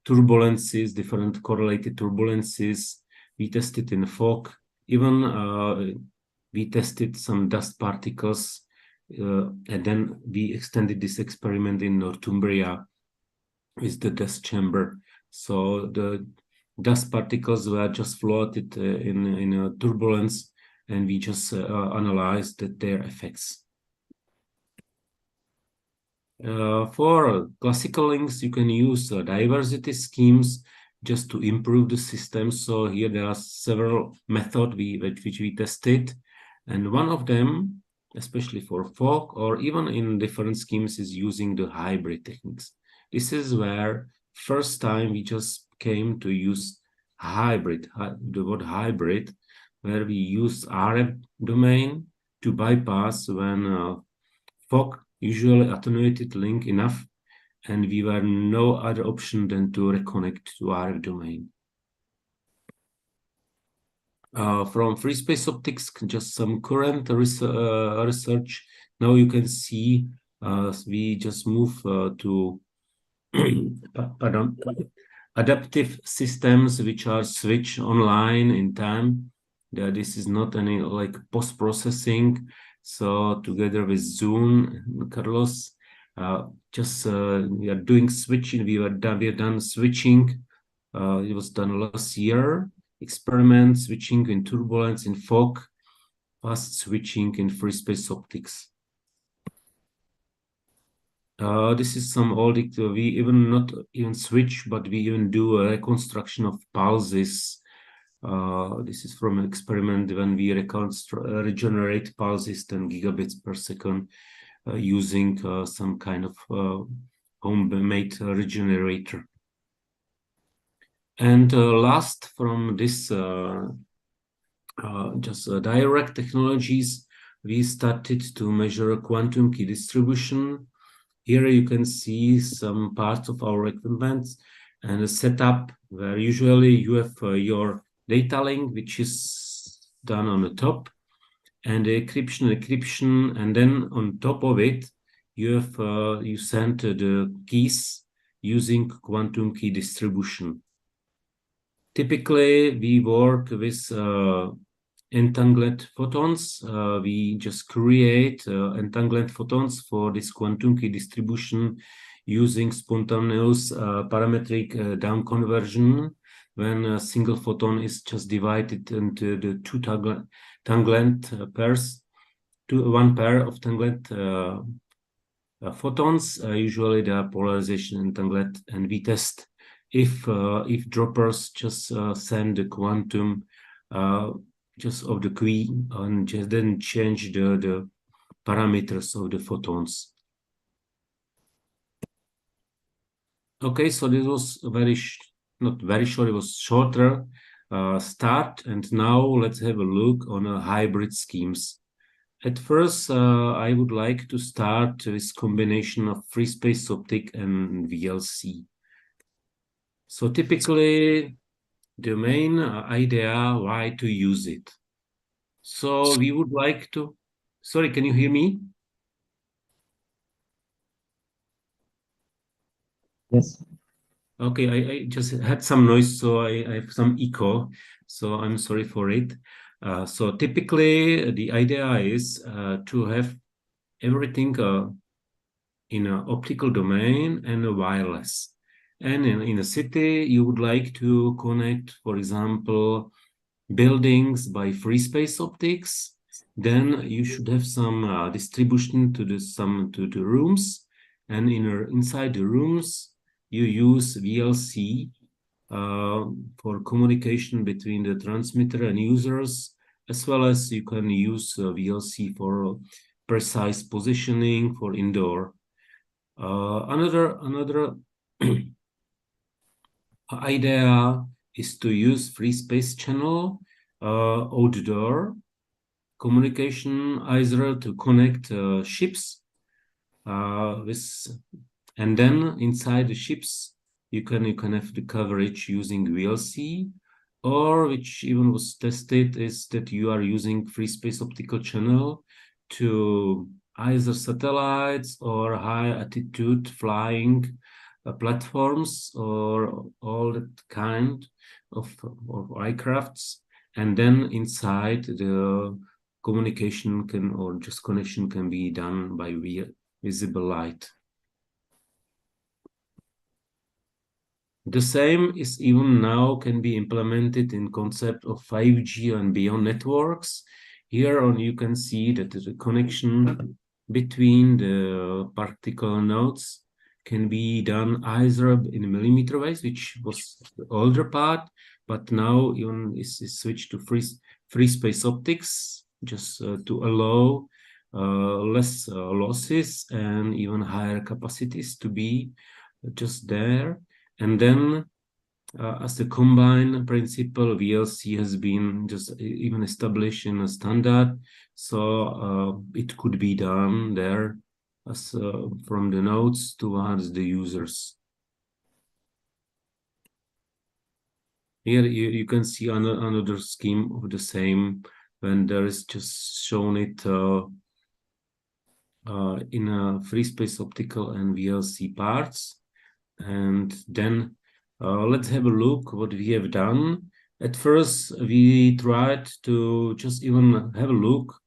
turbulences, different correlated turbulences. We tested in fog. Even we tested some dust particles, and then we extended this experiment in Northumbria with the dust chamber. So the dust particles were just floated in a turbulence, and we just analyzed their effects. For classical links, you can use diversity schemes just to improve the system. So here there are several methods which we tested, and one of them, especially for fog or even in different schemes, is using the hybrid techniques. This is where first time we just came to use hybrid, the word hybrid, where we use RF domain to bypass when fog usually attenuated link enough, and we were no other option than to reconnect to RF domain. From free space optics, just some current research. Now you can see we just move to adaptive systems which are switched online in time. This is not any like post-processing. So together with Zoom, Carlos, we are doing switching. We have done switching. It was done last year. Experiment switching in turbulence in fog, fast switching in free space optics. This is some old, we even not even switch, but we even do a reconstruction of pulses. This is from an experiment when we regenerate pulses 10 gigabits per second using some kind of homemade regenerator. And last from this direct technologies, we started to measure quantum key distribution. Here you can see some parts of our equipment and a setup where usually you have your data link, which is done on the top, and the encryption, and then on top of it, you have you send the keys using quantum key distribution. Typically, we work with entangled photons. We just create entangled photons for this quantum key distribution using spontaneous parametric down conversion, when a single photon is just divided into the two tangled pairs, to one pair of tangled photons. Usually they are polarization entangled, and we test if droppers just send the quantum just of the key and just then change the parameters of the photons. Okay, so this was a very not very short, it was shorter start, and now let's have a look on hybrid schemes. At first, I would like to start with combination of free space optic and VLC. So typically, the main idea why to use it. So we would like to, sorry, can you hear me? Yes. Okay, I just had some noise, so I have some echo, so I'm sorry for it. So typically, the idea is to have everything in an optical domain and a wireless. And in a city, you would like to connect, for example, buildings by free space optics. Then you should have some distribution to the rooms, and inside the rooms you use VLC for communication between the transmitter and users, as well as you can use VLC for precise positioning for indoor. Another idea is to use free space channel outdoor communication, either to connect ships and then inside the ships you can have the coverage using VLC, or which even was tested is that you are using free space optical channel to either satellites or high altitude flying platforms or all that kind of aircrafts, and then inside the communication or just connection can be done by visible light. The same is even now can be implemented in concept of 5G and beyond networks. Here on you can see that the connection between the particle nodes can be done either in millimeter waves, which was the older part, but now even is switched to free space optics, just to allow less losses and even higher capacities to be just there. And then as a combined principle, VLC has been just even established in a standard, so it could be done there as from the nodes towards the users. Here you can see another scheme of the same, when there is just shown it in a free space optical and VLC parts. And then let's have a look what we have done. At first, we tried to just even have a look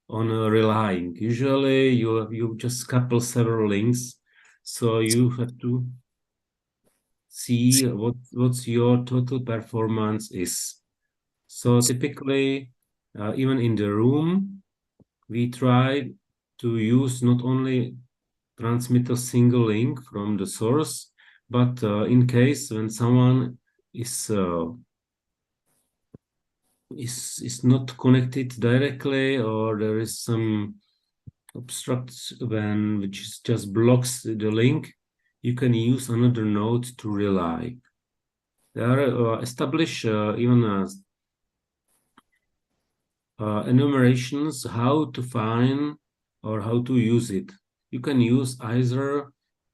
on relying. Usually, you just couple several links, so you have to see what's your total performance is. So typically, even in the room, we try to use not only transmit a single link from the source, but in case when someone is not connected directly, or there is some obstruct which just blocks the link, you can use another node to rely. There are established even enumerations how to find or how to use it. You can use either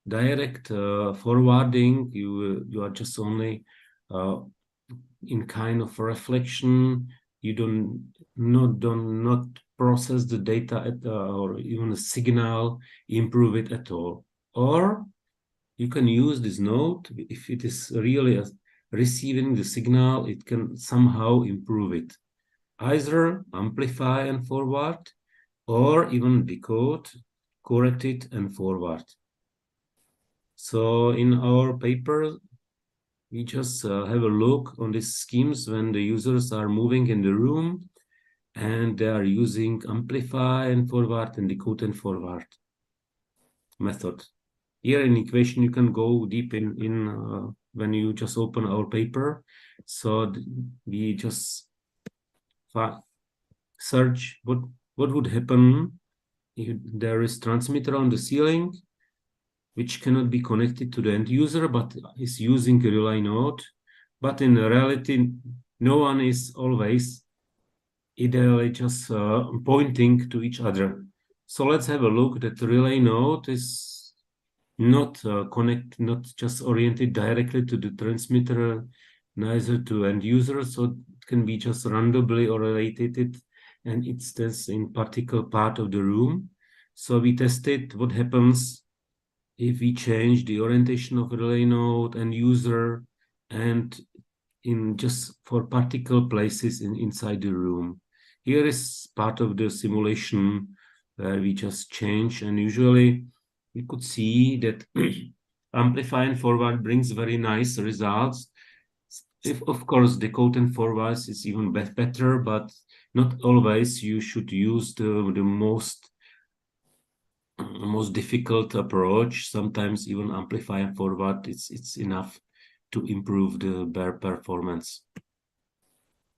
direct forwarding. You are just only in kind of reflection. You don't process the data or even a signal, improve it at all. Or you can use this node if it is really receiving the signal, it can somehow improve it. Either amplify and forward, or even decode, correct it and forward. So in our paper, we just have a look on these schemes when the users are moving in the room and they are using amplify and forward and decode and forward method. Here in equation, you can go deep in when you just open our paper. So we just search what would happen if there is transmitter on the ceiling, which cannot be connected to the end user, but is using a relay node. But in reality, no one is always ideally just pointing to each other. So let's have a look that the relay node is not not just oriented directly to the transmitter, neither to end user. So it can be just randomly oriented, and it's this in particular part of the room. So we tested what happens if we change the orientation of relay node and user, and in just for particular places inside the room. Here is part of the simulation where we just change, and usually we could see that amplify and forward brings very nice results. If, of course, decode and forward is even better, but not always you should use the most difficult approach. Sometimes even amplify and forward, it's enough to improve the bare performance.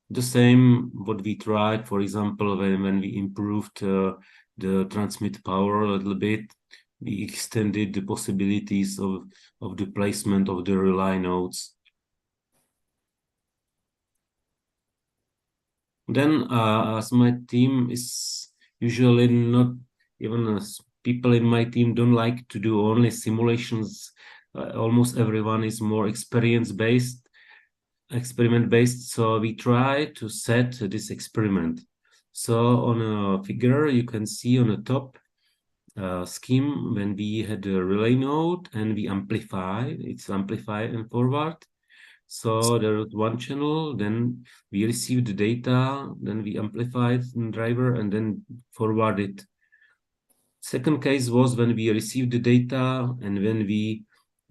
The same what we tried, for example, when we improved the transmit power a little bit, we extended the possibilities of the placement of the relay nodes. Then, as my team is usually not, even as people in my team don't like to do only simulations, almost everyone is more experiment-based. So we try to set this experiment. So on a figure, you can see on the top scheme when we had a relay node and we amplify, it's amplify and forward. So there was one channel, then we received the data, then we amplified the driver and then forwarded. Second case was when we received the data and when we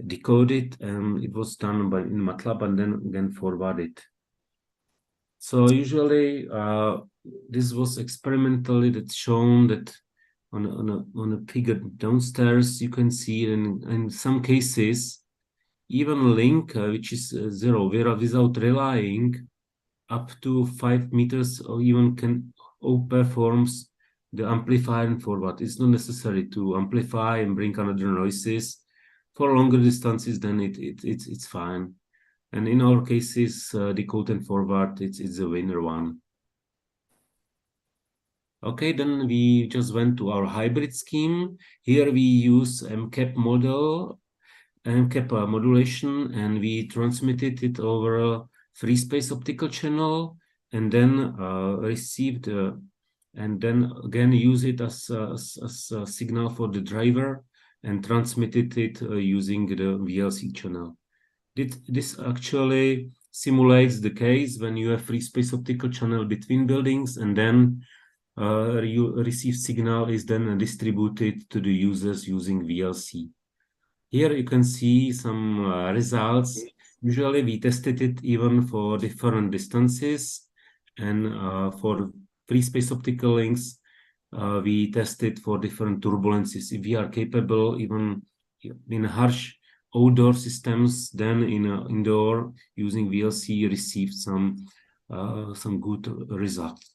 decoded, and it was done in MATLAB and then again forwarded. So usually this was experimentally that's shown that on a figure downstairs, you can see in some cases, even a link which is zero, without relying up to 5 meters or even can outperforms the amplifier and forward. It's not necessary to amplify and bring another noises. For longer distances, then it's fine. And in our cases, decode and forward, it's the winner one. Okay, then we just went to our hybrid scheme. Here we use MCAP model, MCAP modulation, and we transmitted it over a free space optical channel, and then received, and then again use it as a signal for the driver and transmitted it using the VLC channel. This actually simulates the case when you have free space optical channel between buildings, and then you receive signal is then distributed to the users using VLC. Here you can see some results. Usually we tested it even for different distances, and for free space optical links, we tested for different turbulences. If we are capable even in harsh outdoor systems, then in indoor using VLC received some good results.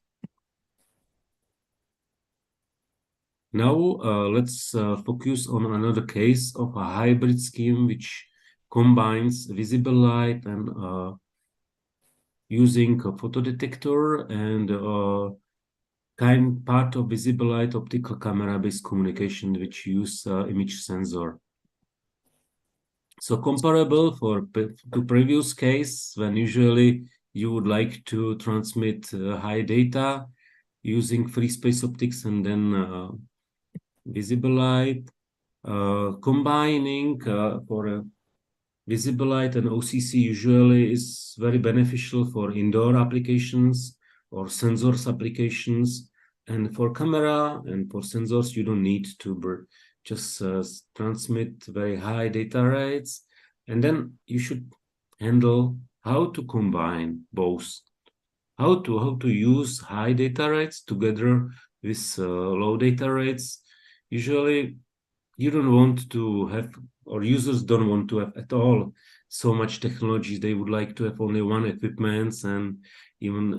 Now let's focus on another case of a hybrid scheme which combines visible light and using a photodetector and part of visible light optical camera-based communication which use image sensor. So comparable to previous case, when usually you would like to transmit high data using free space optics and then visible light, combining for visible light and OCC usually is very beneficial for indoor applications or sensors applications. And for camera and for sensors, you don't need to just transmit very high data rates. And then you should handle how to combine both. How to use high data rates together with low data rates. Usually, you don't want to have, or users don't want to have at all so much technology. They would like to have only one equipment and even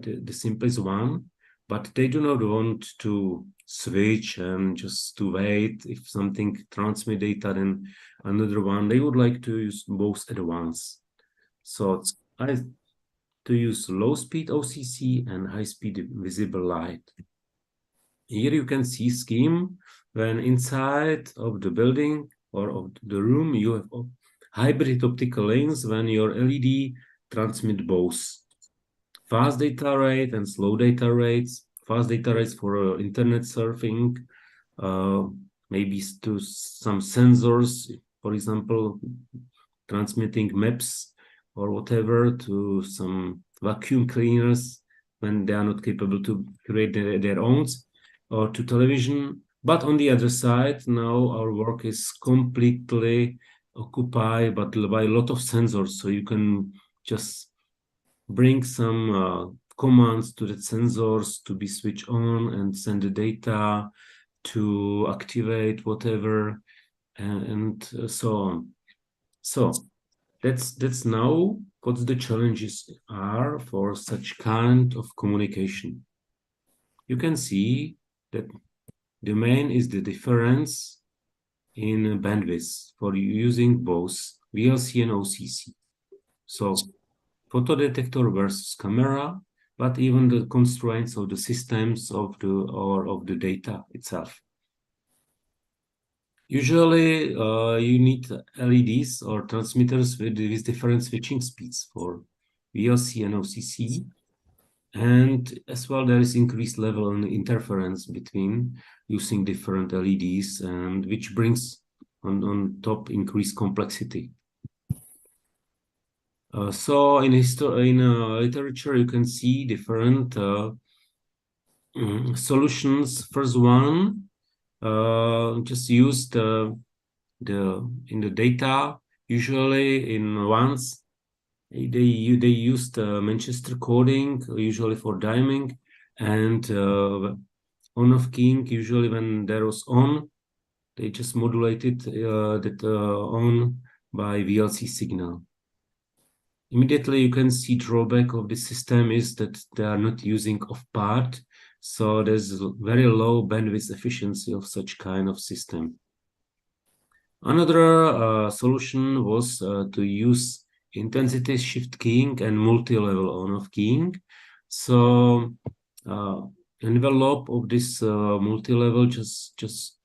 the simplest one, but they do not want to switch and just to wait if something transmit data then another one. They would like to use both at once. So to use low speed OCC and high speed visible light. Here you can see scheme when inside of the building or of the room you have hybrid optical lanes when your LED transmit both fast data rate and slow data rates. Fast data rates for internet surfing, maybe to some sensors, for example, transmitting maps or whatever to some vacuum cleaners when they are not capable to create their own, or to television. But on the other side, now our work is completely occupied by a lot of sensors. So you can just bring some commands to the sensors to be switched on and send the data to activate whatever and so on. So that's now what the challenges are for such kind of communication. You can see that the main is the difference in bandwidth for using both VLC and OCC. So photodetector versus camera, but even the constraints of the systems of the data itself. Usually, you need LEDs or transmitters with different switching speeds for VLC and OCC. And as well, there is increased level of interference between using different LEDs, and which brings on top increased complexity. So in literature, you can see different solutions. First one, just use in the data. Usually in ones, they used Manchester coding usually for diming, and on-off keying usually when there was on, they just modulated that on by VLC signal. Immediately you can see drawback of the system is that they are not using off-part, so there's very low bandwidth efficiency of such kind of system. Another solution was to use intensity shift keying and multi-level on-off keying. So envelope of this multi-level just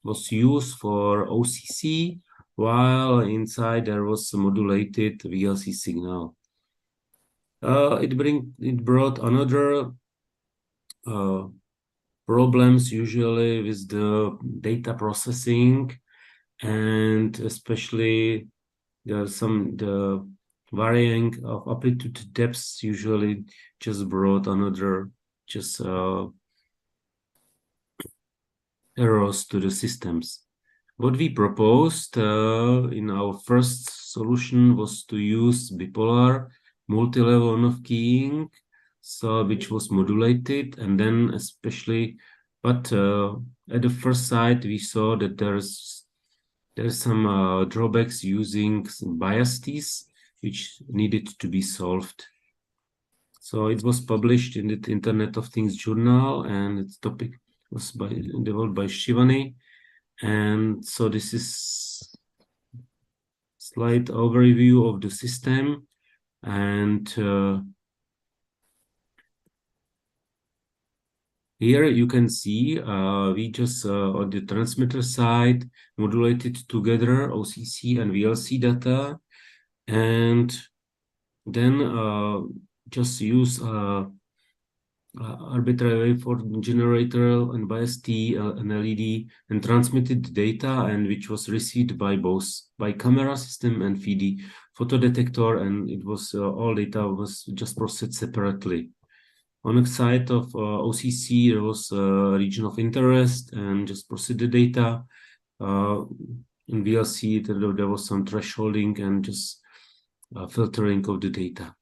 was used for OCC, while inside there was a modulated VLC signal. It brought another problems usually with the data processing, and especially the varying of amplitude depths usually just brought another errors to the systems. What we proposed in our first solution was to use bipolar multi-level on-off keying. so which was modulated, and then especially, but at the first sight we saw that there's some drawbacks using some biases which needed to be solved. So it was published in the Internet of Things journal, and its topic was developed by Shivani. And so this is slight overview of the system. And here you can see we just on the transmitter side modulated together OCC and VLC data, and then just use arbitrary waveform generator and bias T and LED and transmitted the data, and which was received by both by camera system and FIDI photo detector, and it was all data was just processed separately. On the side of OCC, there was a region of interest and just processed the data. In VLC, there was some thresholding and just filtering of the data.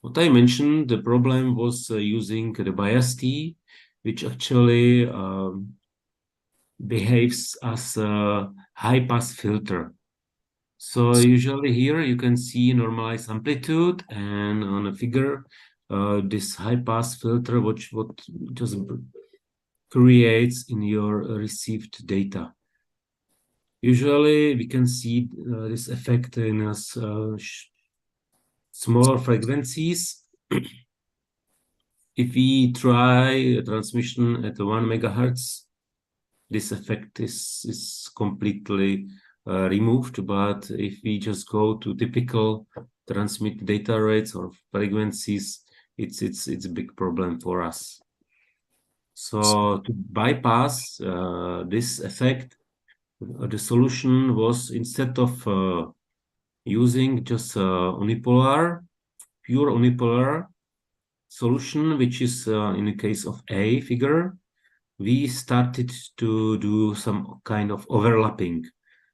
What I mentioned, the problem was using the bias T, which actually behaves as a high-pass filter. So usually here you can see normalized amplitude, and on a figure, this high-pass filter, what just creates in your received data. Usually we can see this effect in smaller frequencies. If we try a transmission at 1 megahertz, this effect is completely removed. But if we just go to typical transmit data rates or frequencies, it's a big problem for us. So to bypass this effect, the solution was, instead of using just pure unipolar solution, which is in the case of A figure, we started to do some kind of overlapping.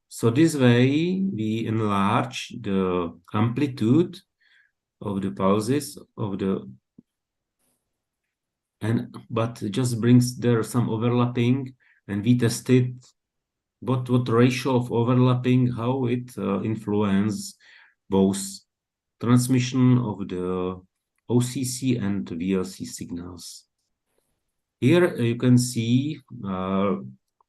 So this way we enlarge the amplitude of the pulses of the, but it just brings there some overlapping, and we tested what ratio of overlapping, how it influences both transmission of the OCC and VLC signals. Here you can see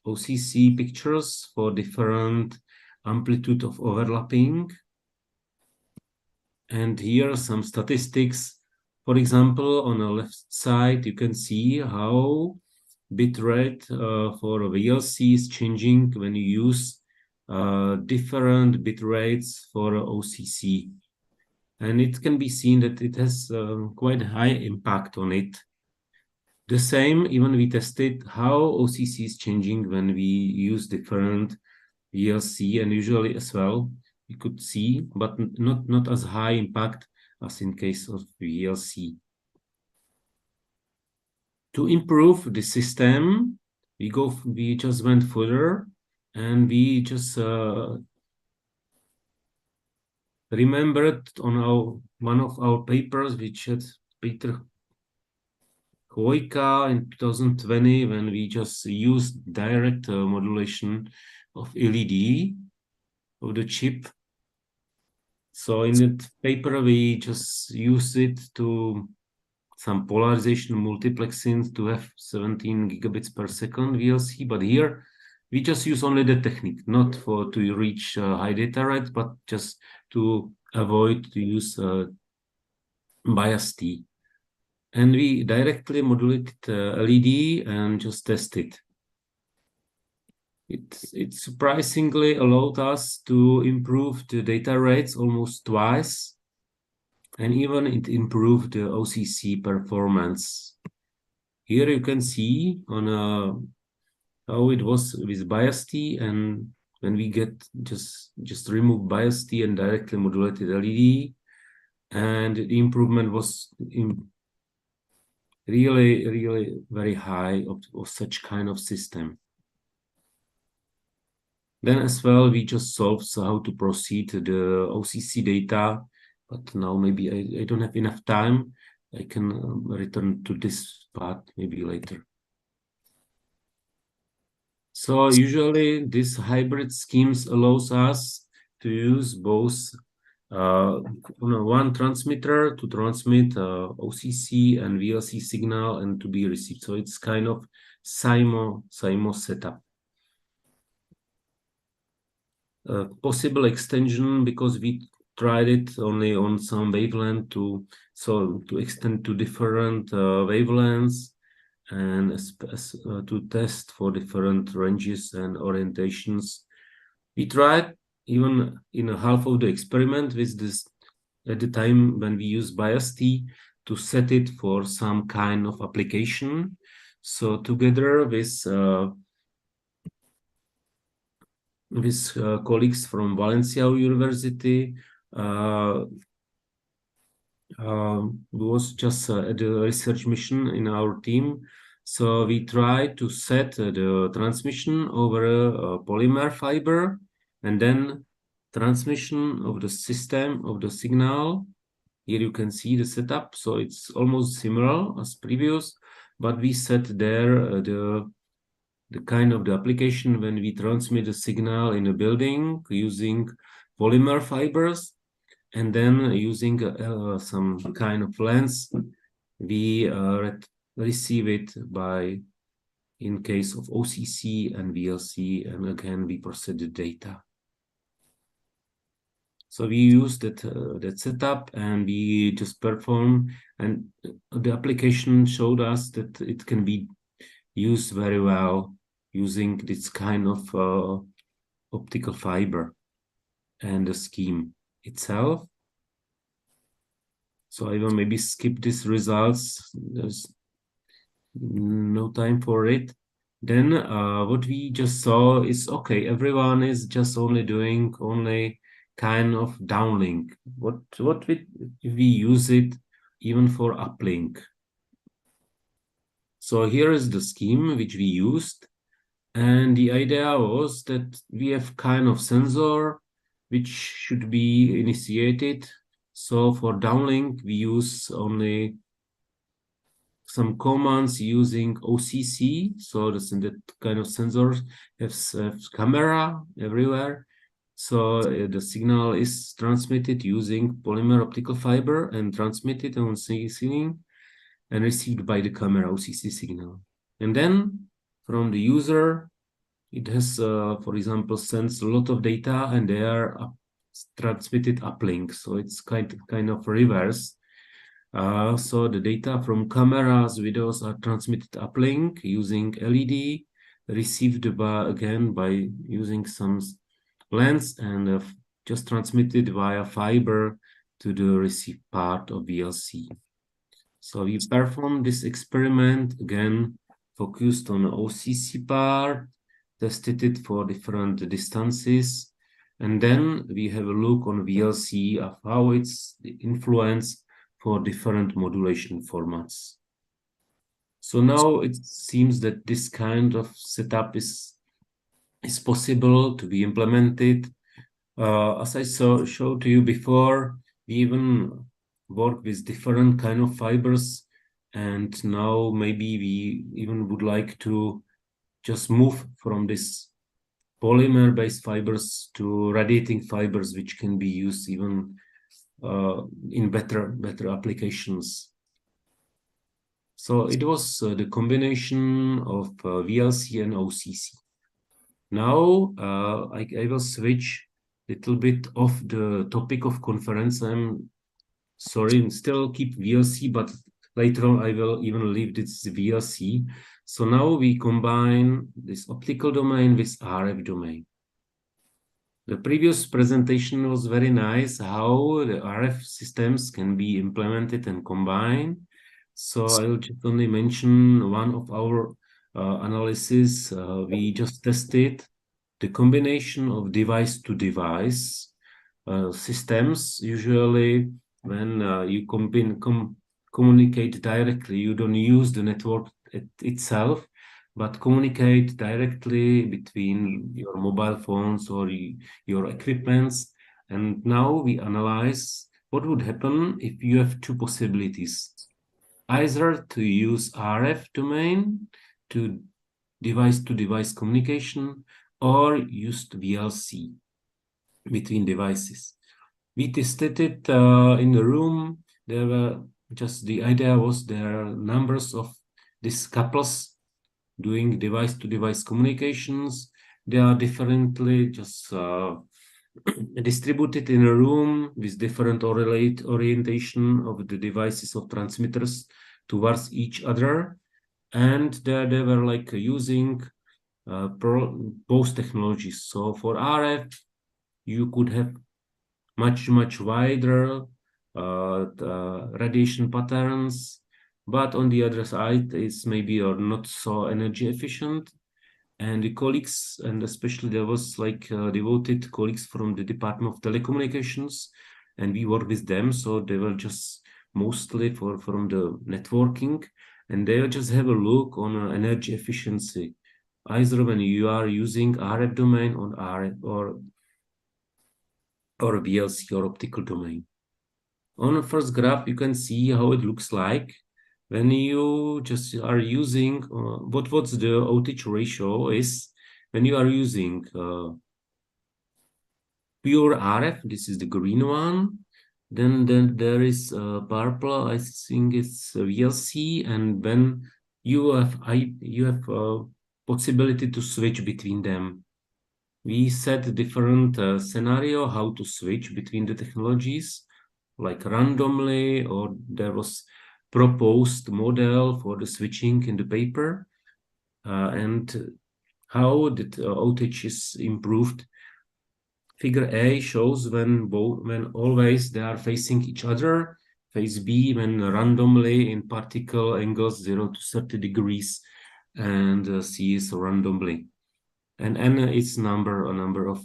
OCC pictures for different amplitude of overlapping. And here are some statistics. For example, on the left side, you can see how bitrate for VLC is changing when you use different bit rates for OCC. And it can be seen that it has quite high impact on it. The same, even we tested how OCC is changing when we use different VLC, and usually as well, we could see, but not as high impact as in case of VLC. To improve the system, we just went further, and we just remembered on one of our papers, which had Peter Chvojka in 2020, when we just used direct modulation of LED of the chip. So in that paper, we just used it to some polarization multiplexing to have 17 gigabits per second VLC, but here we just use only the technique, not to reach high data rate, but just to avoid to use bias T. And we directly modulated LED and just tested. It surprisingly allowed us to improve the data rates almost twice, and even it improved the OCC performance. Here you can see on how it was with bias T, and when we get just remove bias T and directly modulated LED, and the improvement was really very high of such kind of system. Then as well, we just solved how to proceed the OCC data, but now maybe I don't have enough time I can return to this part maybe later. So usually this hybrid schemes allows us to use both one transmitter to transmit OCC and VLC signal and to be received. So it's kind of SIMO setup. Possible extension, because we tried it only on some wavelength to extend to different wavelengths and to test for different ranges and orientations. We tried even in a half of the experiment with this at the time when we use BIAS-T to set it for some kind of application. So together with colleagues from Valencia University, was just at the research mission in our team. So we tried to set the transmission over a polymer fiber and then transmission of the system of the signal. Here you can see the setup. So it's almost similar as previous, but we set there the kind of the application when we transmit the signal in a building using polymer fibers, and then using some kind of lens, we receive it by, in case of OCC and VLC, and again we process the data. So we use that setup and we just perform, and the application showed us that it can be used very well using this kind of optical fiber and the scheme itself. So I will maybe skip these results. There's no time for it. Then what we just saw is, okay, everyone is just only doing kind of downlink. What if we use it even for uplink? So here is the scheme which we used. And the idea was that we have kind of sensor which should be initiated. So for downlink, we use only some commands using OCC. So that kind of sensors have camera everywhere. So the signal is transmitted using polymer optical fiber and transmitted on ceiling and received by the camera OCC signal. And then from the user, it has, for example, sends a lot of data and they are transmitted uplink. So it's kind of reverse. So the data from cameras, videos are transmitted uplink using LED, received by using some lens, and just transmitted via fiber to the receive part of VLC. So we performed this experiment, again, focused on the OCC part, tested it for different distances, and then we have a look on VLC of how it's the influence for different modulation formats. So now it seems that this kind of setup is possible to be implemented. As I showed to you before, we even work with different kind of fibers, and now maybe we even would like to just move from this polymer-based fibers to radiating fibers, which can be used even in better applications. So it was the combination of VLC and OCC. Now I will switch a little bit off the topic of conference. I'm sorry, and still keep VLC, but later on I will even leave this VLC. So now we combine this optical domain with RF domain. The previous presentation was very nice, how the RF systems can be implemented and combined. So I will just only mention one of our analysis. We just tested the combination of device-to-device systems. Usually when you communicate directly, you don't use the network itself, but communicate directly between your mobile phones or your equipments. And now we analyze what would happen if you have two possibilities. either to use RF domain to device-to-device communication or used VLC between devices. We tested it in the room. There were just the idea was there are numbers of these couples doing device-to-device communications. They are differently just distributed in a room with different orientation of the devices of transmitters towards each other. And there they were like using both technologies. So for RF, you could have much wider radiation patterns, but on the other side, it's maybe not so energy efficient. And the colleagues, and especially there was like devoted colleagues from the Department of Telecommunications, and we worked with them. So they were just mostly from the networking, and they just have a look on energy efficiency, either when you are using RF domain on RF or VLC or optical domain. On the first graph, you can see how it looks like when you just are using what's the outage ratio is when you are using pure RF. This is the green one. Then there is purple. I think it's VLC, and then you have possibility to switch between them. We set different scenario how to switch between the technologies, like randomly, or there was proposed model for the switching in the paper, and how the outage is improved. Figure A shows when always they are facing each other. Phase B when randomly in particle angles 0 to 30 degrees, and C is randomly. And N is a number of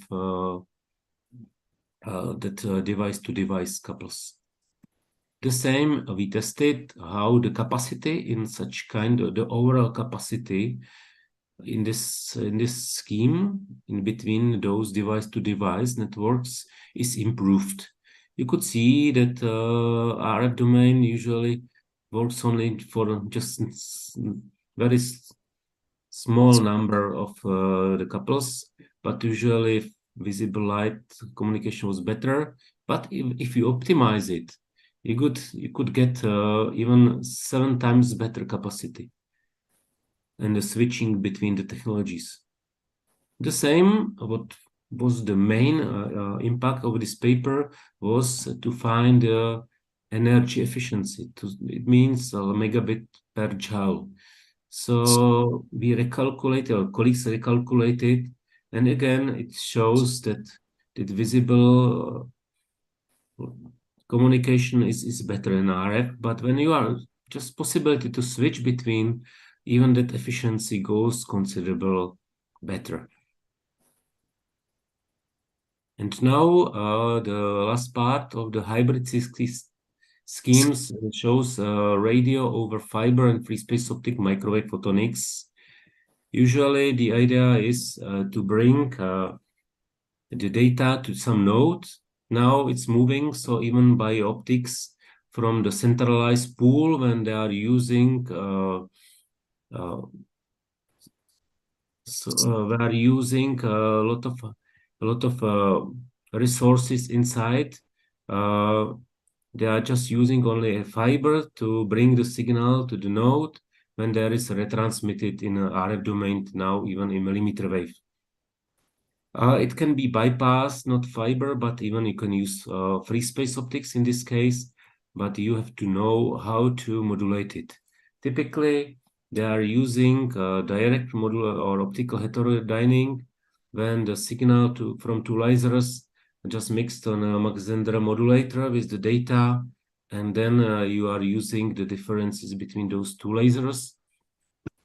device-to-device couples. The same, we tested how the capacity in such kind of the overall capacity in this scheme in between those device-to-device networks is improved. You could see that RF domain usually works only for just very small number of the couples, but usually visible light communication was better. But if you optimize it, you could get even 7 times better capacity and the switching between the technologies. The same, what was the main impact of this paper was to find energy efficiency. It means megabit per joule. So we recalculated, our colleagues recalculated, and again, it shows that the visible communication is better in RF, but when you are just possibility to switch between, even that efficiency goes considerable better. And now the last part of the hybrid schemes shows radio over fiber and free space optic microwave photonics. Usually the idea is to bring the data to some node. Now it's moving, so even by optics from the centralized pool when they are using we are using a lot of resources inside. They are just using only a fiber to bring the signal to the node when there is retransmitted in a RF domain, now even in millimeter wave. It can be bypassed, not fiber, but even you can use free space optics in this case, but you have to know how to modulate it. Typically, they are using direct modular or optical heterodyning when the signal from two lasers just mixed on a Mach-Zehnder modulator with the data, and then you are using the differences between those two lasers,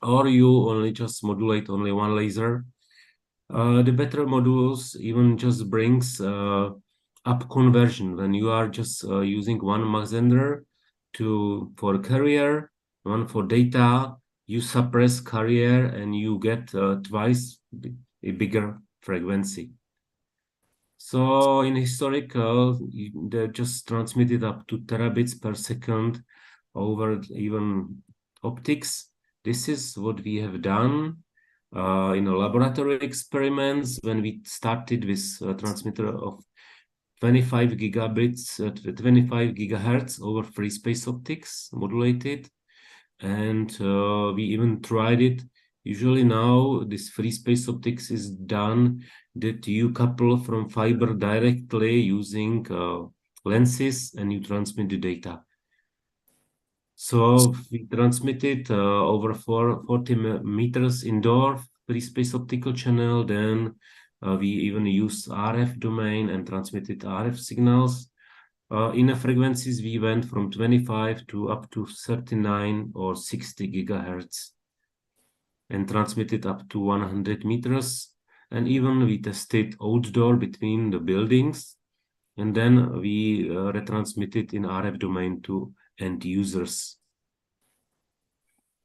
or you only just modulate only one laser. The better modules even just brings up conversion when you are just using one Mach-Zehnder for carrier, one for data. You suppress carrier and you get twice a bigger frequency. So in historical, they just transmitted up to terabits per second. over even optics. This is what we have done in a laboratory experiments when we started with a transmitter of 25 gigabits, 25 gigahertz over free space optics modulated. And we even tried it. Usually now this free space optics is done that you couple from fiber directly using lenses and you transmit the data. So we transmitted over 40 meters indoor free space optical channel. Then we even use RF domain and transmitted RF signals. In the frequencies, we went from 25 to up to 39 or 60 gigahertz and transmitted up to 100 meters. And even we tested outdoor between the buildings. And then we retransmitted in RF domain to end users.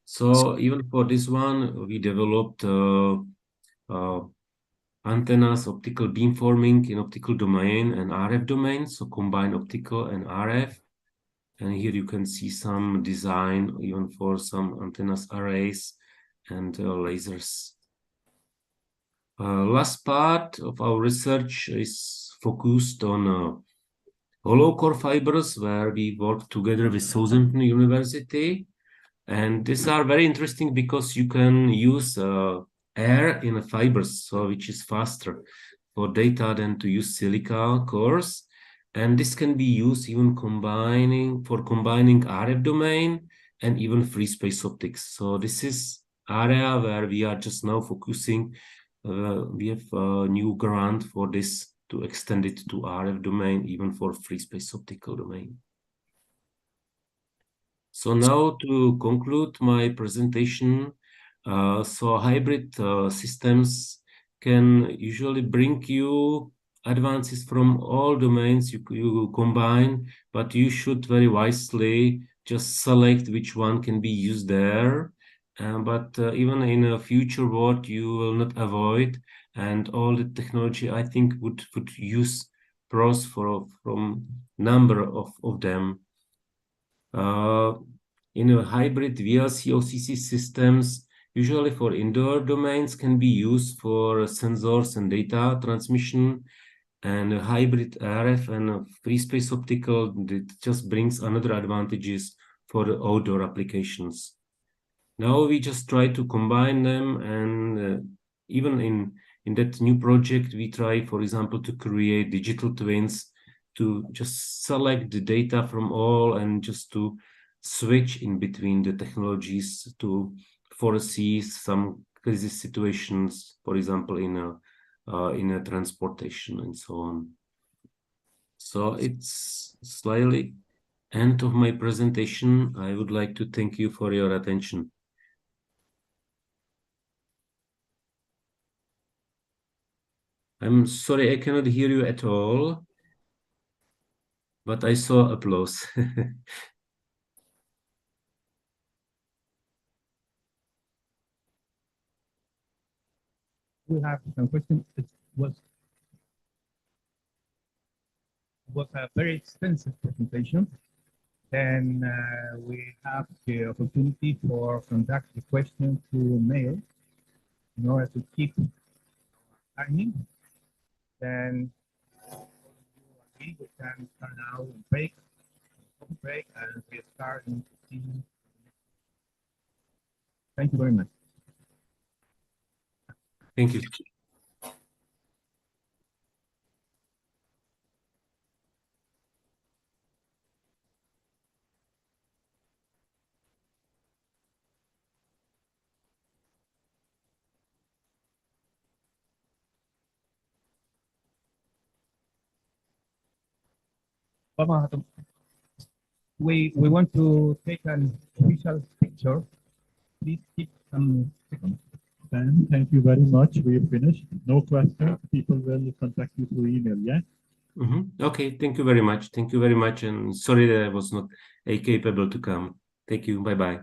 So even for this one, we developed antennas, optical beamforming in optical domain and RF domain, so combine optical and RF. And here you can see some design even for some antennas arrays and lasers. Last part of our research is focused on hollow core fibers, where we work together with Southampton University. And these are very interesting because you can use air in the fibers, so which is faster for data than to use silica cores. And this can be used even combining RF domain and even free space optics. So this is area where we are just now focusing. We have a new grant for this to extend it to RF domain, even for free space optical domain. So now to conclude my presentation, so hybrid systems can usually bring you advances from all domains you combine, but you should very wisely just select which one can be used there. But even in a future world, you will not avoid, and all the technology I think would use pros from number of them. In a hybrid VLC OCC systems, usually for indoor domains, can be used for sensors and data transmission, and a hybrid RF and a free space optical that just brings another advantages for the outdoor applications. Now we just try to combine them, and even in that new project, we try, for example, to create digital twins to just select the data from all and just to switch in between the technologies to foresee some crisis situations, for example, in a transportation and so on. So it's slightly end of my presentation. I would like to thank you for your attention. I'm sorry, I cannot hear you at all, but I saw applause. We have some questions. It was a very extensive presentation, and we have the opportunity for conduct the question through mail in order to keep timing. Then we can start now and break and we start in 15. Thank you very much. Thank you. We want to take an official picture. Please keep some seconds. Dan, thank you very much. We have finished. No questions. People will contact you through email, yeah? Okay, thank you very much. Thank you very much. And sorry that I was not capable to come. Thank you. Bye-bye.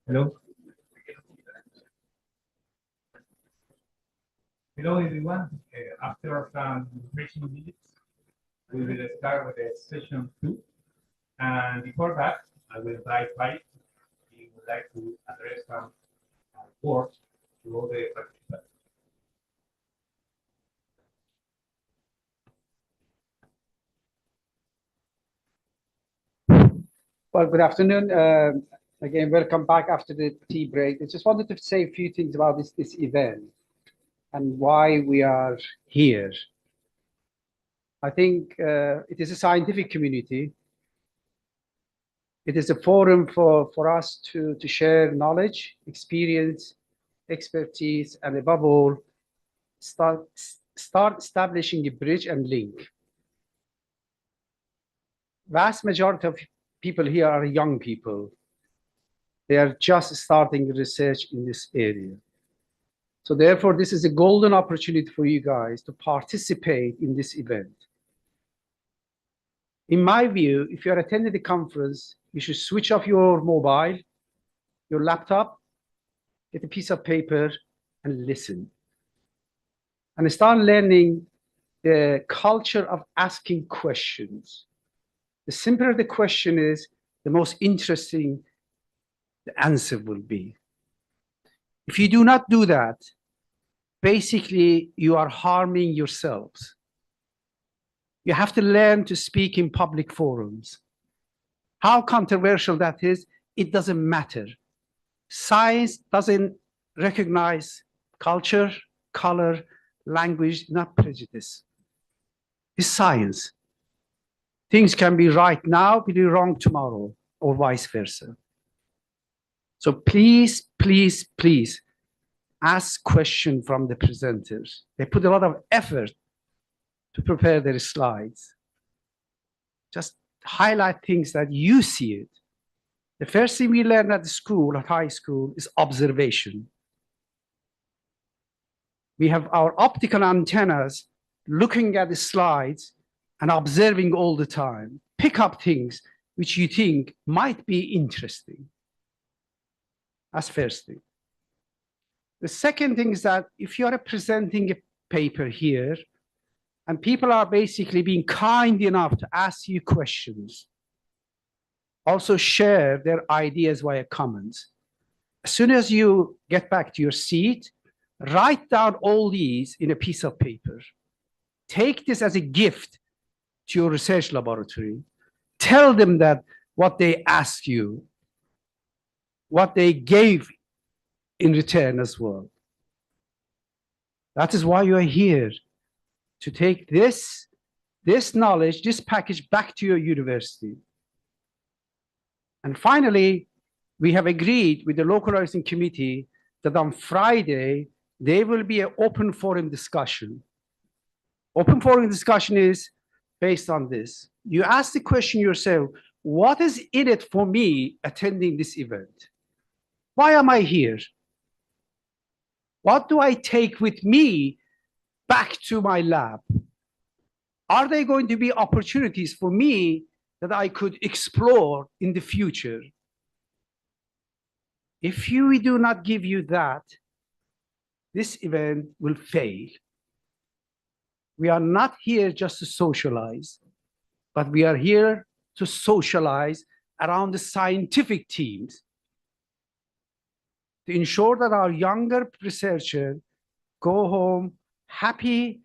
Hello. Hello, everyone. After some refreshing minutes, we will start with the session 2. And before that, I will invite Mike. He would like to address some words to all the participants. Well, good afternoon. Again, welcome back after the tea break. I just wanted to say a few things about this event and why we are here. I think it is a scientific community. It is a forum for us to share knowledge, experience, expertise, and above all, start establishing a bridge and link. Vast majority of people here are young people. They are just starting research in this area. So therefore, this is a golden opportunity for you guys to participate in this event. In my view, if you are attending the conference, you should switch off your mobile, your laptop, get a piece of paper and listen. And start learning the culture of asking questions. The simpler the question is, the most interesting the answer will be. If you do not do that, basically you are harming yourselves. You have to learn to speak in public forums. How controversial that is, it doesn't matter. Science doesn't recognize culture, color, language, not prejudice. It's science. Things can be right now, be wrong tomorrow, or vice versa. So please, please, please ask questions from the presenters. They put a lot of effort to prepare their slides. Just highlight things that you see it. The first thing we learn at the school, at high school, is observation. We have our optical antennas looking at the slides and observing all the time. Pick up things, which you think might be interesting. That's first thing. The second thing is that if you are presenting a paper here and people are basically being kind enough to ask you questions, also share their ideas via comments. As soon as you get back to your seat, write down all these in a piece of paper. Take this as a gift to your research laboratory. Tell them that what they asked you, what they gave in return as well. That is why you are here, to take this knowledge, this package back to your university. And finally, we have agreed with the localizing committee that on Friday, there will be an open forum discussion. Open forum discussion is based on this. You ask the question yourself, what is in it for me attending this event? Why am I here? What do I take with me back to my lab? Are there going to be opportunities for me that I could explore in the future? If we do not give you that, this event will fail. We are not here just to socialize, but we are here to socialize around the scientific teams to ensure that our younger researchers go home happy,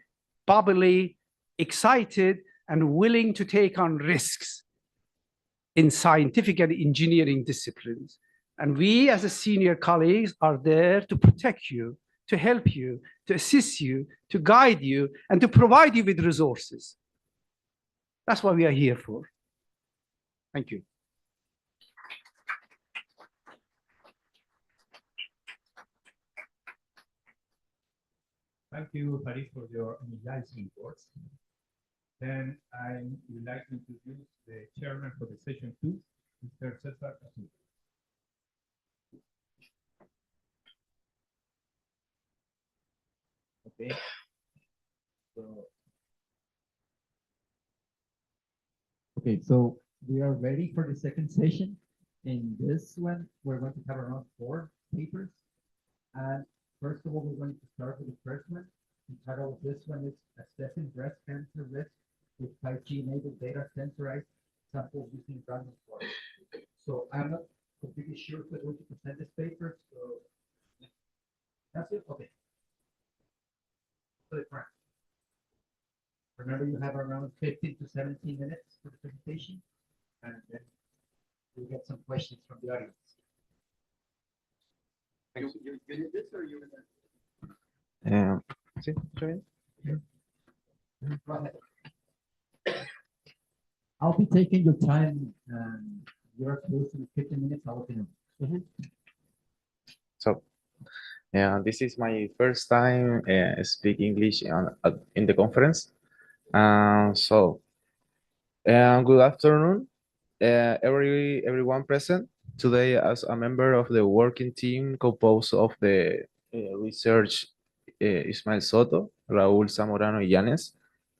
bubbly, excited, and willing to take on risks in scientific and engineering disciplines. And we, as a senior colleagues, are there to protect you, to help you, to assist you, to guide you, and to provide you with resources. That's what we are here for. Thank you. Thank you, Farid, for your energizing reports. Then I would like to introduce the chairman for the session 2, Mr. Cesar Azul. Okay. So we are ready for the second session. In this one, we're going to have around 4 papers. And first of all, we're going to start with the first one. The title of this one is Assessing Breast Cancer Risk with 5G-enabled data sensorized samples using random forest. So I'm not completely sure if we're going to present this paper. So that's it. Okay. So remember, you have around 15 to 17 minutes for the presentation, and then we'll get some questions from the audience. You did this or you were there? Sí, está bien. Go ahead. I'll be taking your time, and you're close to 15 minutes. I'll let you know. So, this is my first time speak English in the conference. Good afternoon, everyone present today as a member of the working team composed of the research Ismael Soto, Raúl Zamorano Illanes,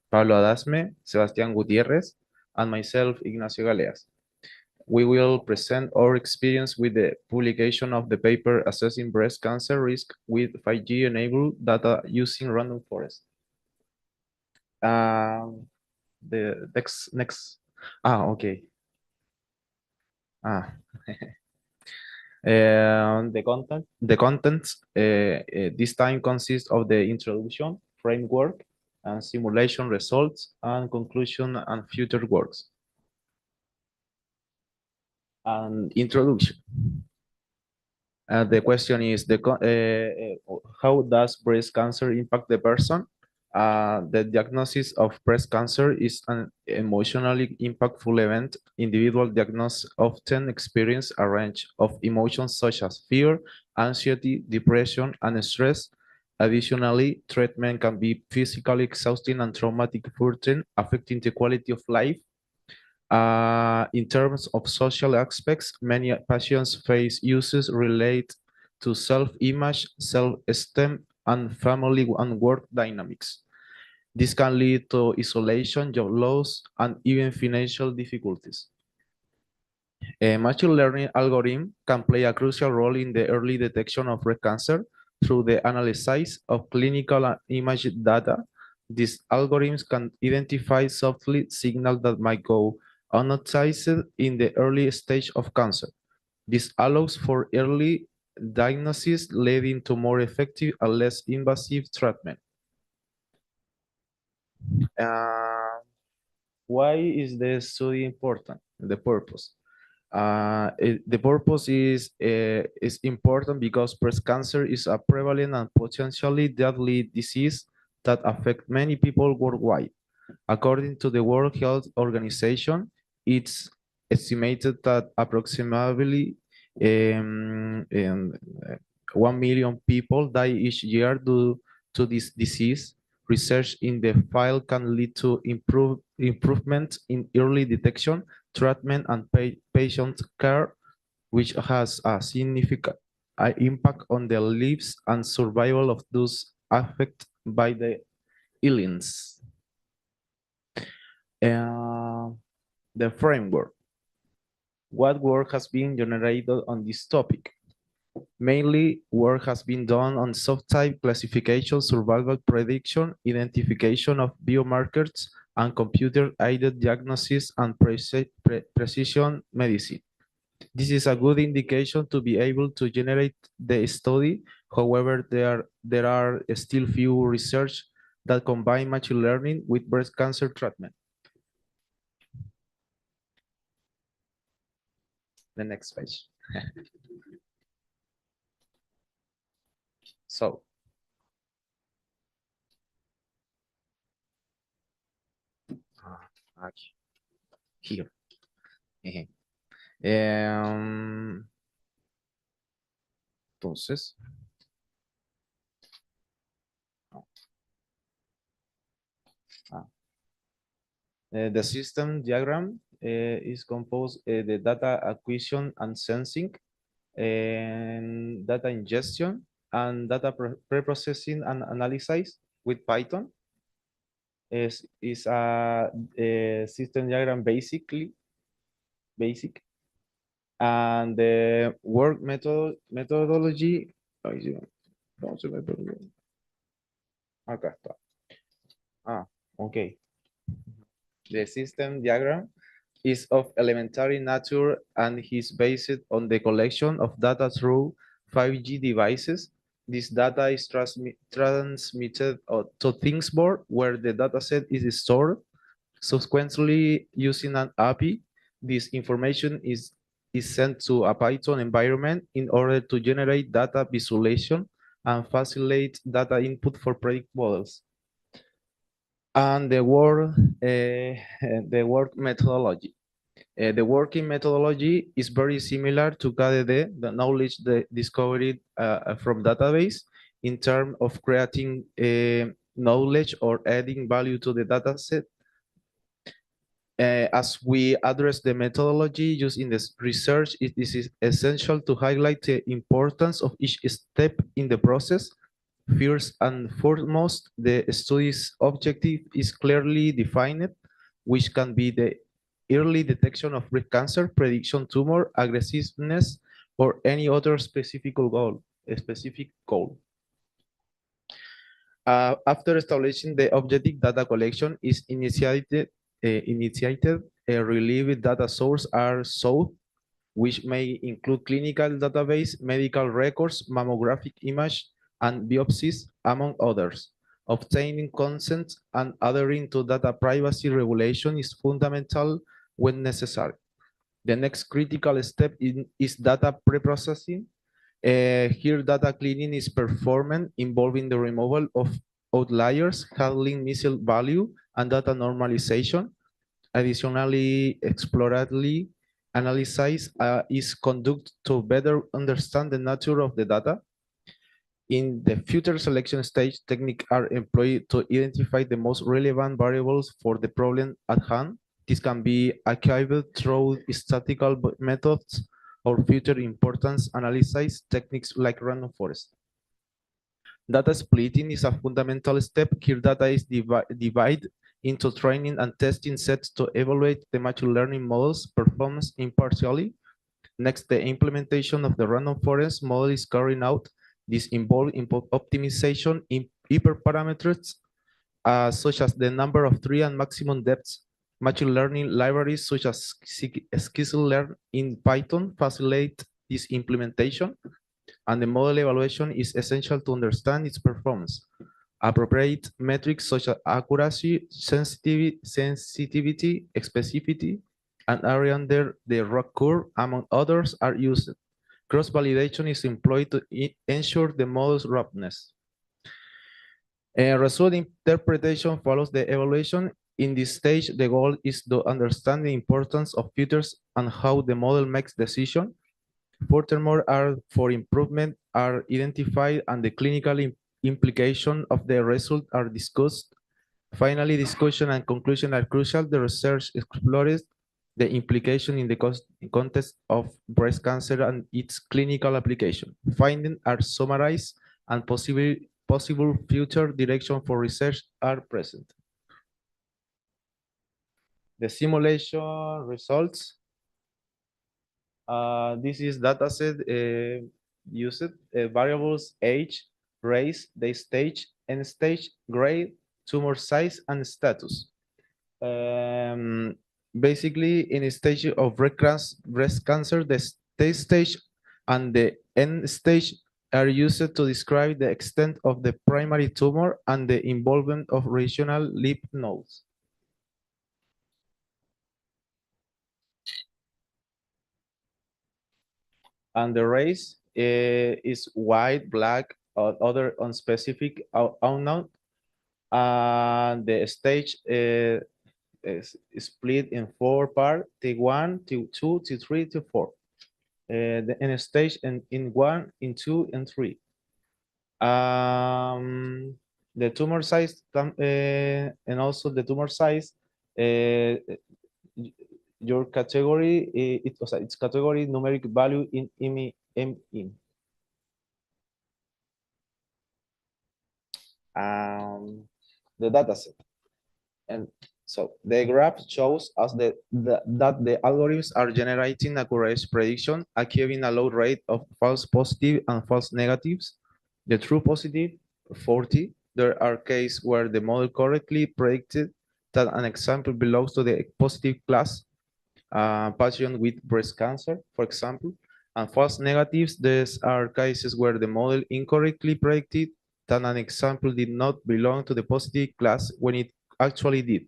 Pablo Adasme, Sebastián Gutiérrez, and myself, Ignacio Galeas. We will present our experience with the publication of the paper Assessing Breast Cancer Risk with 5G-enabled data using random forest. The next. Okay. The contents this time consists of the introduction, framework, and simulation results, and conclusion and future works. And introduction. The question is how does breast cancer impact the person? The diagnosis of breast cancer is an emotionally impactful event. Individual diagnosis often experience a range of emotions such as fear, anxiety, depression, and stress. Additionally, treatment can be physically exhausting and traumatic burden, affecting the quality of life. In terms of social aspects, many patients face issues related to self-image, self-esteem, and family and work dynamics. This can lead to isolation, job loss, and even financial difficulties. A machine learning algorithm can play a crucial role in the early detection of breast cancer through the analysis of clinical and image data. These algorithms can identify softly signals that might go unnoticed in the early stage of cancer. This allows for early diagnosis, leading to more effective and less invasive treatment. Why is the study important? The purpose. The purpose is important because breast cancer is a prevalent and potentially deadly disease that affects many people worldwide. According to the World Health Organization, it's estimated that approximately 1 million people die each year due to this disease. Research in the field can lead to improvement in early detection, treatment, and patient care, which has a significant impact on the lives and survival of those affected by the illness. The framework. What work has been generated on this topic? Mainly, work has been done on subtype classification, survival prediction, identification of biomarkers, and computer-aided diagnosis and precision medicine. This is a good indication to be able to generate the study. However, there are still few research that combine machine learning with breast cancer treatment. The next page. So, here. Entonces, the system diagram is composed the data acquisition and sensing, and data ingestion, and data pre-processing and analysis with Python. Is a system diagram basic, and the work methodology. Acá está. Okay. The system diagram is of elementary nature and is based on the collection of data through 5G devices. This data is transmitted to ThingsBoard, where the dataset is stored. Subsequently, using an API, this information is sent to a Python environment in order to generate data visualization and facilitate data input for predict models. And the work methodology. The working methodology is very similar to KDD, the knowledge discovered from database, in terms of creating knowledge or adding value to the data set. As we address the methodology used in this research, it is essential to highlight the importance of each step in the process. First and foremost, the study's objective is clearly defined, which can be the early detection of breast cancer, prediction tumor aggressiveness, or any other specific goal. After establishing the objective, data collection is initiated. Relevant data sources are sought, which may include clinical database, medical records, mammographic image, and biopsies, among others. Obtaining consent and adhering to data privacy regulation is fundamental when necessary. The next critical step is data preprocessing. Here, data cleaning is performed, involving the removal of outliers, handling missing value, and data normalization. Additionally, exploratory analysis is conducted to better understand the nature of the data. In the future selection stage, techniques are employed to identify the most relevant variables for the problem at hand. This can be achieved through statistical methods or future importance analysis techniques like random forest. Data splitting is a fundamental step. Here, data is divided into training and testing sets to evaluate the machine learning model's performance impartially. Next, the implementation of the random forest model is carrying out. This involves optimization in hyperparameters such as the number of tree and maximum depths. Machine learning libraries such as Sacvlc in Python facilitate this implementation, and the model evaluation is essential to understand its performance. Appropriate metrics such as accuracy, sensitivity, specificity, and area under the rock curve, among others, are used. Cross-validation is employed to ensure the model's robustness. Result interpretation follows the evaluation. In this stage, the goal is to understand the importance of features and how the model makes decisions. Furthermore, for improvement are identified and the clinical implication of the result are discussed. Finally, discussion and conclusion are crucial. The research explores the implication in the context of breast cancer and its clinical application. Findings are summarized and possible future direction for research are present. The simulation results. This is dataset used variables age, race, the stage, end stage, grade, tumor size, and status. Basically, in a stage of breast cancer, the stage and the end stage are used to describe the extent of the primary tumor and the involvement of regional lymph nodes. And the race is white, black, or other unspecific unknown. And the stage is split in 4 parts: T1, T2, T3, T4. The end stage in 1, in 2, and 3. The tumor size and also the tumor size. Your category, its category numeric value in ME. The dataset. And so the graph shows us that the algorithms are generating accurate prediction, achieving a low rate of false positive and false negatives. The true positive, 40. There are cases where the model correctly predicted that an example belongs to the positive class, patient with breast cancer, for example. And false negatives, these are cases where the model incorrectly predicted that an example did not belong to the positive class when it actually did.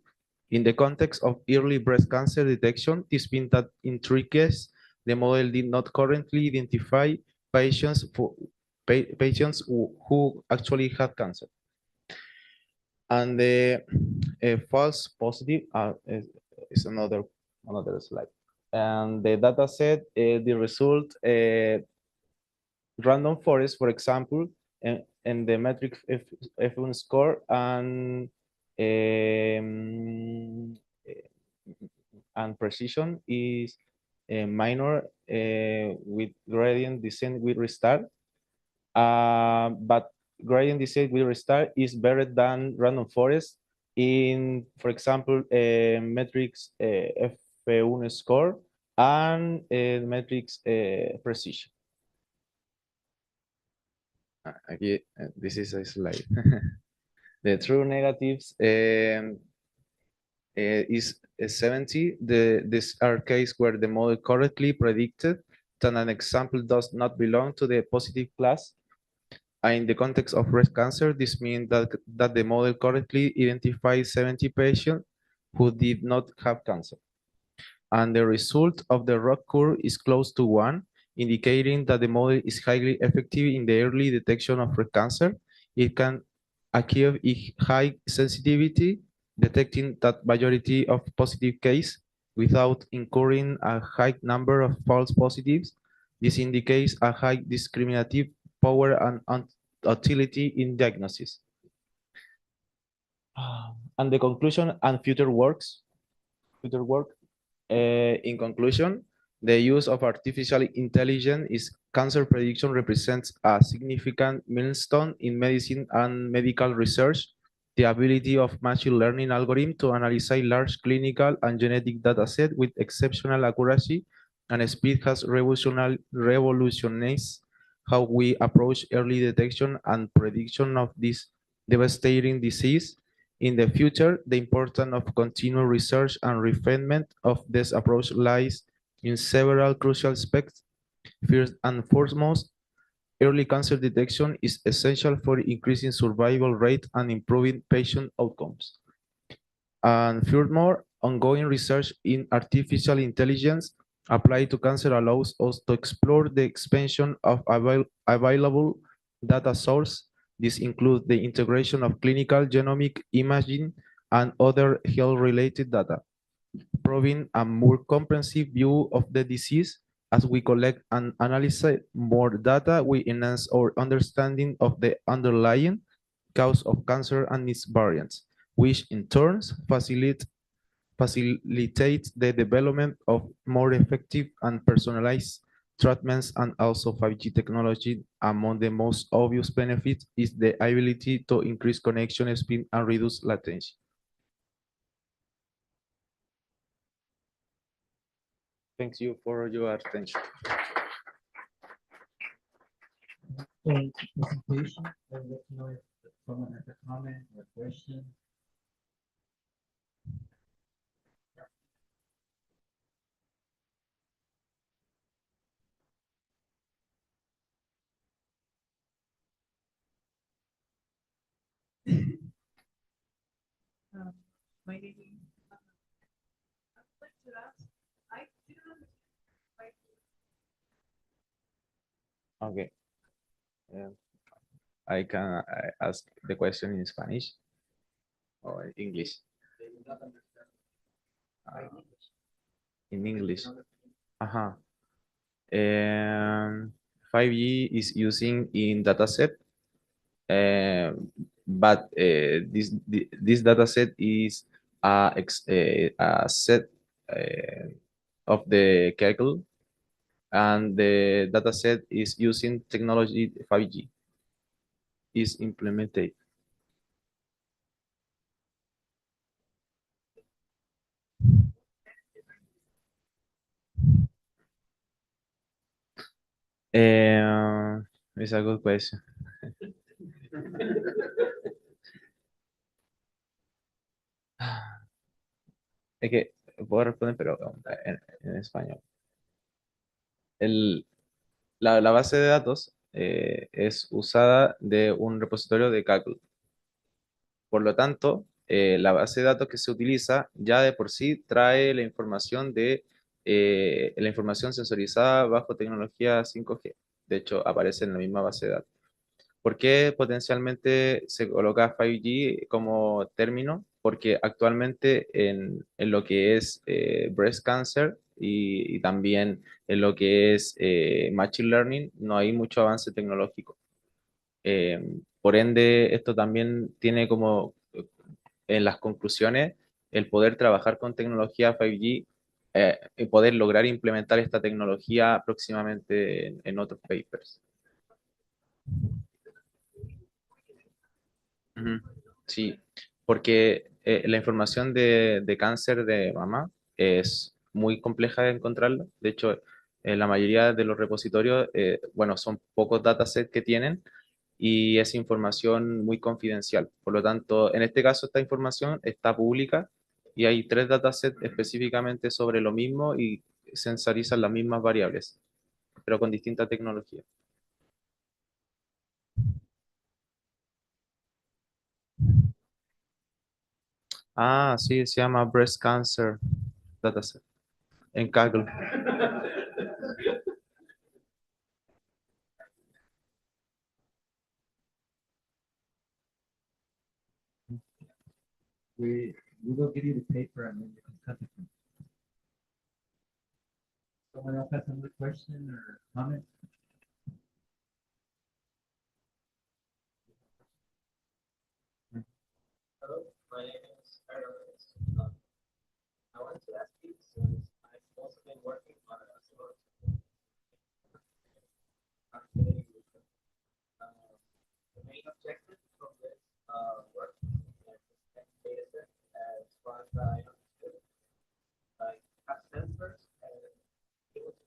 In the context of early breast cancer detection, this means that in 3 cases, the model did not correctly identify patients who actually had cancer. And the false positive is another slide. And the data set, the result, random forest, for example, and the metric F1 score and precision is minor with gradient descent with restart. But gradient descent with restart is better than random forest in, for example, metrics F1 score and metrics precision. Again, this is a slide. The true negatives is 70. These are cases where the model correctly predicted that an example does not belong to the positive class. In the context of breast cancer, this means that the model correctly identified 70 patients who did not have cancer. And the result of the ROC curve is close to 1, indicating that the model is highly effective in the early detection of breast cancer. It can achieve high sensitivity, detecting that majority of positive cases without incurring a high number of false positives. This indicates a high discriminative power and utility in diagnosis. And the conclusion and future work. In conclusion, the use of artificial intelligence in cancer prediction represents a significant milestone in medicine and medical research. The ability of machine learning algorithm to analyze large clinical and genetic data set with exceptional accuracy and speed has revolutionized how we approach early detection and prediction of this devastating disease. In the future, the importance of continued research and refinement of this approach lies in several crucial aspects. First and foremost, early cancer detection is essential for increasing survival rate and improving patient outcomes. And furthermore, ongoing research in artificial intelligence applied to cancer allows us to explore the expansion of available data source. This includes the integration of clinical genomic imaging and other health-related data, providing a more comprehensive view of the disease. As we collect and analyze more data, we enhance our understanding of the underlying cause of cancer and its variants, which in turn facilitates the development of more effective and personalized treatments. And also 5G technology, among the most obvious benefits is the ability to increase connection speed and reduce latency. Thank you for your attention. Presentation, let us know if someone has a comment or question. My name is. I'd like to ask, I didn't understand. Okay. I can ask the question in Spanish or English. In English. Uh-huh. 5G is using in dataset, but this dataset is a set of the Kaggle, and the dataset is using technology 5G is implemented. It's a good question. Es que puedo responder, pero en español. La base de datos es usada de un repositorio de Kaggle. Por lo tanto, la base de datos que se utiliza ya de por sí trae la información la información sensorizada bajo tecnología 5G. De hecho, aparece en la misma base de datos. ¿Por qué potencialmente se coloca 5G como término? Porque actualmente en lo que es breast cancer y también en lo que es machine learning no hay mucho avance tecnológico. Por ende, esto también tiene como en las conclusiones el poder trabajar con tecnología 5G y poder lograr implementar esta tecnología próximamente en otros papers. Sí, porque la información de cáncer de mama es muy compleja de encontrarla. De hecho, la mayoría de los repositorios, bueno, son pocos datasets que tienen y es información muy confidencial. Por lo tanto, en este caso, esta información está pública y hay 3 datasets específicamente sobre lo mismo y sensorizan las mismas variables, pero con distinta tecnología. Ah, sí, se llama Breast Cancer Dataset en Kaggle. We will give you the paper and then you can cut it. Someone else has another question or comment? Hello, my name is Aaron. I wanted to ask you, since I've also been working on a similar the main objective from this work is to data set as far as I understood, like have sensors and able to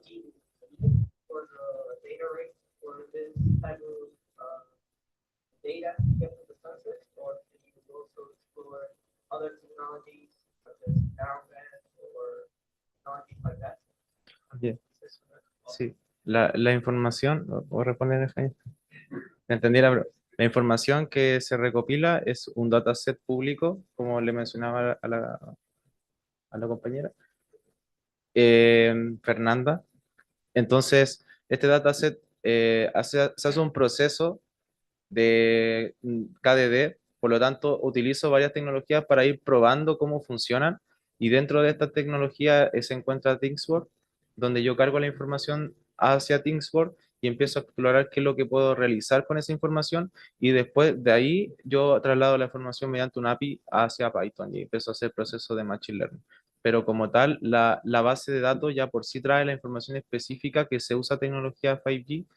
5G for the data rate for this type of data to get from the sensors, or can you also explore other technologies such as narrowband or technologies like that? Yeah. Sí, la información, o responder, Jaime. Entendí la información que se recopila es un dataset público, como le mencionaba a la compañera Fernanda. Entonces, este dataset se hace un proceso de KDD, por lo tanto, utilizo varias tecnologías para ir probando cómo funcionan, y dentro de esta tecnología se encuentra ThinkSword, donde yo cargo la información hacia ThinkSword y empiezo a explorar qué es lo que puedo realizar con esa información, y después de ahí yo traslado la información mediante un API hacia Python y empiezo a hacer proceso de Machine Learning. Pero como tal, la base de datos ya por sí trae la información específica que se usa tecnología 5G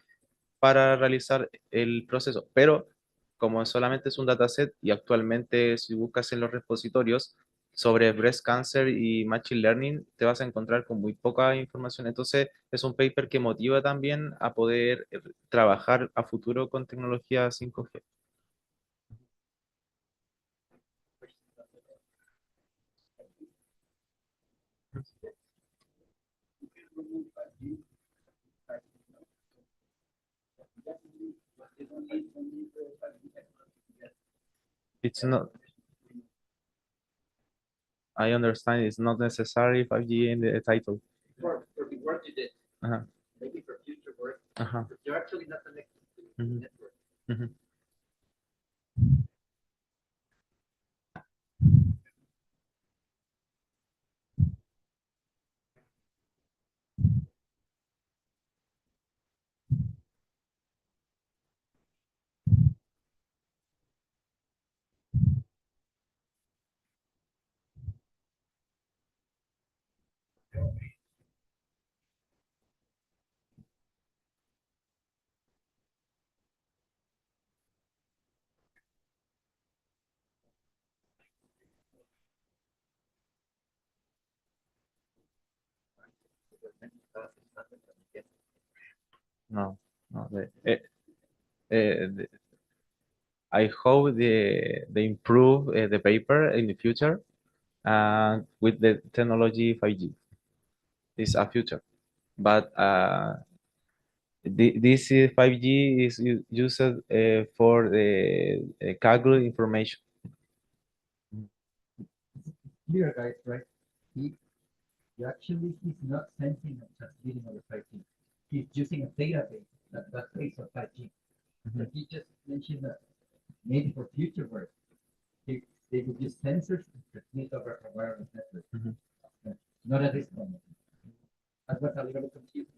para realizar el proceso. Pero como solamente es un dataset, y actualmente si buscas en los repositorios sobre breast cancer y machine learning, te vas a encontrar con muy poca información. Entonces es un paper que motiva también a poder trabajar a futuro con tecnología 5G. It's not, I understand it's not necessary 5G in the title. For the work you did, Uh-huh. maybe for future work, Uh-huh. but you're actually not connected to the Mhm. network. Mhm. No, no. I hope they improve the paper in the future with the technology 5G. It's a future, but this 5G is used for the cargo information. Clear, guys, right? He's not sensing and transmitting over 5G. He's using a database that base of 5G. So he just mentioned that maybe for future work, they would use sensors to transmit over a wireless network. Not at this moment. I was a little bit confused.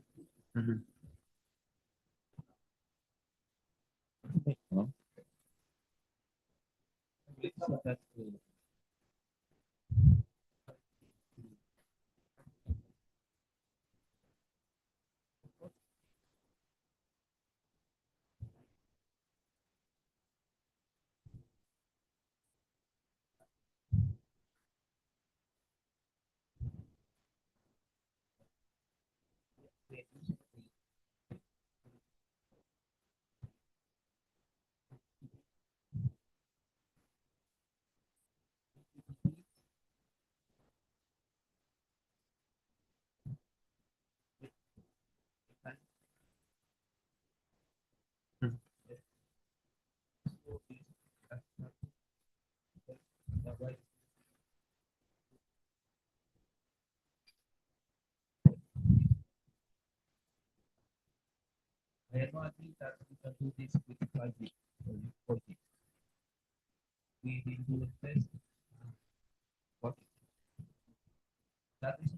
So that's the I don't think that we can do this with 5G or with 4G. We will do the test. What? That is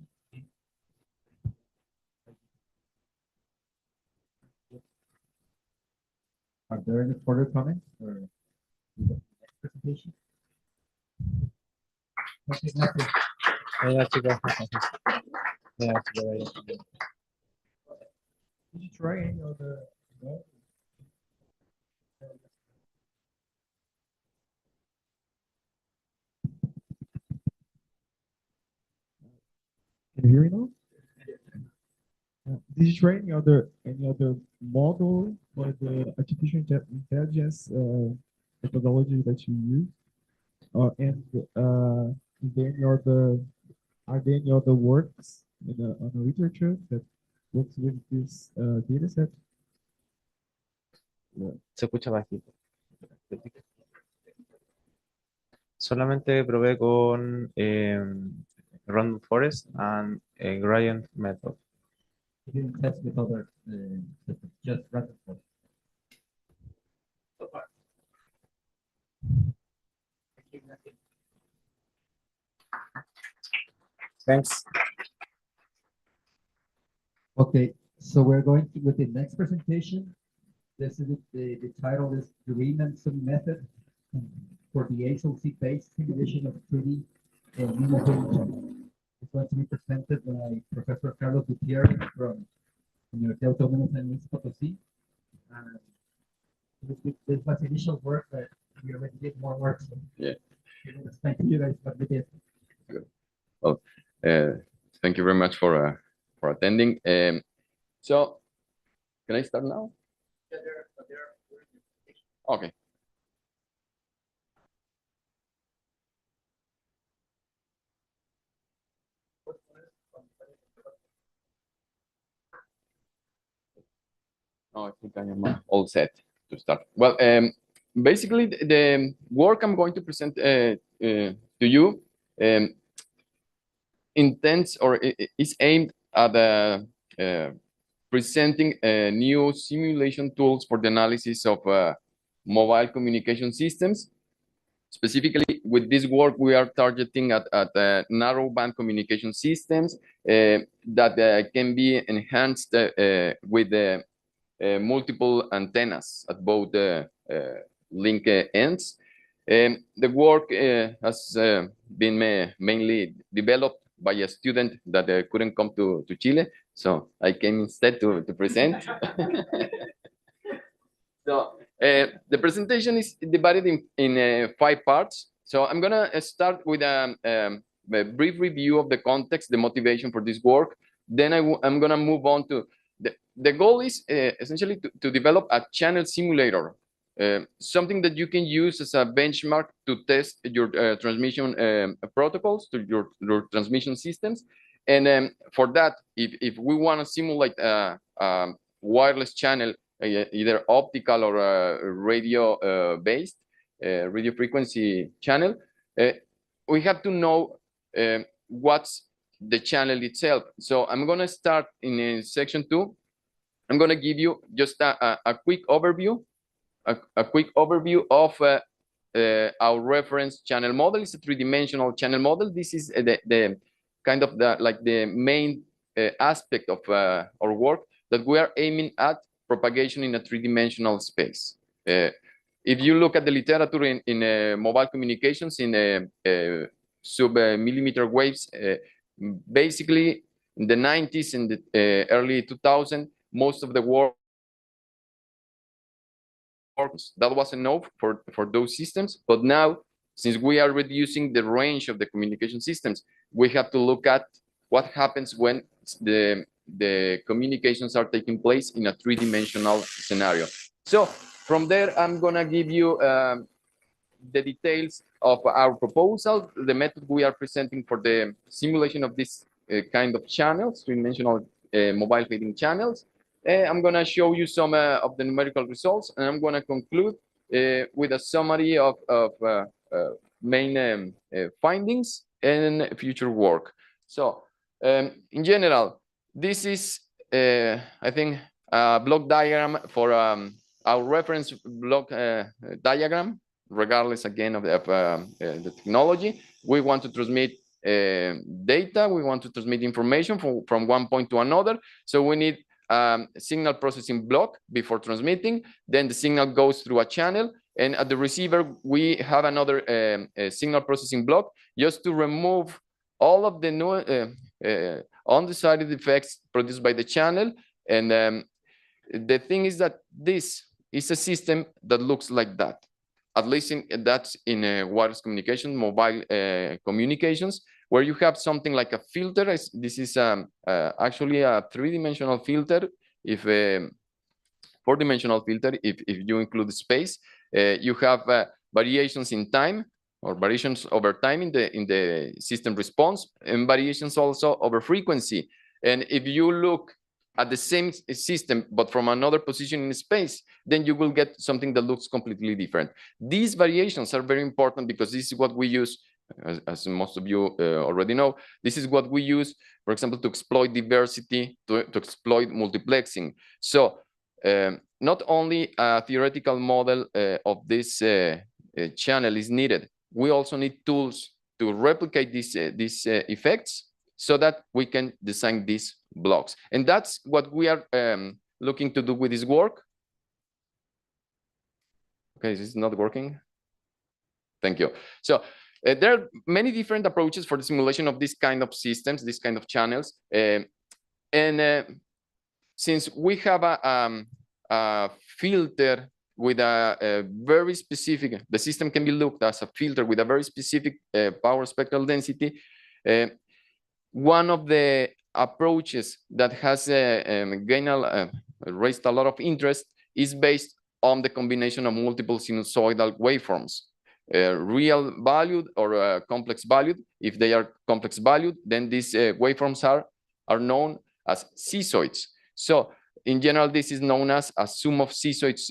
Are there any further comments or the next presentation? Okay, nothing. Yeah, chicos. Yeah, Did you try any of the? No? Can you hear me now? Yeah. did you try any other model for the artificial intelligence methodology that you use? And is there any other are there any other works in on the literature that works with this data set? Se escucha bajito. Solamente probé con Random Forest and Gradient Method. You didn't test with other systems, just random forest. Thanks. Okay, so we're going to with the next presentation. This is the title is the Riemann-Sum method for the HLC-based simulation of 3D movement. It's going to be presented by Professor Carlos Gutierrez from Universidad Autónoma San Luis Potosí. This was initial work, but we already did more work. So yeah. Thank you guys for the day. Good. Well, thank you very much for attending. So, can I start now? Okay. Oh, I think I am all set to start. Well, basically, the work I'm going to present to you intends or is aimed at presenting new simulation tools for the analysis of mobile communication systems. Specifically, with this work, we are targeting at narrowband communication systems that can be enhanced with multiple antennas at both link ends. The work has been mainly developed by a student that couldn't come to Chile, so I came instead to present. So the presentation is divided in 5 parts. So I'm gonna start with a brief review of the context, the motivation for this work. Then I'm gonna move on to the goal is essentially to develop a channel simulator, something that you can use as a benchmark to test your transmission protocols, to your transmission systems. And for that, if we want to simulate a wireless channel, either optical or radio based, radio frequency channel, we have to know what's the channel itself. So I'm going to start in section 2. I'm going to give you just a quick overview, a quick overview of our reference channel model. It's a 3-dimensional channel model. This is the kind of the main aspect of our work, that we are aiming at propagation in a 3-dimensional space. If you look at the literature in mobile communications in sub-millimeter waves, basically in the 90s and the early 2000s, most of the work that was enough for those systems. But now, since we are reducing the range of the communication systems, we have to look at what happens when the communications are taking place in a 3-dimensional scenario. So from there, I'm gonna give you the details of our proposal, the method we are presenting for the simulation of this kind of channels, 3-dimensional mobile fading channels. I'm going to show you some of the numerical results, and I'm going to conclude with a summary of main findings and future work. So in general, this is, I think, a block diagram for our reference block diagram, regardless again of the technology. We want to transmit data, we want to transmit information from one point to another. So we need signal processing block before transmitting. Then the signal goes through a channel, and at the receiver we have another signal processing block, just to remove all of the undecided effects produced by the channel. And the thing is that this is a system that looks like that. At least that's in wireless communication, mobile communications. where you have something like a filter. This is actually a three-dimensional filter, if 4-dimensional filter, if you include space. You have variations in time, or variations over time in the system response, and variations also over frequency. And if you look at the same system, but from another position in space, then you will get something that looks completely different. These variations are very important because this is what we use, as most of you already know, this is what we use, for example, to exploit diversity, to exploit multiplexing. So not only a theoretical model of this channel is needed, we also need tools to replicate these effects so that we can design these blocks. And that's what we are looking to do with this work. Okay, this is not working. Thank you. So there are many different approaches for the simulation of this kind of systems, this kind of channels. Since we have a filter with a very specific, the system can be looked as a filter with a very specific power spectral density. One of the approaches that has raised a lot of interest is based on the combination of multiple sinusoidal waveforms, real valued or complex valued. If they are complex valued, then these waveforms are known as seesaws. So in general, this is known as a sum of seesaws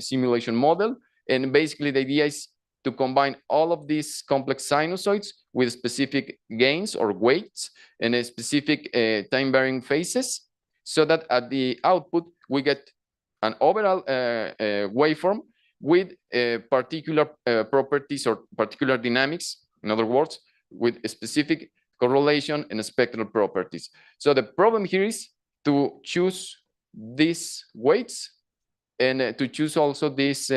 simulation model. And basically the idea is to combine all of these complex sinusoids with specific gains or weights and a specific time-varying phases, so that at the output, we get an overall waveform with particular properties or particular dynamics, in other words, with a specific correlation and spectral properties. So the problem here is to choose these weights and to choose also these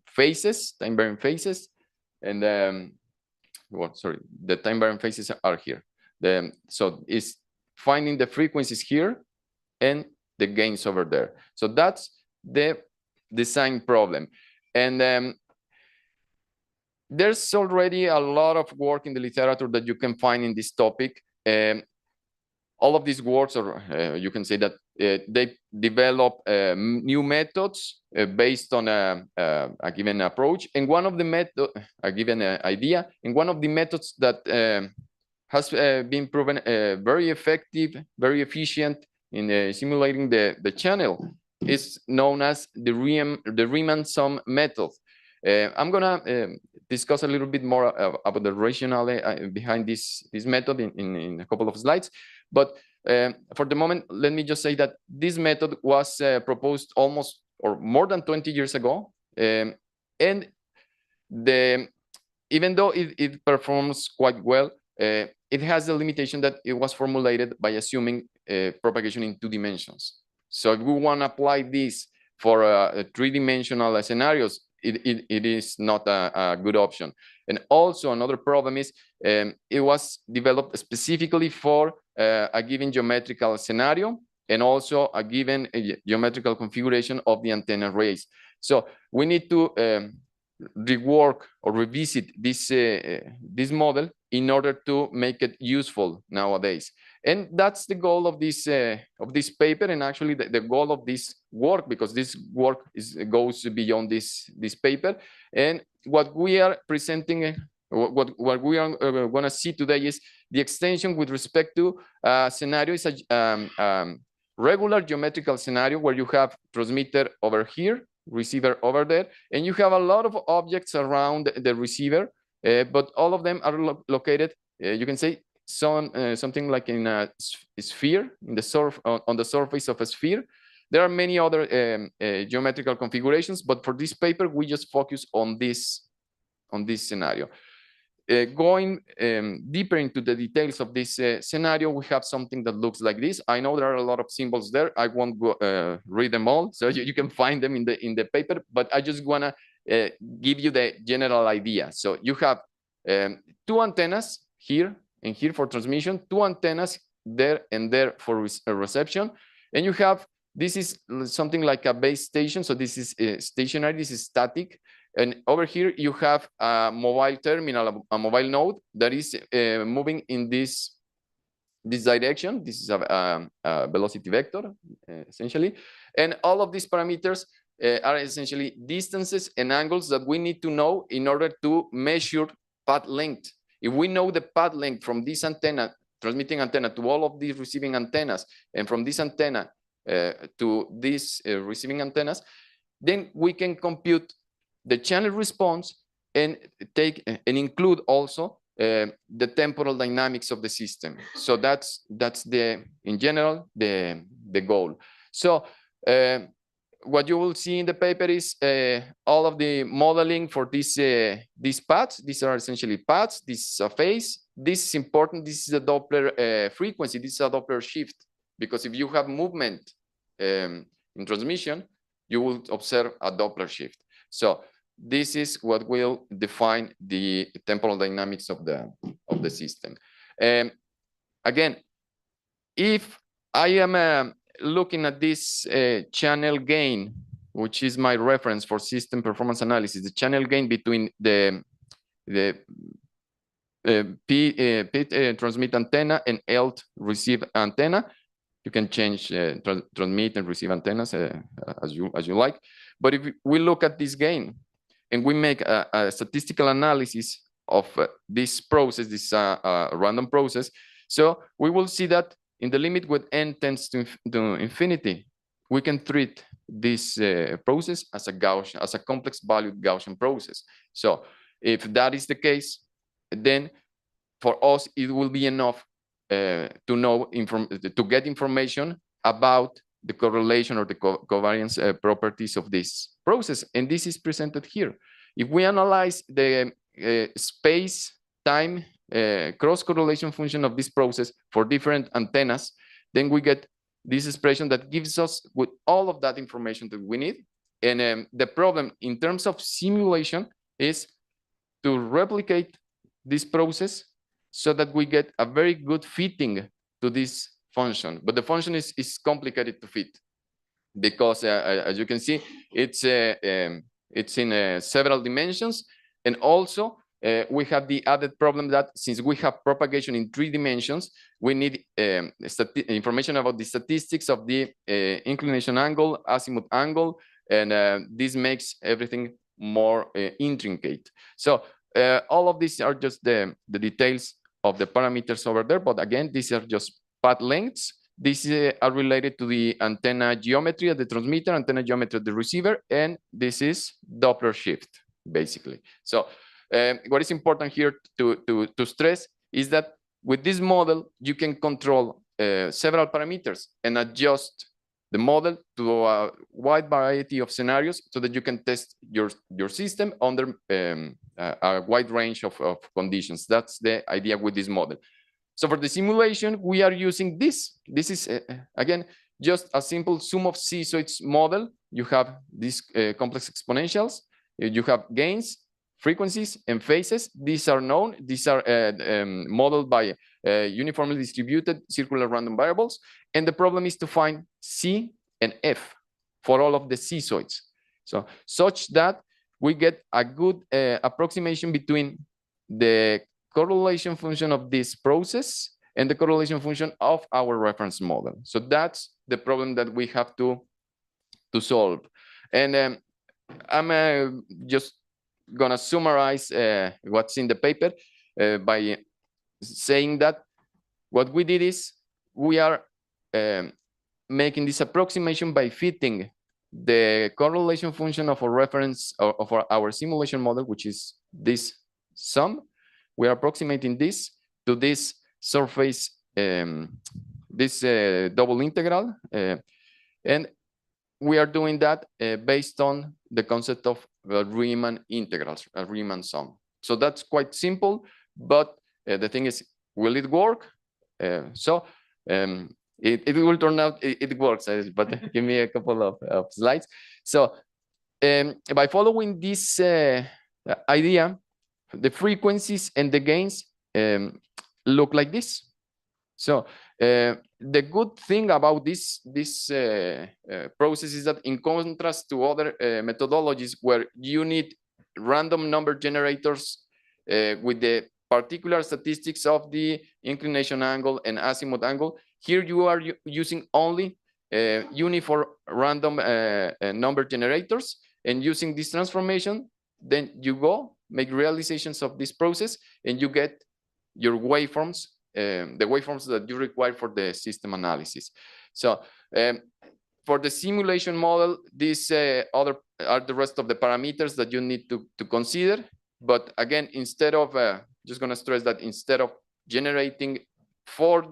phases, time-varying phases, and well, sorry, the time-varying phases are here. So it's finding the frequencies here and the gains over there. So that's the design problem. And there's already a lot of work in the literature that you can find in this topic. All of these works, or you can say that they develop new methods based on a given approach, and one of the a given idea, and one of the methods that has been proven very effective, very efficient in simulating the channel is known as the Riemann sum method. I'm gonna discuss a little bit more about the rationale behind this method in a couple of slides. But for the moment, let me just say that this method was proposed almost or more than 20 years ago. And even though it performs quite well, it has the limitation that it was formulated by assuming propagation in 2 dimensions. So if we want to apply this for 3-dimensional scenarios, it is not a good option. And also another problem is it was developed specifically for a given geometrical scenario and also a given geometrical configuration of the antenna arrays. So we need to rework or revisit this model in order to make it useful nowadays. And that's the goal of this paper, and actually the goal of this work, because this work goes beyond this paper. And what we are presenting, what we are going to see today is the extension with respect to scenario is a regular geometrical scenario where you have transmitter over here, receiver over there, and you have a lot of objects around the receiver, but all of them are located, you can say, something like in a sphere, on the surface of a sphere. There are many other geometrical configurations, but for this paper, we just focus on this scenario. Going deeper into the details of this scenario, we have something that looks like this. I know there are a lot of symbols there. I won't go, read them all, so you can find them in the paper, but I just want to give you the general idea. So you have 2 antennas here and here for transmission, 2 antennas there and there for reception, and you have, this is something like a base station, so this is stationary, this is static, And over here, you have a mobile terminal, a mobile node that is moving in this direction. This is a velocity vector, essentially. And all of these parameters are essentially distances and angles that we need to know in order to measure path length. If we know the path length from this antenna, transmitting antenna, to all of these receiving antennas, and from this antenna to these receiving antennas, then we can compute the channel response and take and include also the temporal dynamics of the system. So that's the, in general, the goal. So what you will see in the paper is all of the modeling for these paths. These are essentially paths. This is a phase. This is important. This is a Doppler frequency. This is a Doppler shift, because if you have movement in transmission, you will observe a Doppler shift. So this is what will define the temporal dynamics of the system. Again, if I am looking at this channel gain, which is my reference for system performance analysis, the channel gain between the P transmit antenna and ELT receive antenna. You can change transmit and receive antennas as you like. But if we look at this gain and we make a statistical analysis of this process, this random process, so we will see that in the limit when n tends to infinity, we can treat this process as a Gaussian, as a complex valued Gaussian process. So if that is the case, then for us it will be enough to know to get information about the correlation or the covariance properties of this process, and this is presented here. If we analyze the space-time cross-correlation function of this process for different antennas, then we get this expression that gives us with all of that information that we need. And the problem in terms of simulation is to replicate this process so that we get a very good fitting to this function. But the function is complicated to fit because, as you can see, it's in several dimensions. And also, we have the added problem that since we have propagation in 3 dimensions, we need information about the statistics of the inclination angle, azimuth angle, and this makes everything more intricate. So all of these are just the details of the parameters over there. But again, these are just path lengths. These are related to the antenna geometry of the transmitter, antenna geometry of the receiver, and this is Doppler shift, basically. So what is important here to stress is that with this model, you can control several parameters and adjust the model to a wide variety of scenarios so that you can test your system under a wide range of conditions. That's the idea with this model. So for the simulation, we are using this. This is, again, just a simple sum of seesaws model. You have these complex exponentials. You have gains, frequencies, and phases. These are known. These are modeled by uniformly distributed circular random variables. And the problem is to find C and F for all of the seesaws. So such that we get a good approximation between the correlation function of this process and the correlation function of our reference model. So that's the problem that we have to solve. And I'm just gonna summarize what's in the paper by saying that what we did is we are making this approximation by fitting the correlation function of a reference of our simulation model, which is this sum. We are approximating this to this surface, this double integral, and we are doing that based on the concept of Riemann integrals, a Riemann sum. So that's quite simple, but the thing is, will it work? It will turn out it works, but give me a couple of slides. So by following this idea, the frequencies and the gains look like this. So the good thing about this process is that in contrast to other methodologies where you need random number generators with the particular statistics of the inclination angle and azimuth angle. Here you are using only uniform random number generators, and using this transformation, then you go make realizations of this process and you get your waveforms, the waveforms that you require for the system analysis. So for the simulation model, these other are the rest of the parameters that you need to consider. But again, instead of, just gonna stress that instead of generating four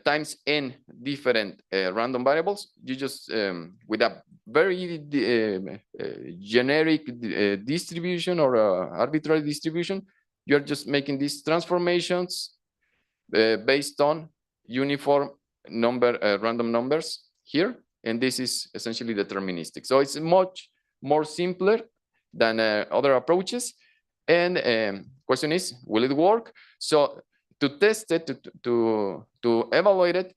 times n different random variables, you just, with a very generic distribution or arbitrary distribution, you're just making these transformations based on uniform number random numbers here, and this is essentially deterministic. So it's much more simpler than other approaches. And question is, will it work? So to test it, to evaluate it,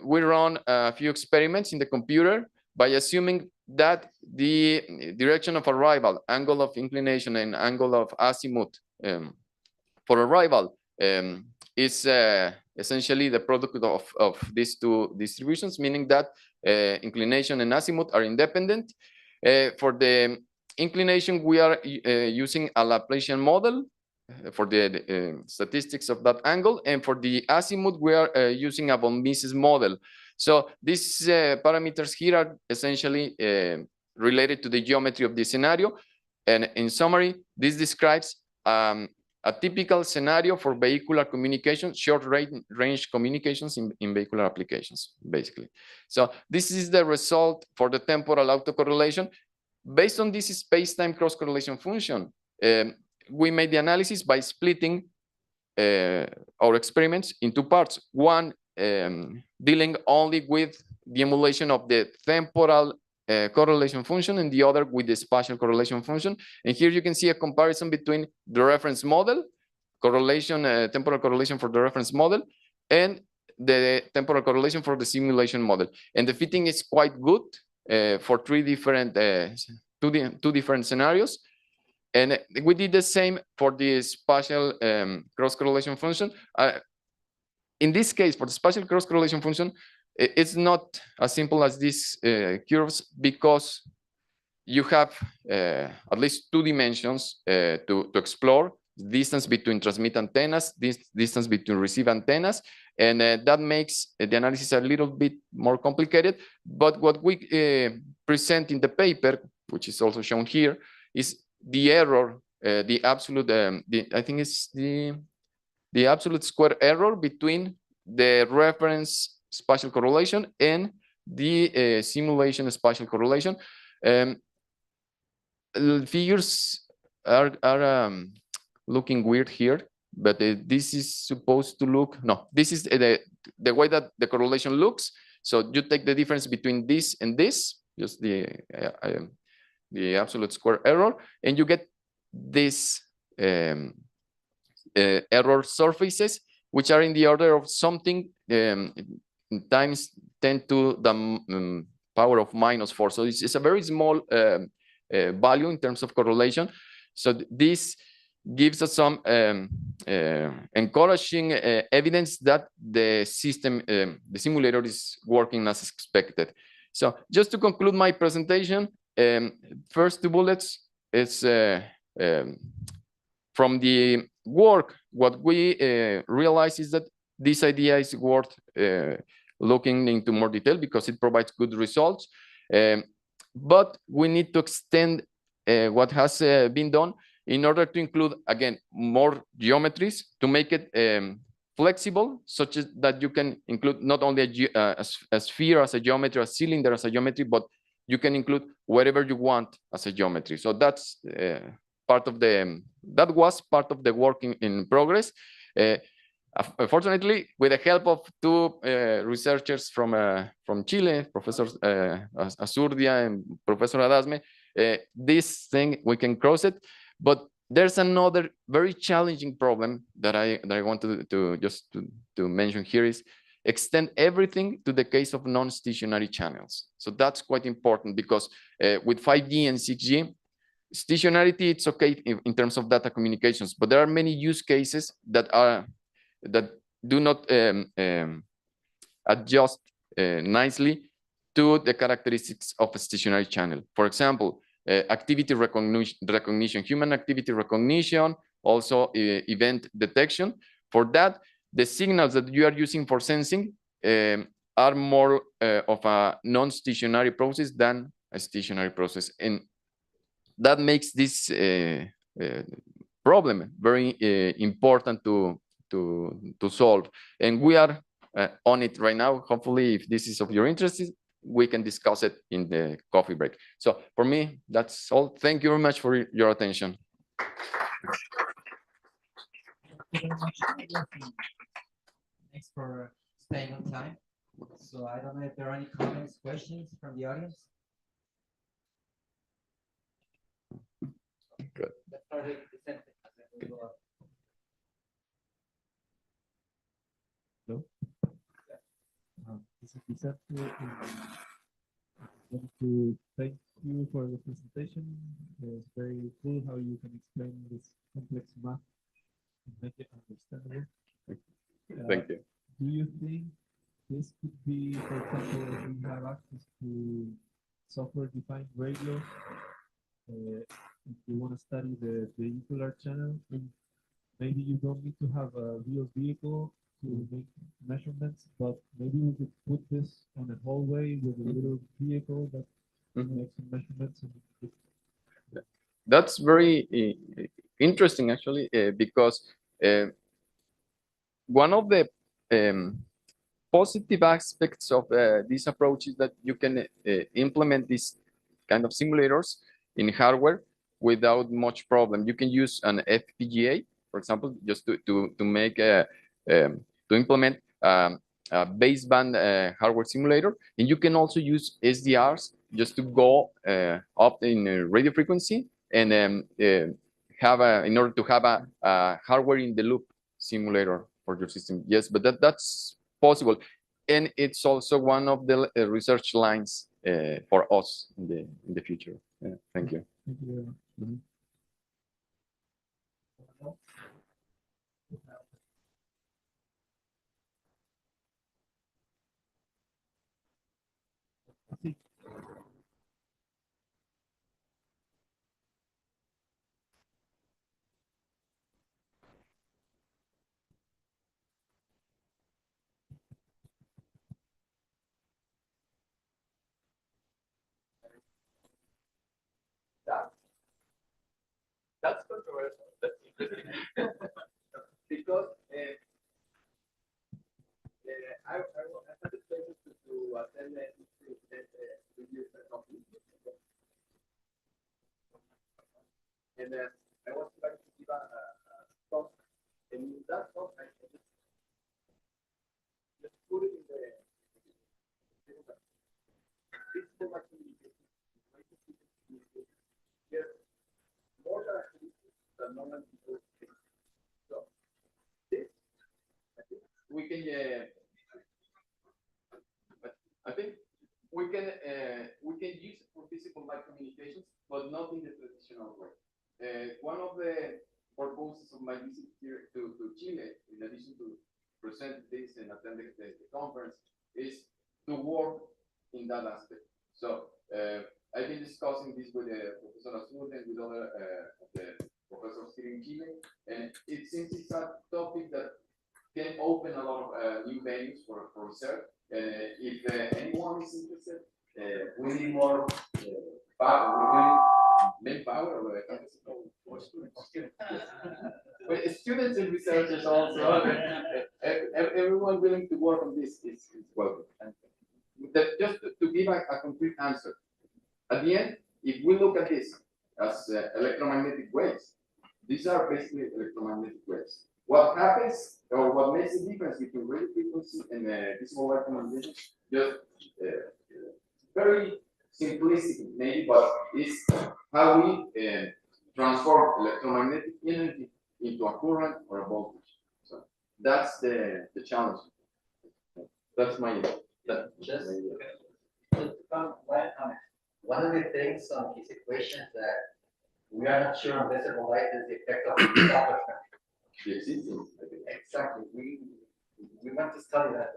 we run a few experiments in the computer by assuming that the direction of arrival, angle of inclination, and angle of azimuth for arrival is essentially the product of these two distributions, meaning that inclination and azimuth are independent. For the inclination, we are using a Laplacian model for the statistics of that angle, and for the azimuth, we are using a von Mises model. So these parameters here are essentially related to the geometry of the scenario. And in summary, this describes a typical scenario for vehicular communication, short range communications in vehicular applications, basically. So this is the result for the temporal autocorrelation. Based on this space-time cross-correlation function, we made the analysis by splitting our experiments in two parts. One dealing only with the emulation of the temporal correlation function, and the other with the spatial correlation function. And here you can see a comparison between the reference model, correlation, temporal correlation for the reference model, and the temporal correlation for the simulation model. And the fitting is quite good for two different scenarios. And we did the same for the spatial cross-correlation function. In this case, for the spatial cross-correlation function, it's not as simple as these curves, because you have at least two dimensions to explore: distance between transmit antennas, distance between receive antennas, and that makes the analysis a little bit more complicated. But what we present in the paper, which is also shown here, is the error, the absolute, I think it's the absolute square error between the reference spatial correlation and the simulation spatial correlation. Figures are looking weird here, but this is supposed to look, no, this is the way that the correlation looks. So you take the difference between this and this, just the absolute square error, and you get this error surfaces, which are in the order of something times 10 to the power of -4. So it's a very small value in terms of correlation. So this gives us some encouraging evidence that the system, the simulator, is working as expected. So just to conclude my presentation, first two bullets is from the work. What we realize is that this idea is worth looking into more detail because it provides good results. But we need to extend what has been done in order to include, again, more geometries to make it flexible, such as that you can include not only a sphere as a geometry, a cylinder as a geometry, but you can include whatever you want as a geometry. So that's part of that was part of the work in progress. Fortunately, with the help of two researchers from Chile, Professor Azurdia and Professor Adasme, this thing, we can cross it. But there's another very challenging problem that I wanted to mention here, is extend everything to the case of non-stationary channels. So that's quite important because with 5G and 6G, stationarity, it's okay in terms of data communications, but there are many use cases that do not adjust nicely to the characteristics of a stationary channel. For example, activity recognition, human activity recognition, also event detection. For that, the signals that you are using for sensing are more of a non-stationary process than a stationary process. And that makes this problem very important to solve. And we are on it right now. Hopefully, if this is of your interest, we can discuss it in the coffee break. So for me, that's all. Thank you very much for your attention. Thanks for staying on time. So I don't know if there are any comments, questions from the audience. Good. Let's start with Vicente, and then we'll go up. Hello. This is Vicente. I want to thank you for the presentation. It's very cool how you can explain this complex math and make it understandable. Thank you. Do you think this could be, for example, if we have access to software-defined radios, if you want to study the vehicular channel, and maybe you don't need to have a real vehicle to make measurements, but maybe we could put this on a hallway with a little vehicle that makes some measurements. That's very interesting, actually, because one of the positive aspects of this approach is that you can implement these kind of simulators in hardware without much problem. You can use an FPGA, for example, just to make to implement a baseband hardware simulator, and you can also use SDRs just to go up in radio frequency and have in order to have a hardware in the loop simulator for your system. Yes, but that's possible, and it's also one of the research lines for us in the future. Thank you. Thank you very much. That's controversial. That's interesting. Because I had the pleasure to attend the review company. And I was trying to give a talk. And in that talk, I just put it in the physical communication. Yes, more characteristics than normal people think. So this, I think we can. I think we can use it for physical light communications, but not in the traditional way. One of the purposes of my visit here to Chile, in addition to present this and attend the conference, is to work in that aspect. So I've been discussing this with Professor Azul and with other of the professors here in Chile, and it seems it's a topic that can open a lot of new venues for research. If anyone is interested, we need more power. Manpower, or students and researchers also. Everyone willing to work on this is welcome. Just to give a concrete answer, at the end, if we look at this as electromagnetic waves, these are basically electromagnetic waves. What happens, or what makes the difference between radio frequency and visible light communication, just very simplistic maybe, but it's how we transform electromagnetic energy into a current or a voltage. So that's the challenge. That's my One of the things on his equations that we are not sure invisible light is the effect of the Doppler effect. The existence. Exactly. We want to study that.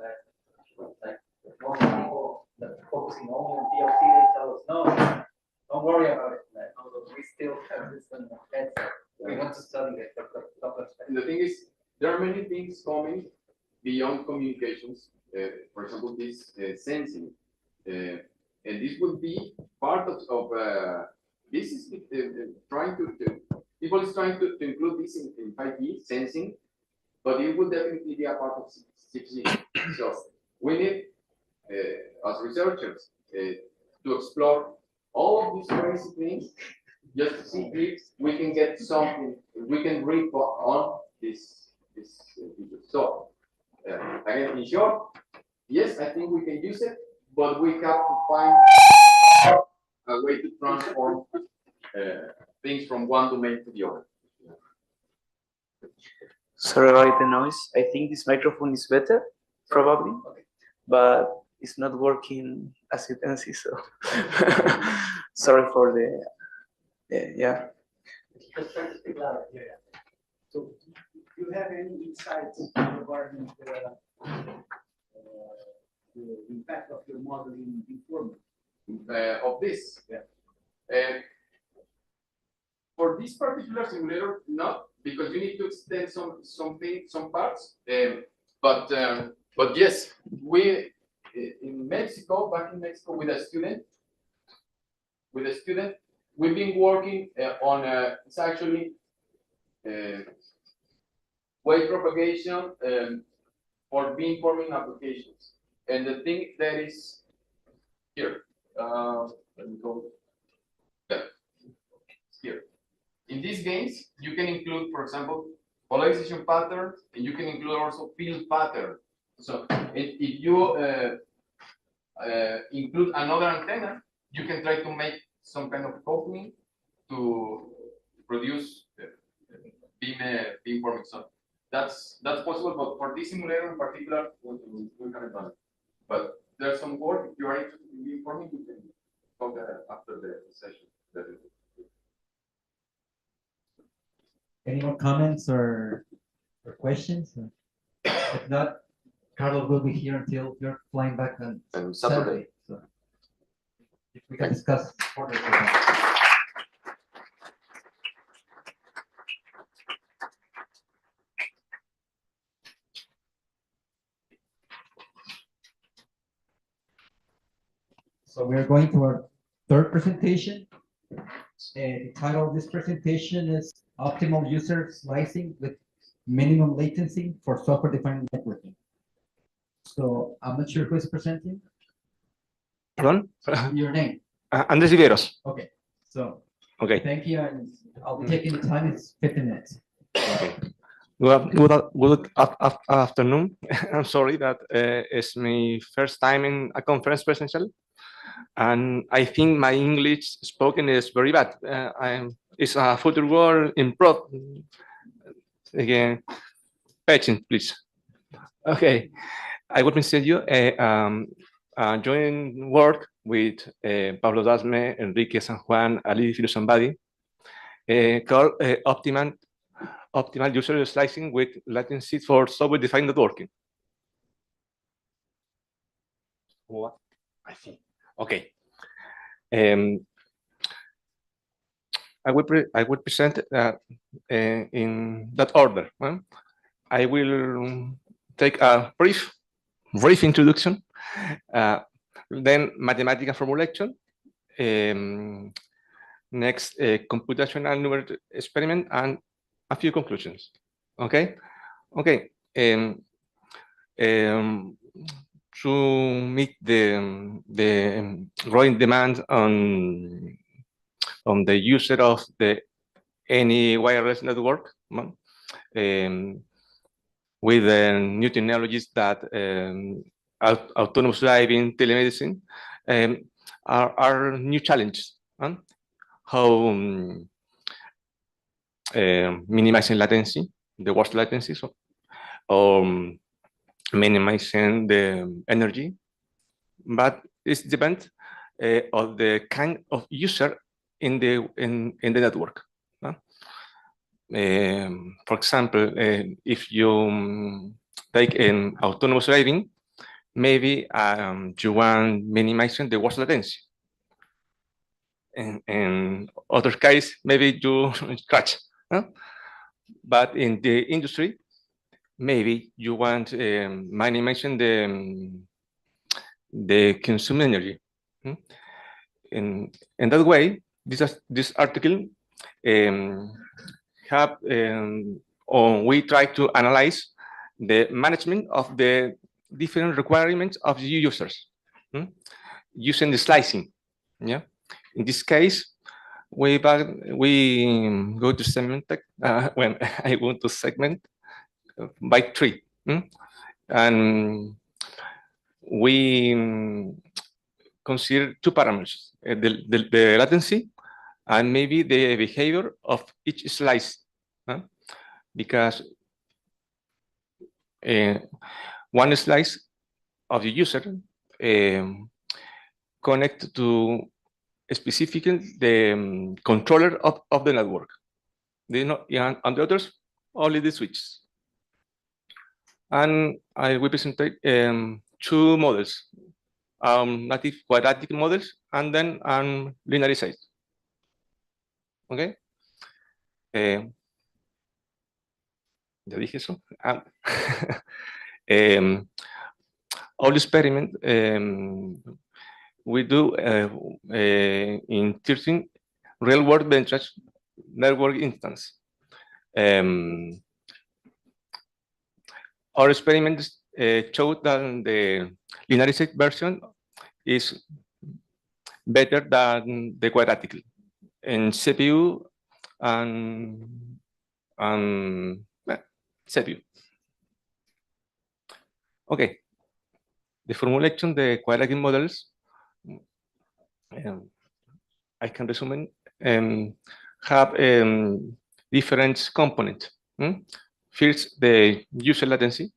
Like most people that focusing only on PLC, they tell us, no, don't worry about it. Like, although we still have this in the head, we want to study the effect of Doppler effect. And the thing is, there are many things coming beyond communications. For example, this sensing. And this will be part of this is trying to people is trying to include this in 5G sensing, but it will definitely be a part of 6G. So we need, as researchers, to explore all of these crazy things just to see if we can get something, we can read on this video. So again, in short, yes, I think we can use it, but we have to find a way to transform things from one domain to the other. Sorry about the noise. I think this microphone is better, probably, but it's not working as you can see. So sorry for the yeah. Let's try to speak louder. Yeah. So, do you have any insights regarding the impact of your model in forming? Of this? Yeah. For this particular simulator, not, because you need to extend some parts. But yes, we in Mexico, back in Mexico, with a student, we've been working on it's actually wave propagation for beamforming applications. And the thing that is here, let me go there. Here. In these games, you can include, for example, polarization pattern, and you can include also field pattern. So if you include another antenna, you can try to make some kind of coupling to produce beamforming. So that's possible, but for this simulator in particular, we haven't done it. But there's some work. If you are interested in beamforming, you can talk after the session. Any more comments or questions? If not, Carlos will be here until you're flying back on Saturday. So if we can discuss further. So we are going to our third presentation. The title of this presentation is Optimal User Slicing with Minimum Latency for Software-Defined Networking. So I'm not sure who is presenting. Pardon? Your name? Andres Viveros. Okay. So okay. Thank you, and I'll be taking the time. It's 15 minutes. Okay. Good afternoon. I'm sorry that it's my first time in a conference presential, and I think my English spoken is very bad. It's a future word improv. Again, patience, please. Okay, I will present you joint work with Pablo Dasme, Enrique San Juan, Ali Filosambadi, called Optimal User Slicing with Latency for Software-Defined Networking. What? I see. Okay. I will present in that order. I will take a brief introduction, then mathematical formulation, next computational numerical experiment, and a few conclusions. Okay. To meet the growing demand on the user of any wireless network, with new technologies that autonomous driving, telemedicine, are new challenges. How minimizing latency, the worst latency, or minimizing the energy, but it depends on the kind of user in the network. For example, if you take an autonomous driving, maybe you want minimizing the watch latency. In other case, maybe you crash. But in the industry, maybe you want minimizing the consumed energy. In that way, this article we try to analyze the management of the different requirements of the users using the slicing. Yeah. In this case, we go to segment when I want to segment by tree, and we consider two parameters: the latency and maybe the behavior of each slice, because one slice of the user connect to specifically the controller of the network. And the others only the switches. And I will present two models, native quadratic models and then linearized. Okay. Ya dije eso. All experiment we do in 13 real-world benchmark network instance. Our experiments showed that the linearized version is better than the quadratic in CPU and CPU. Okay, the formulation the quadratic models, I can resume, have different components. First, the user latency,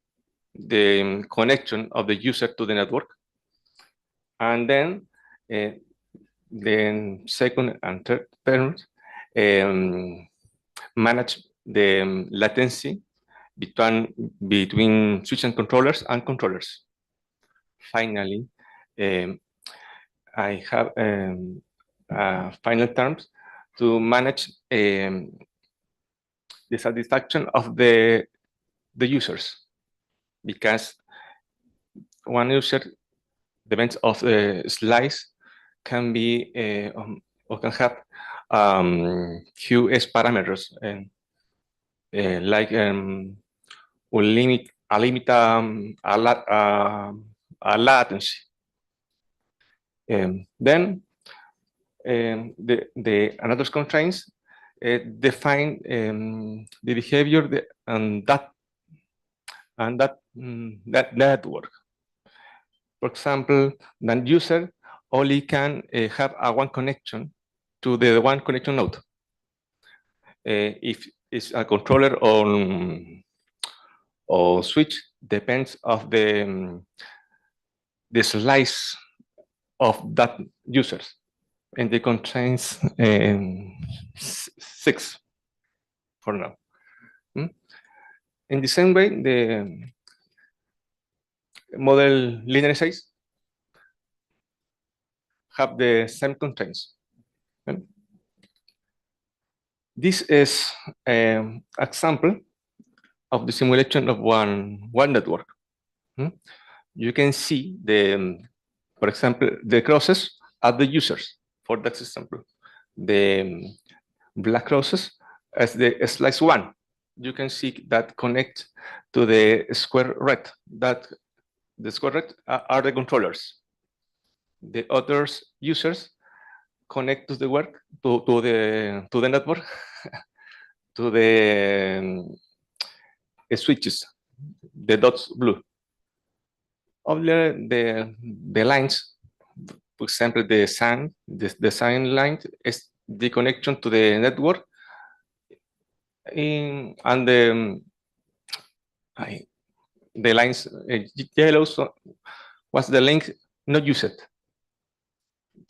the connection of the user to the network, and then the second and third terms manage the latency between switch and controllers. Finally, I have final terms to manage the satisfaction of the users, because one user depends of the slice can be or can have QS parameters and like a latency. Then the another constraints define the behavior and that network. For example, that user only can have a one connection to the one connection node. If it's a controller or switch, depends of the slice of that users, and they contains 6 for now. In the same way, the model linearized have the same constraints. This is an example of the simulation of one network. You can see for example, the crosses are the users for that example. The black crosses as the slice 1. You can see that connect to the square red. That the square red are the controllers. The other users connect to the work to the network to the switches, the dots blue. Only the lines, for example, the sign line is the connection to the network, and the lines yellow was the link not used.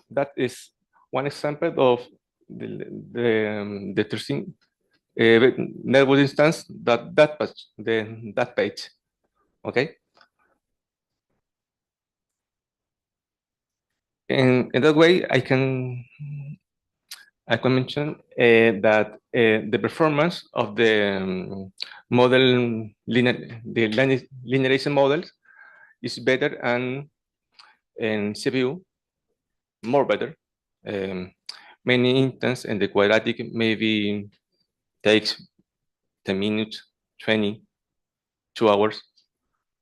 That is one example of the 13 network instance that page. Okay. In that way, I can mention that the performance of the model linearization models is better and CPU more better. Many instances and the quadratic maybe takes 10 minutes, 20, 2 hours,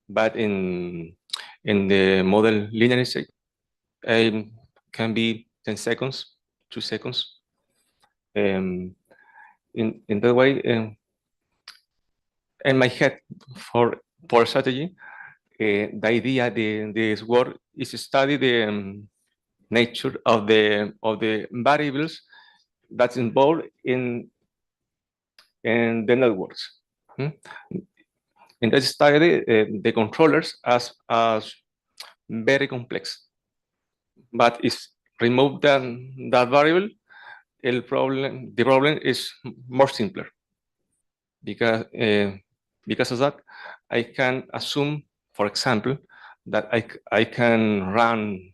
but in the model linearization can be 10 seconds, 2 seconds. In that way, in my head for strategy, the idea this work is to study the nature of the variables that's involved in the networks. In that study, the controllers as very complex, but if remove that variable, the problem is more simpler because of that, I can assume, for example, that I can run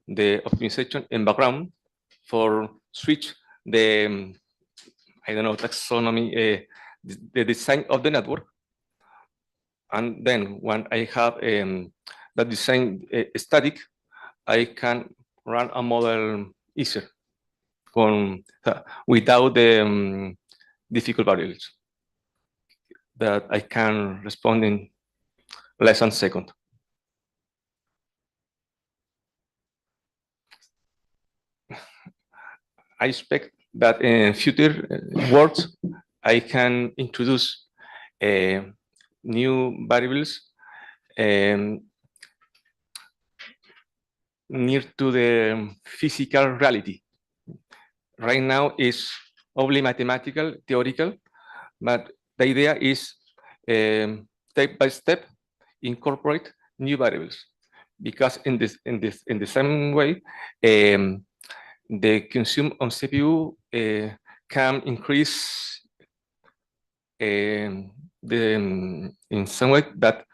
the optimization in background for switch the I don't know, taxonomy, the design of the network, and then when I have that design static, I can run a model easier without the difficult variables that I can respond in less than a second. I expect that in future works, I can introduce new variables near to the physical reality. Right now is only mathematical, theoretical, but the idea is step by step incorporate new variables, because in the same way the consume on CPU can increase in some way that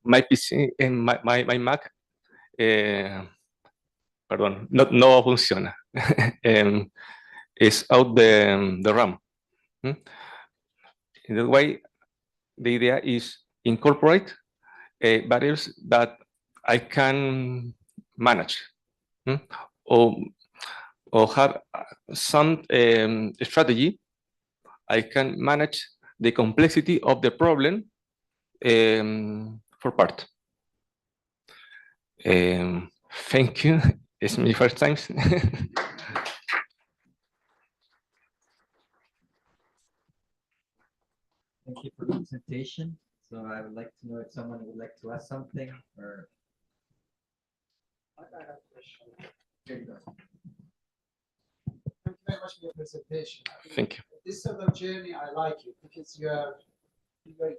my PC and my Mac perdón, no funciona. Is out the RAM. In that way, the idea is incorporate variables that I can manage, or have some strategy. I can manage the complexity of the problem for part. Thank you. It's my first time. Thank you for the presentation. So I would like to know if someone would like to ask something or. I have a question. Here you go. Thank you very much for your presentation. Thank you. This sort of journey, I like it because you are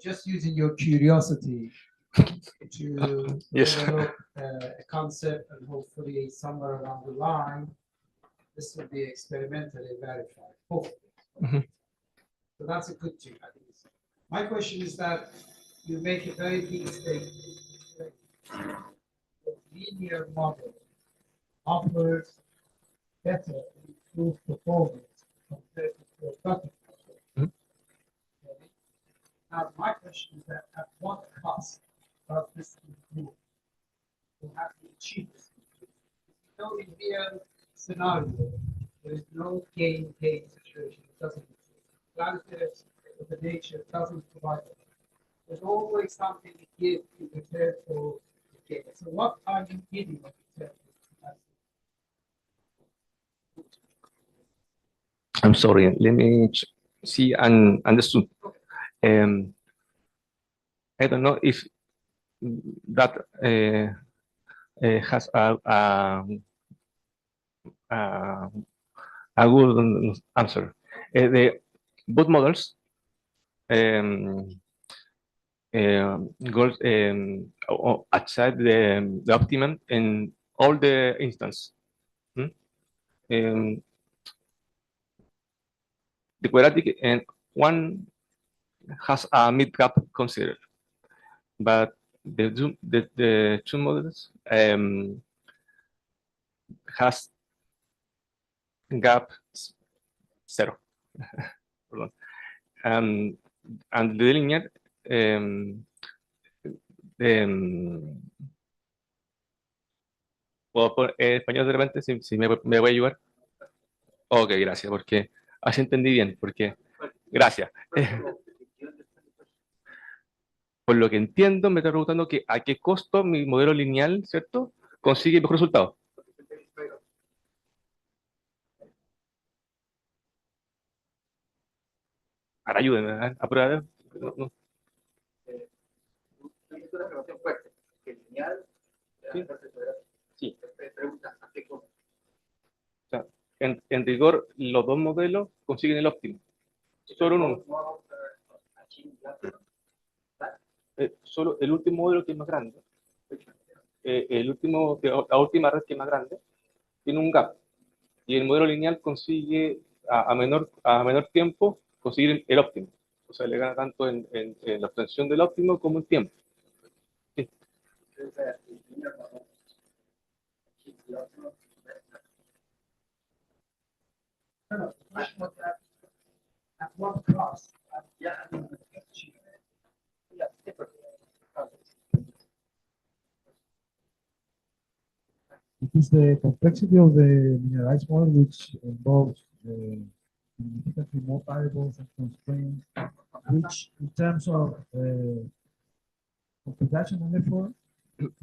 just using your curiosity to Yes. develop a concept, and hopefully somewhere along the line, this will be experimentally verified. Hopefully. So that's a good thing, I think. My question is that you make a very big statement. The linear model offers better improved performance compared to quadratic model. Okay. Now, my question is that at what cost does this improve? You have to achieve this. So in real scenario, there is no gain-gain situation. It doesn't exist. The nature doesn't provide it. There's always something to give in return for the gain. So what are you giving in return? I'm sorry. Let me see and understood. I don't know if that has a good answer. The both models goes outside the optimum in all the instances. um, the quadratic and one has a mid gap considered, but the two models has gap 0. Perdón. And the linear ¿puedo poner en español de repente si me voy a ayudar? Ok, gracias, porque así entendí bien, porque gracias. Por lo que entiendo, me está preguntando que a qué costo mi modelo lineal, ¿cierto? Consigue mejor resultado. Ahora ayúdenme a prueba. No. Es una afirmación fuerte, que lineal, Sí. Sí. pregunta, ¿a qué costo? O sea, en rigor, los dos modelos consiguen el óptimo. Solo uno. Solo el último modelo que es más grande. El último, la última red que es más grande, tiene un gap. Y el modelo lineal consigue a menor tiempo conseguir el óptimo. O sea, le gana tanto en la obtención del óptimo como en tiempo. Sí. No, at what cost? Yeah, I mean, yeah, different. It is the complexity of the mineralized model which involves significantly more variables and constraints, which in terms of computational effort,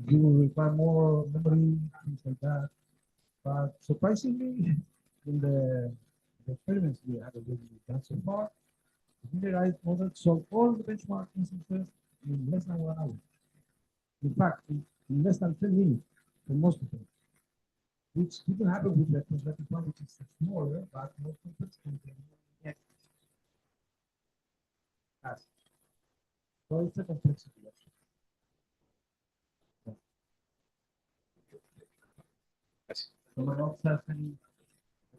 you will require more memory, things like that. But surprisingly, in the experiments we have already done so far, the mineralized model solved all the benchmark instances in less than 1 hour. In fact, in less than 10 minutes for most of them, which didn't happen with the cosmetic one, which is smaller but more complex and can so it's a complexity. Someone else has any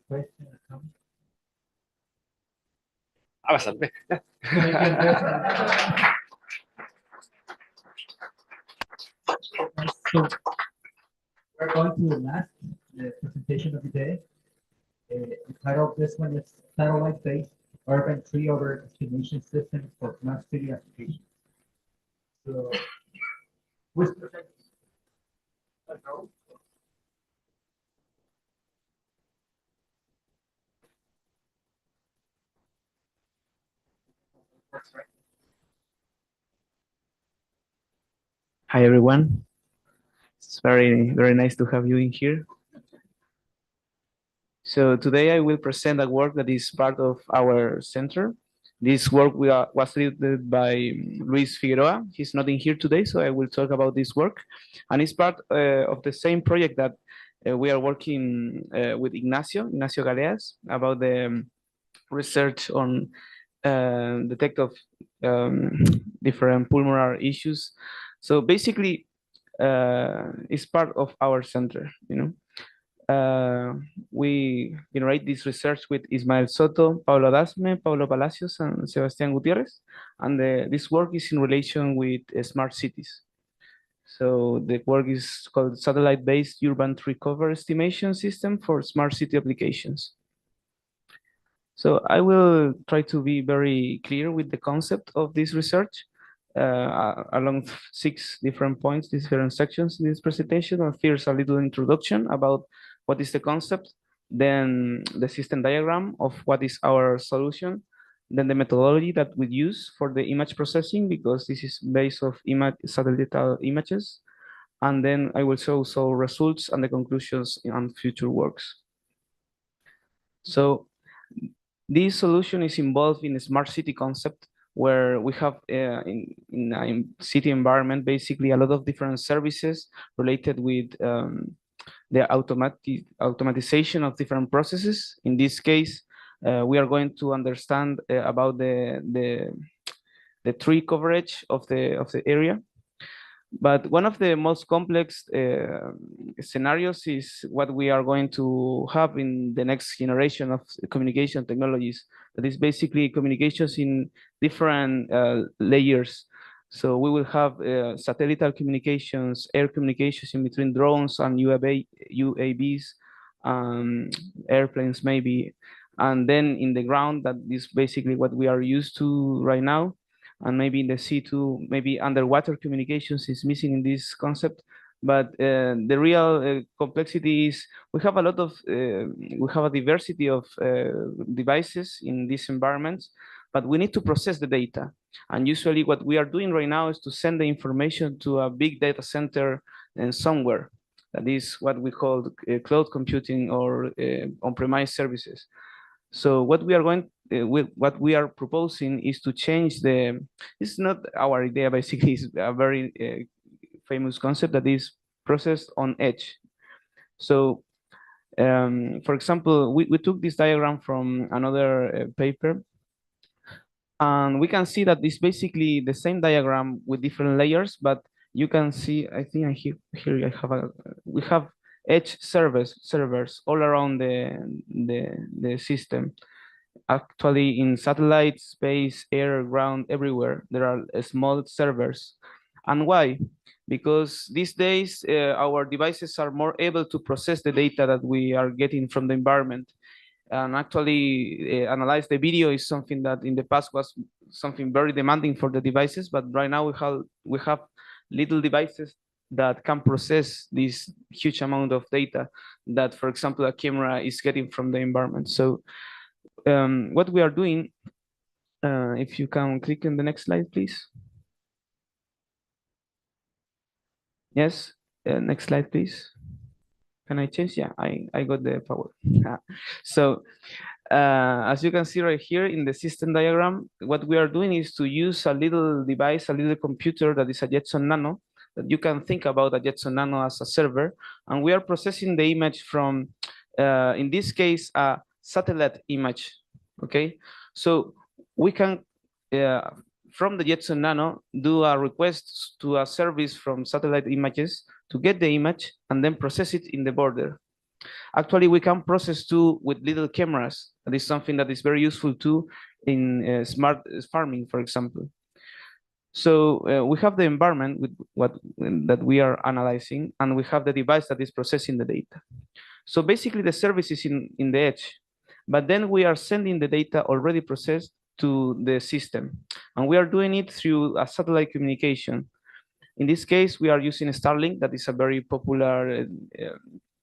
question or comment? Avanzar. So we're going to the last presentation of the day. The title of this one is Satellite-Based Urban Tree Over Estimation System for Smart City Applications. So, who's presenting? Hi, everyone. It's very nice to have you in here. So today I will present a work that is part of our center. This work was led by Luis Figueroa. He's not in here today, so I will talk about this work. And it's part of the same project that we are working with Ignacio Galeas, about the research on detect of different pulmonary issues. So basically, it's part of our center, you know. We generate this research with Ismael Soto, Paulo Dasme, Paulo Palacios, and Sebastián Gutierrez. And this work is in relation with smart cities. So the work is called Satellite-Based Urban Tree Cover Estimation System for Smart City Applications. So I will try to be very clear with the concept of this research along 6 different points, different sections in this presentation. First, a little introduction about what is the concept, then the system diagram of what is our solution, then the methodology that we use for the image processing, because this is based of satellite images, and then I will show results and the conclusions on future works. So this solution is involved in a smart city concept where we have in a city environment basically a lot of different services related with the automatization of different processes. In this case, we are going to understand about the tree coverage of the area. But one of the most complex scenarios is what we are going to have in the next generation of communication technologies. That is basically communications in different layers. So we will have satellite communications, air communications in between drones and UAVs, airplanes maybe. And then in the ground, that is basically what we are used to right now. And maybe in the sea too, maybe underwater communications is missing in this concept. But the real complexity is we have a diversity of devices in these environments, but we need to process the data. And usually what we are doing right now is to send the information to a big data center and somewhere. That is what we call cloud computing or on-premise services. So what we are what we are proposing is to change it's not our idea, basically, it's a very famous concept that is processed on edge. So for example, we took this diagram from another paper, and we can see that it's basically the same diagram with different layers, but you can see, I think here we have edge servers all around the system. Actually, in satellite, space, air, ground, everywhere, there are small servers. And why? Because these days, our devices are more able to process the data that we are getting from the environment. And actually, analyze the video is something that in the past was something very demanding for the devices, but right now we have little devices that can process this huge amount of data that, for example, a camera is getting from the environment. So what we are doing, if you can click on the next slide, please. Yes, next slide, please. Can I change? Yeah, I got the power. So as you can see right here in the system diagram, what we are doing is to use a little device, a little computer that is a Jetson Nano, that you can think about a Jetson Nano as a server. And we are processing the image from, in this case, a satellite image. Okay, so we can, from the Jetson Nano, do a request to a service from satellite images to get the image and then process it in the border. Actually, we can process too with little cameras. That is something that is very useful too in smart farming, for example. So we have the environment with that we are analyzing, and we have the device that is processing the data. So basically, the service is in the edge, but then we are sending the data already processed to the system, and we are doing it through a satellite communication. In this case, we are using Starlink. That is a very popular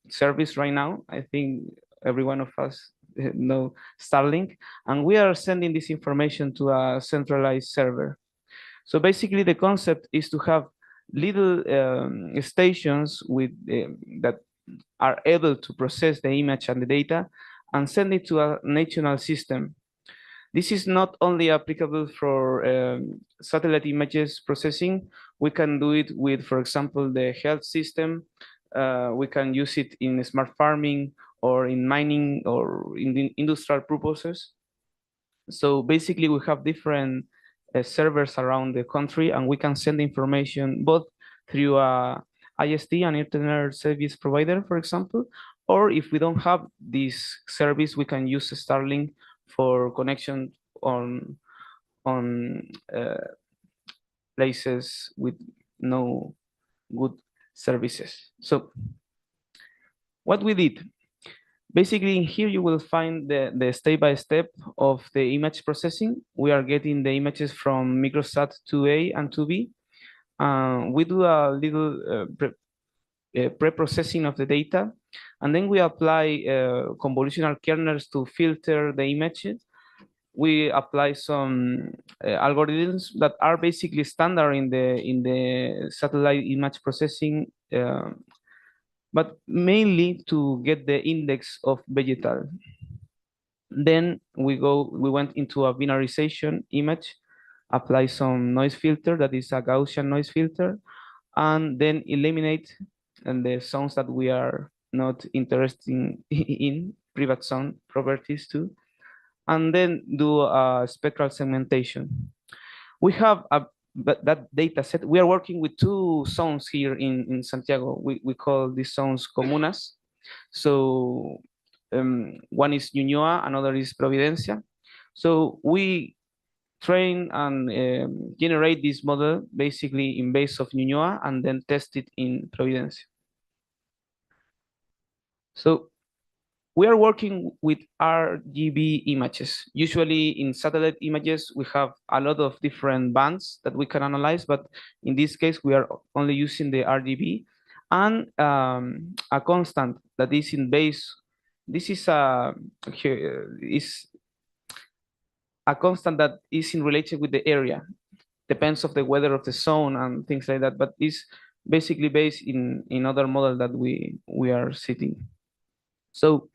service right now. I think every one of us know Starlink, and we are sending this information to a centralized server. So basically, the concept is to have little stations with that are able to process the image and the data and send it to a national system. This is not only applicable for satellite images processing. We can do it with, for example, the health system. We can use it in smart farming or in mining or in the industrial purposes. So basically, we have different servers around the country, and we can send information both through a IST, an internet service provider, for example, or if we don't have this service, we can use Starlink for connection on places with no good services. So what we did, basically here you will find the step-by-step of the image processing. We are getting the images from microsat 2A and 2B. We do a little pre-processing of the data, and then we apply convolutional kernels to filter the images. We apply some algorithms that are basically standard in the satellite image processing, but mainly to get the index of vegetal. Then we went into a binarization image, apply some noise filter that is a Gaussian noise filter, and then eliminate the sounds that we are not interested in, private sound properties too, and then do a spectral segmentation. We have a that data set, we are working with two zones here in Santiago. We call these zones comunas. So one is Ñuñoa, another is Providencia. So we train and generate this model basically in base of Ñuñoa and then test it in Providencia. So we are working with RGB images. Usually in satellite images, we have a lot of different bands that we can analyze, but in this case, we are only using the RGB and a constant that is in base. This is a constant that is in relation with the area. Depends of the weather of the zone and things like that, but is basically based in other model that we are sitting. So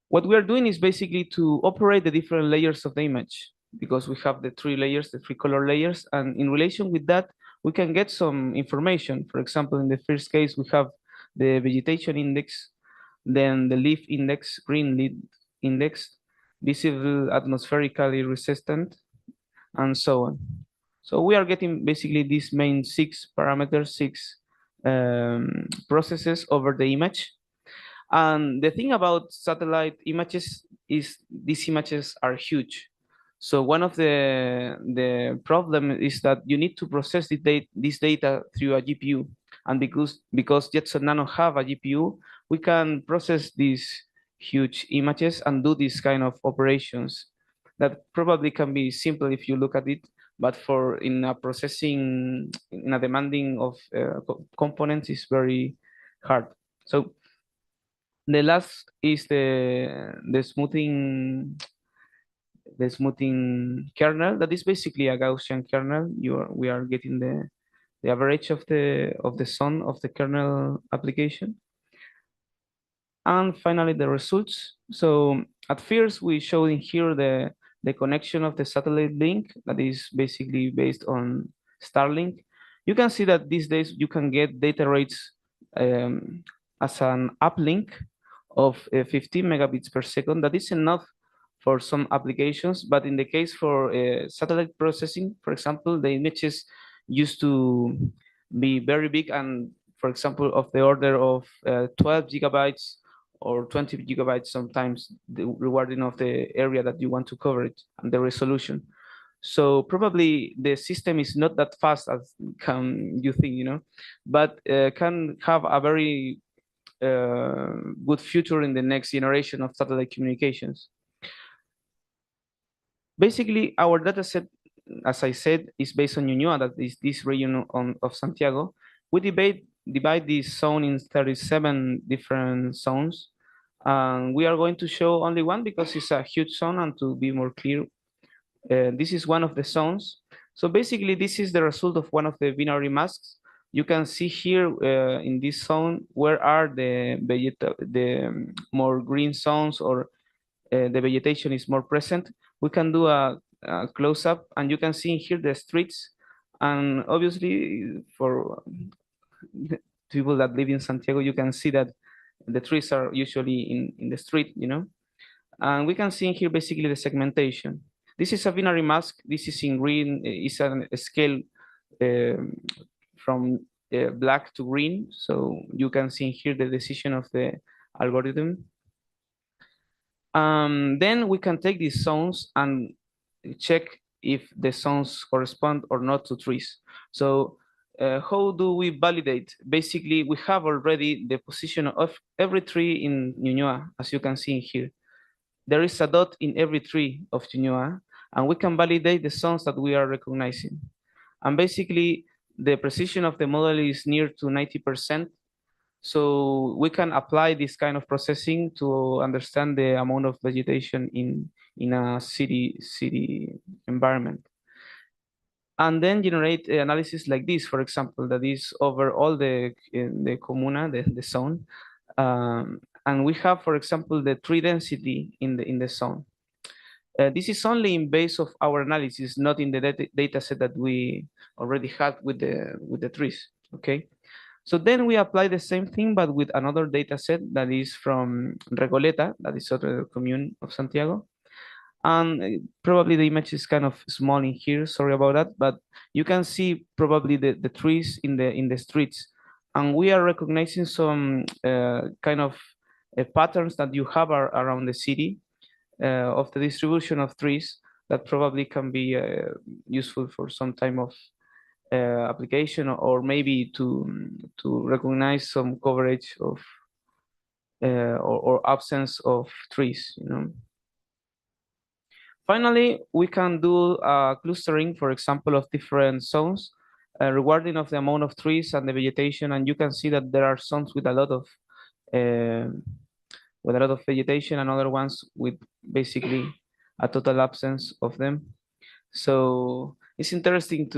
what we are doing is basically to operate the different layers of the image, because we have the three layers, the three color layers, and in relation with that, we can get some information. For example, in the first case, we have the vegetation index, then the leaf index, green leaf index, visible atmospherically resistant, and so on. So we are getting basically these main 6 parameters, 6 processes over the image. And the thing about satellite images is these images are huge. So one of the problem is that you need to process this data through a GPU. And because Jetson Nano have a GPU, we can process these huge images and do these kind of operations that probably can be simple if you look at it, but for in a processing, in a demanding of components is very hard. So the last is the smoothing kernel. That is basically a Gaussian kernel. We are getting the average of the sum of the kernel application. And finally, the results. So at first, we showed in here the connection of the satellite link that is basically based on Starlink. You can see that these days you can get data rates as an uplink of 15 megabits per second. That is enough for some applications, but in the case for satellite processing, for example, the images used to be very big and, for example, of the order of 12 gigabytes or 20 gigabytes sometimes, rewarding of the area that you want to cover it and the resolution. So probably the system is not that fast as you think, but can have a very good future in the next generation of satellite communications. Basically, our data set, as I said, is based on Ñuñoa, that is this region of Santiago. We divide this zone in 37 different zones. We are going to show only one because it's a huge zone, and to be more clear, this is one of the zones. So basically, this is the result of one of the binary masks. You can see here in this zone where are the more green zones, or the vegetation is more present. We can do a close-up, and you can see here the streets. And obviously, for people that live in Santiago, you can see that the trees are usually in the street, And we can see here basically the segmentation. This is a binary mask. This is in green. It's a scale from black to green. So you can see here the decision of the algorithm. Then we can take these zones and check if the zones correspond or not to trees. So how do we validate? Basically, we have already the position of every tree in Ñuñoa, as you can see here. There is a dot in every tree of Ñuñoa, and we can validate the zones that we are recognizing. And basically, the precision of the model is near to 90%. So we can apply this kind of processing to understand the amount of vegetation in a city environment. And then generate analysis like this, for example, that is over all the comuna, the zone. And we have, for example, the tree density in the zone. This is only in base of our analysis, not in the data set that we already had with the trees, okay? So then we apply the same thing, but with another data set that is from Recoleta, that is other commune of Santiago. And probably the image is kind of small in here, sorry about that, but you can see probably the trees in the streets. And we are recognizing some kind of patterns that you have around the city of the distribution of trees that probably can be useful for some time of application, or maybe to recognize some coverage of or absence of trees, you know. Finally, we can do clustering, for example, of different zones regarding of the amount of trees and the vegetation, and you can see that there are zones with a lot of vegetation and other ones with basically a total absence of them. So it's interesting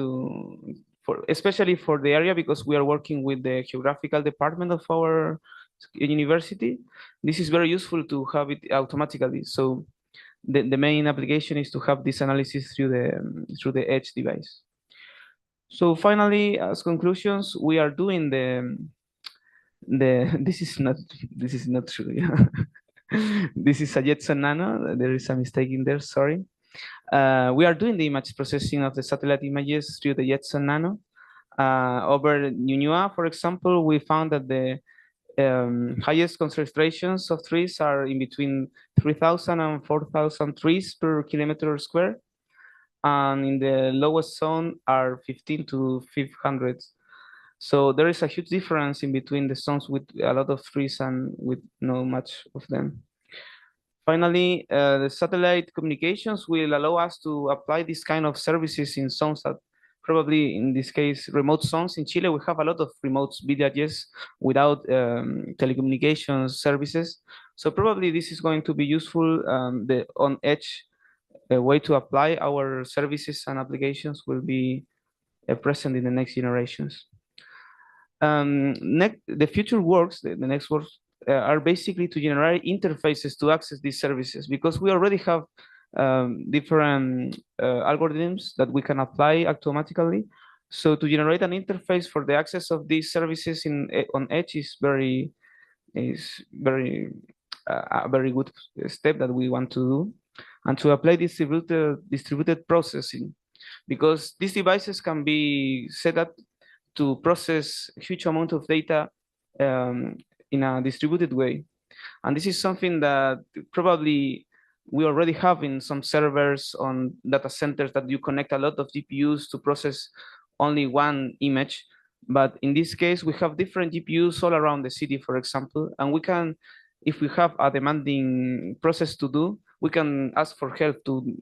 especially for the area, because we are working with the geographical department of our university. This is very useful to have it automatically. So the main application is to have this analysis through the edge device. So finally, as conclusions, we are doing this is not true. Yeah. This is a Jetson Nano. There is a mistake in there. Sorry. We are doing the image processing of the satellite images through the Jetson Nano. Over Ñuñoa, for example, we found that the highest concentrations of trees are in between 3,000 and 4,000 trees per kilometer square. And in the lowest zone are 15 to 500. So there is a huge difference in between the zones with a lot of trees and with no much of them. Finally, the satellite communications will allow us to apply this kind of services in zones that probably, in this case, remote zones. In Chile, we have a lot of remote villages without telecommunications services. So probably this is going to be useful. The on-edge way to apply our services and applications will be present in the next generations. The future works, the next works, are basically to generate interfaces to access these services, because we already have different algorithms that we can apply automatically. So to generate an interface for the access of these services on edge is very a very good step that we want to do, and to apply distributed processing, because these devices can be set up to process a huge amount of data in a distributed way. And this is something that probably we already have in some servers on data centers, that you connect a lot of GPUs to process only one image. But in this case, we have different GPUs all around the city, for example, and we can, if we have a demanding process to do, we can ask for help to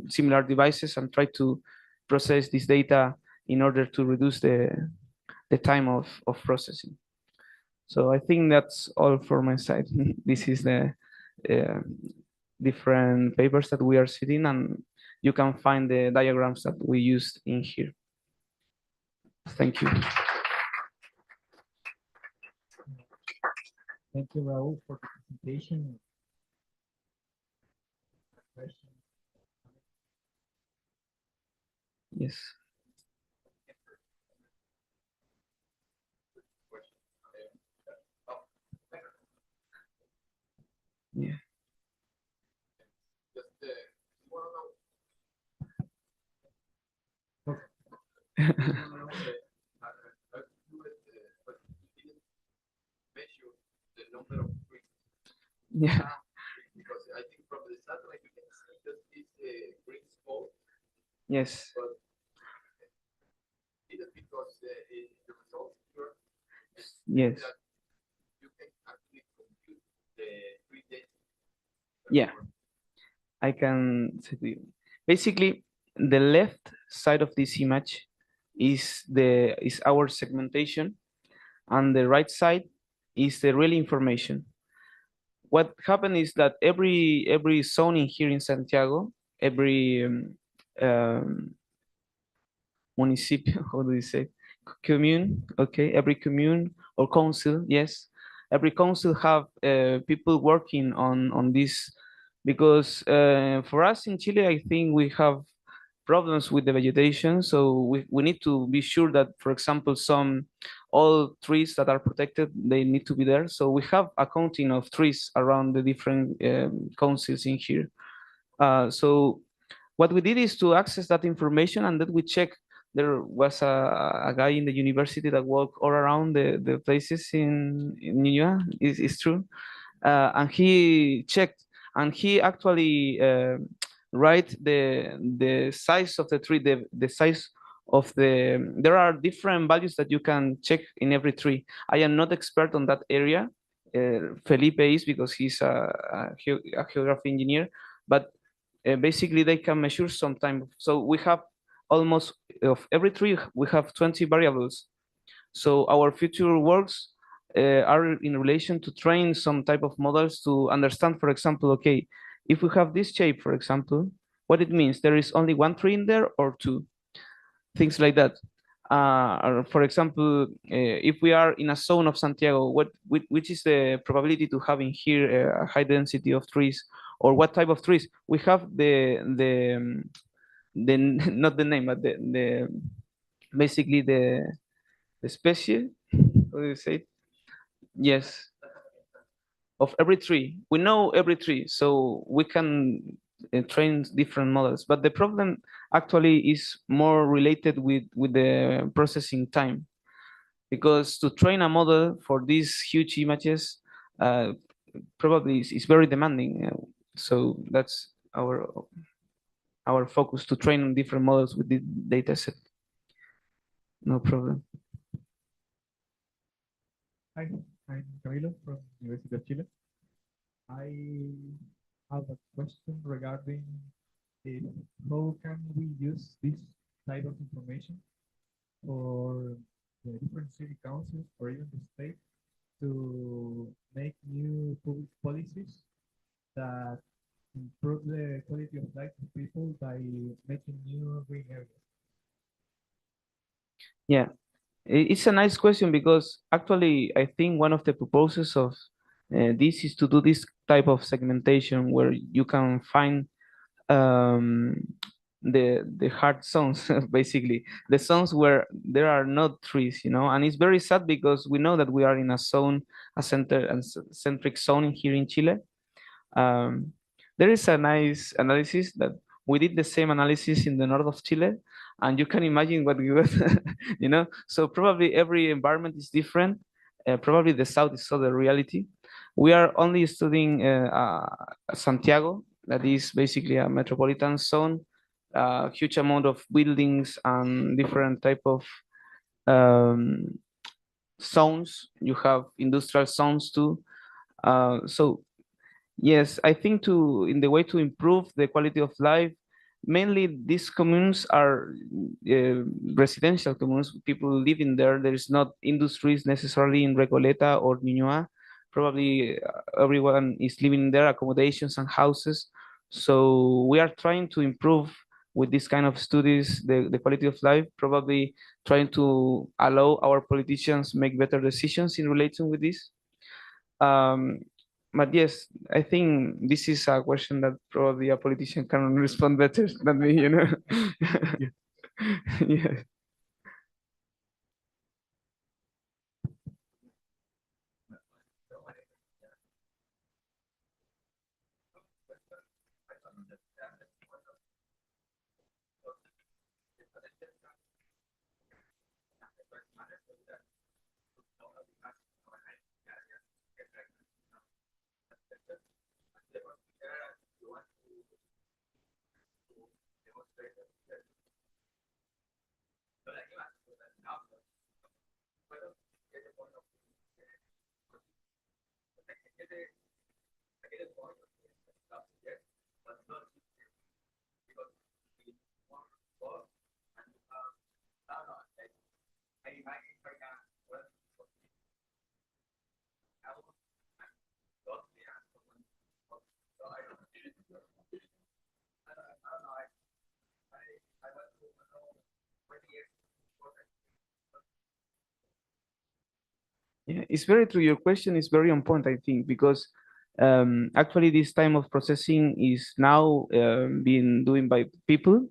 similar devices and try to process this data in order to reduce the time of processing. So I think that's all for my side. This is the different papers that we are sitting, and you can find the diagrams that we used in here. Thank you. Thank you, Raul, for the presentation. Yes. Yeah. Yeah. Because I think from the satellite you can see that this green spot. Yes. But it is because in the results here, Yes. that you can actually compute the 3D. Yeah. I can say to you. Basically, the left side of this image is our segmentation, and the right side is the real information. What happened is that every zone in here in Santiago, every municipio, how do you say, commune, okay, every commune or council, yes, every council have people working on this, because for us in Chile, I think we have problems with the vegetation, so we need to be sure that, for example, all trees that are protected, they need to be there. So we have a counting of trees around the different councils in here, So what we did is to access that information, and then we check. There was a guy in the university that walked all around the places in Niñoa. Is true, and he checked, and he actually write the size of the tree, the size of the. There are different values that you can check in every tree. I am not expert on that area. Felipe is, because he's a geography engineer, but basically they can measure some time. So we have almost of every tree we have 20 variables. So our future works are in relation to train some type of models to understand, for example, okay, if we have this shape, for example, what it means, there is only one tree in there or two, things like that. Or for example, if we are in a zone of Santiago, which is the probability to having here a high density of trees, or what type of trees? We have the not the name, but the basically the species. How do you say it? Yes, of every tree. We know every tree, so we can train different models. But the problem actually is more related with the processing time, because to train a model for these huge images probably is very demanding. So that's our focus, to train on different models with the data set. No problem. Hi, I'm Camilo from University of Chile. I have a question regarding how can we use this type of information for the different city councils or even the state to make new public policies that improve the quality of life of people by making new green areas. Yeah, it's a nice question, because actually I think one of the purposes of this is to do this type of segmentation where you can find um, the hard zones, basically the zones where there are no trees, and it's very sad because we know that we are in a zone, a centric zone here in Chile. um, there is a nice analysis that we did the same analysis in the north of Chile, and you can imagine what we got, So probably every environment is different. Probably the south is so the reality. We are only studying Santiago, that is basically a metropolitan zone, a huge amount of buildings and different type of um, zones. You have industrial zones too. So yes, I think in the way to improve the quality of life, mainly these communes are residential communes. People live in there. There is not industries necessarily in Recoleta or Ñuñoa. Probably everyone is living there, accommodations and houses. So we are trying to improve with this kind of studies the quality of life. Probably trying to allow our politicians make better decisions in relation with this. Um, but yes, I think this is a question that probably a politician can respond better than me. Yeah. Yeah, it's very true. Your question is very on point, I think, because actually this time of processing is now being doing by people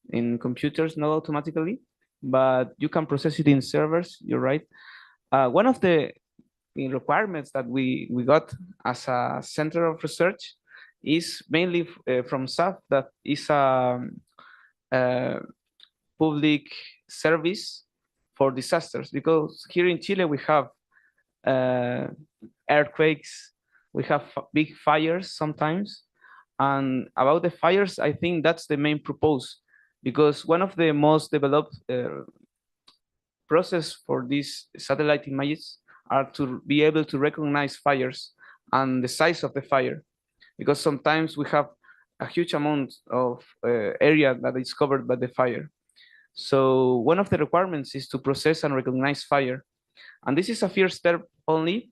in computers, not automatically, but you can process it in servers. You're right. One of the requirements that we got as a center of research is mainly from SAF, that is a public service for disasters, because here in Chile we have earthquakes, we have big fires sometimes. And about the fires, I think that's the main purpose, because one of the most developed process for these satellite images are to be able to recognize fires and the size of the fire, because sometimes we have a huge amount of area that is covered by the fire. So one of the requirements is to process and recognize fire. And this is a first step only.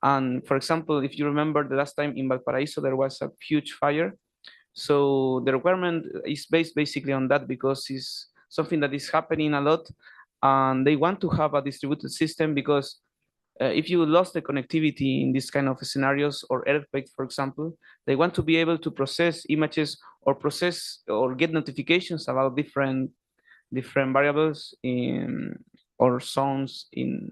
And for example, if you remember the last time in Valparaiso, there was a huge fire. So the requirement is based basically on that, because it's something that is happening a lot. And they want to have a distributed system, because if you lost the connectivity in these kind of scenarios, or earthquake, for example, they want to be able to process images or process or get notifications about different variables in or zones in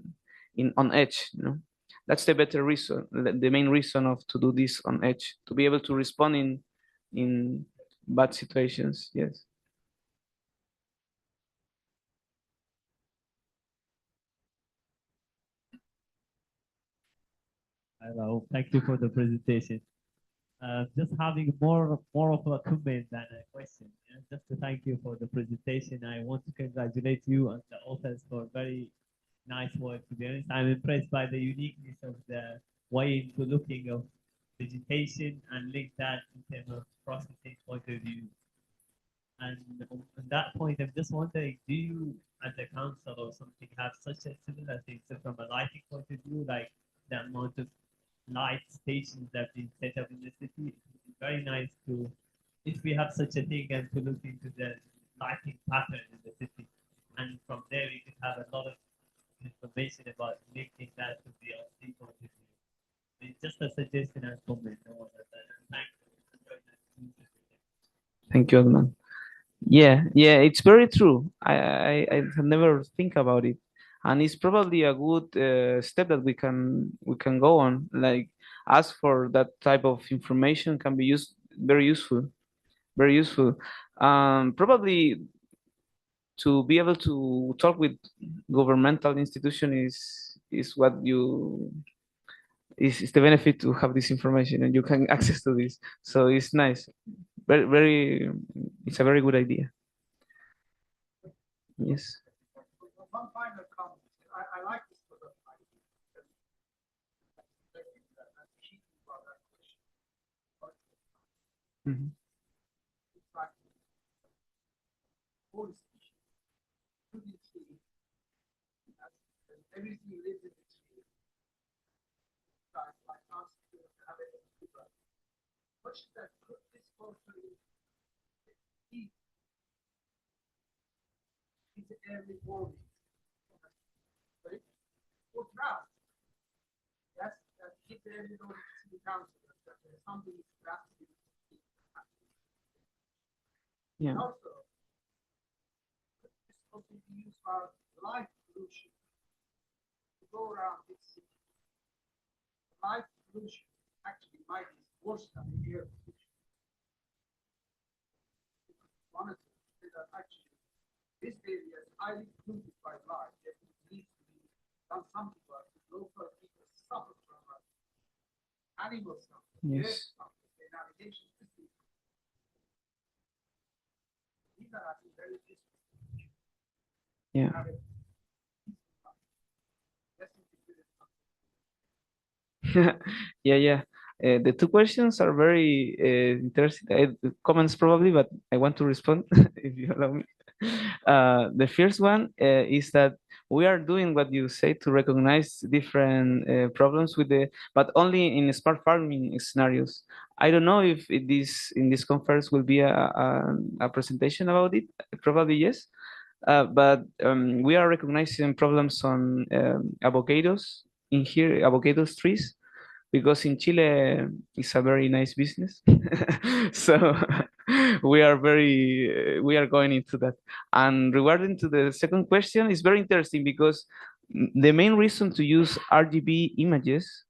on edge. You know? That's the better reason, the main reason of to do this on edge, to be able to respond in bad situations. Yes. Hello, thank you for the presentation. Just having more of a comment than a question. And just to thank you for the presentation, I want to congratulate you and the authors for very nice work. To be honest, I'm impressed by the uniqueness of the way into looking of vegetation and link that in terms of processing point of view. And on that point, I'm just wondering, do you, as a council or something, have such a similar thing? So from a lighting point of view, like the amount of light stations that have been set up in the city, it's very nice to, if we have such a thing, and to look into the lighting pattern in the city. And from there, we could have a lot of information about linking that to the LC point of view. It's just a suggestion and comment. No one has that. Thank you. Thank you, Edman. Yeah, it's very true. I have never think about it, and it's probably a good step that we can go on. Like, ask for that type of information can be used very useful, very useful. Probably to be able to talk with governmental institution is what you is the benefit to have this information, and you can access to this. So it's nice, very, it's a very good idea. Yes. One final comment. I like this sort of idea. Mhm. It's like police station. Everything lives in the tree. Like us, to have it. What should that put this photo in? It's every morning. Right? Or draft. That's keep every notice to the council that there's something drafted. Yeah. Also, it's supposed to be used for light pollution. To go around this city. Light pollution actually might be worse than the air pollution. Monitor that actually this area is highly polluted by light. There needs to be done something about it. Local people suffer from animal suffering. Yes. The navigation system. These are actually very useful. Yeah. Yeah. The two questions are very interesting comments probably, but I want to respond if you allow me. The first one is that we are doing what you say to recognize different problems with but only in smart farming scenarios. I don't know if in this conference will be a presentation about it. Probably yes. But we are recognizing problems on avocados in here, avocados trees, because in Chile it's a very nice business. So we are going into that. And regarding to the second question, it's very interesting because the main reason to use RGB images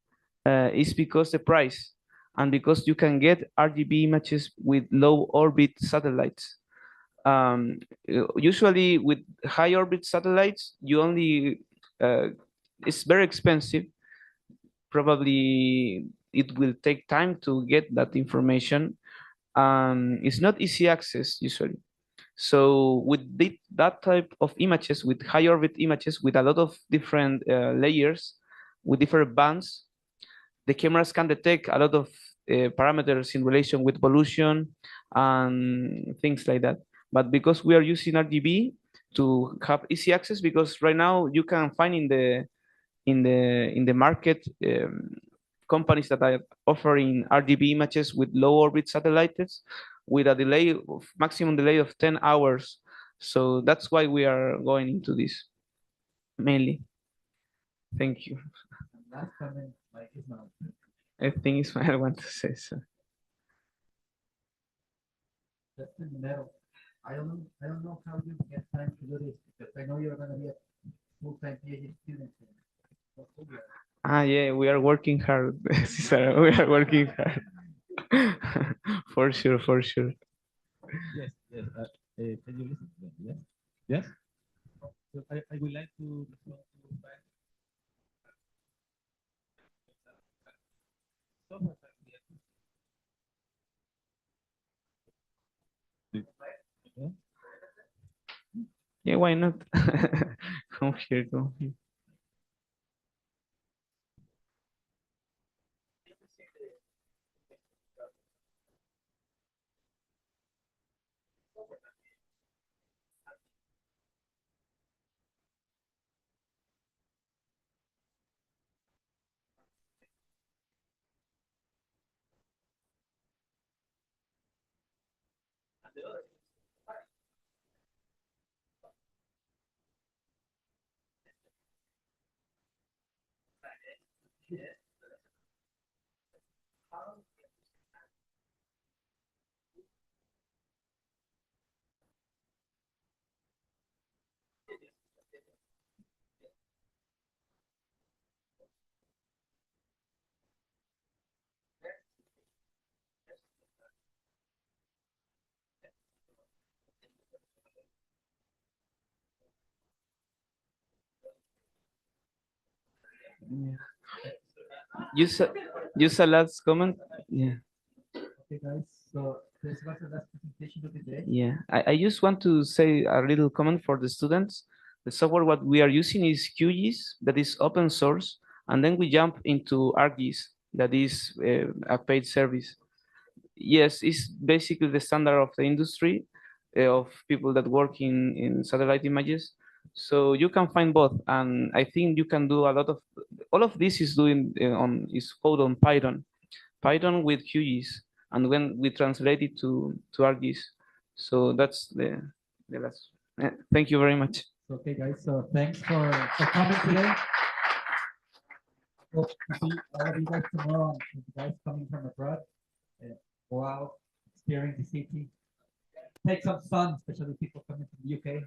is because the price. and because you can get RGB images with low orbit satellites. Usually with high orbit satellites, you only, it's very expensive. Probably it will take time to get that information. It's not easy access usually. So with that type of images, with high orbit images, with a lot of different layers, with different bands, the cameras can detect a lot of parameters in relation with pollution and things like that. But because we are using RGB to have easy access, because right now you can find in the market companies that are offering RGB images with low orbit satellites with a delay of maximum delay of 10 hours. So that's why we are going into this mainly. Thank you. Last comment, like Ismail. I think Ismael want to say so. Just in the middle. I don't know how you get time to do this because I know you're gonna be a full-time PhD student. Yeah, we are working hard, Cesar. We are working hard. For sure, for sure. Yes, yes. Can you listen? Yes, yes. So I would like to respond to back. Yeah, why not? Come here, come here. Yeah. Use a last comment. Yeah. Okay, guys. So this was the last presentation of the day. Yeah, I just want to say a little comment for the students. The software what we are using is QGIS, that is open source, and then we jump into ArcGIS, that is a paid service. Yes, it's basically the standard of the industry of people that work in satellite images. So you can find both, and I think you can do a lot of all of this is doing is code on Python with QGIS, and when we translate it to ArcGIS. So that's the last. Thank you very much. Okay, guys. So thanks for coming today. Hope to see all of you guys tomorrow. And you guys coming from abroad, go out, experience the city, take some sun, especially people coming from the UK.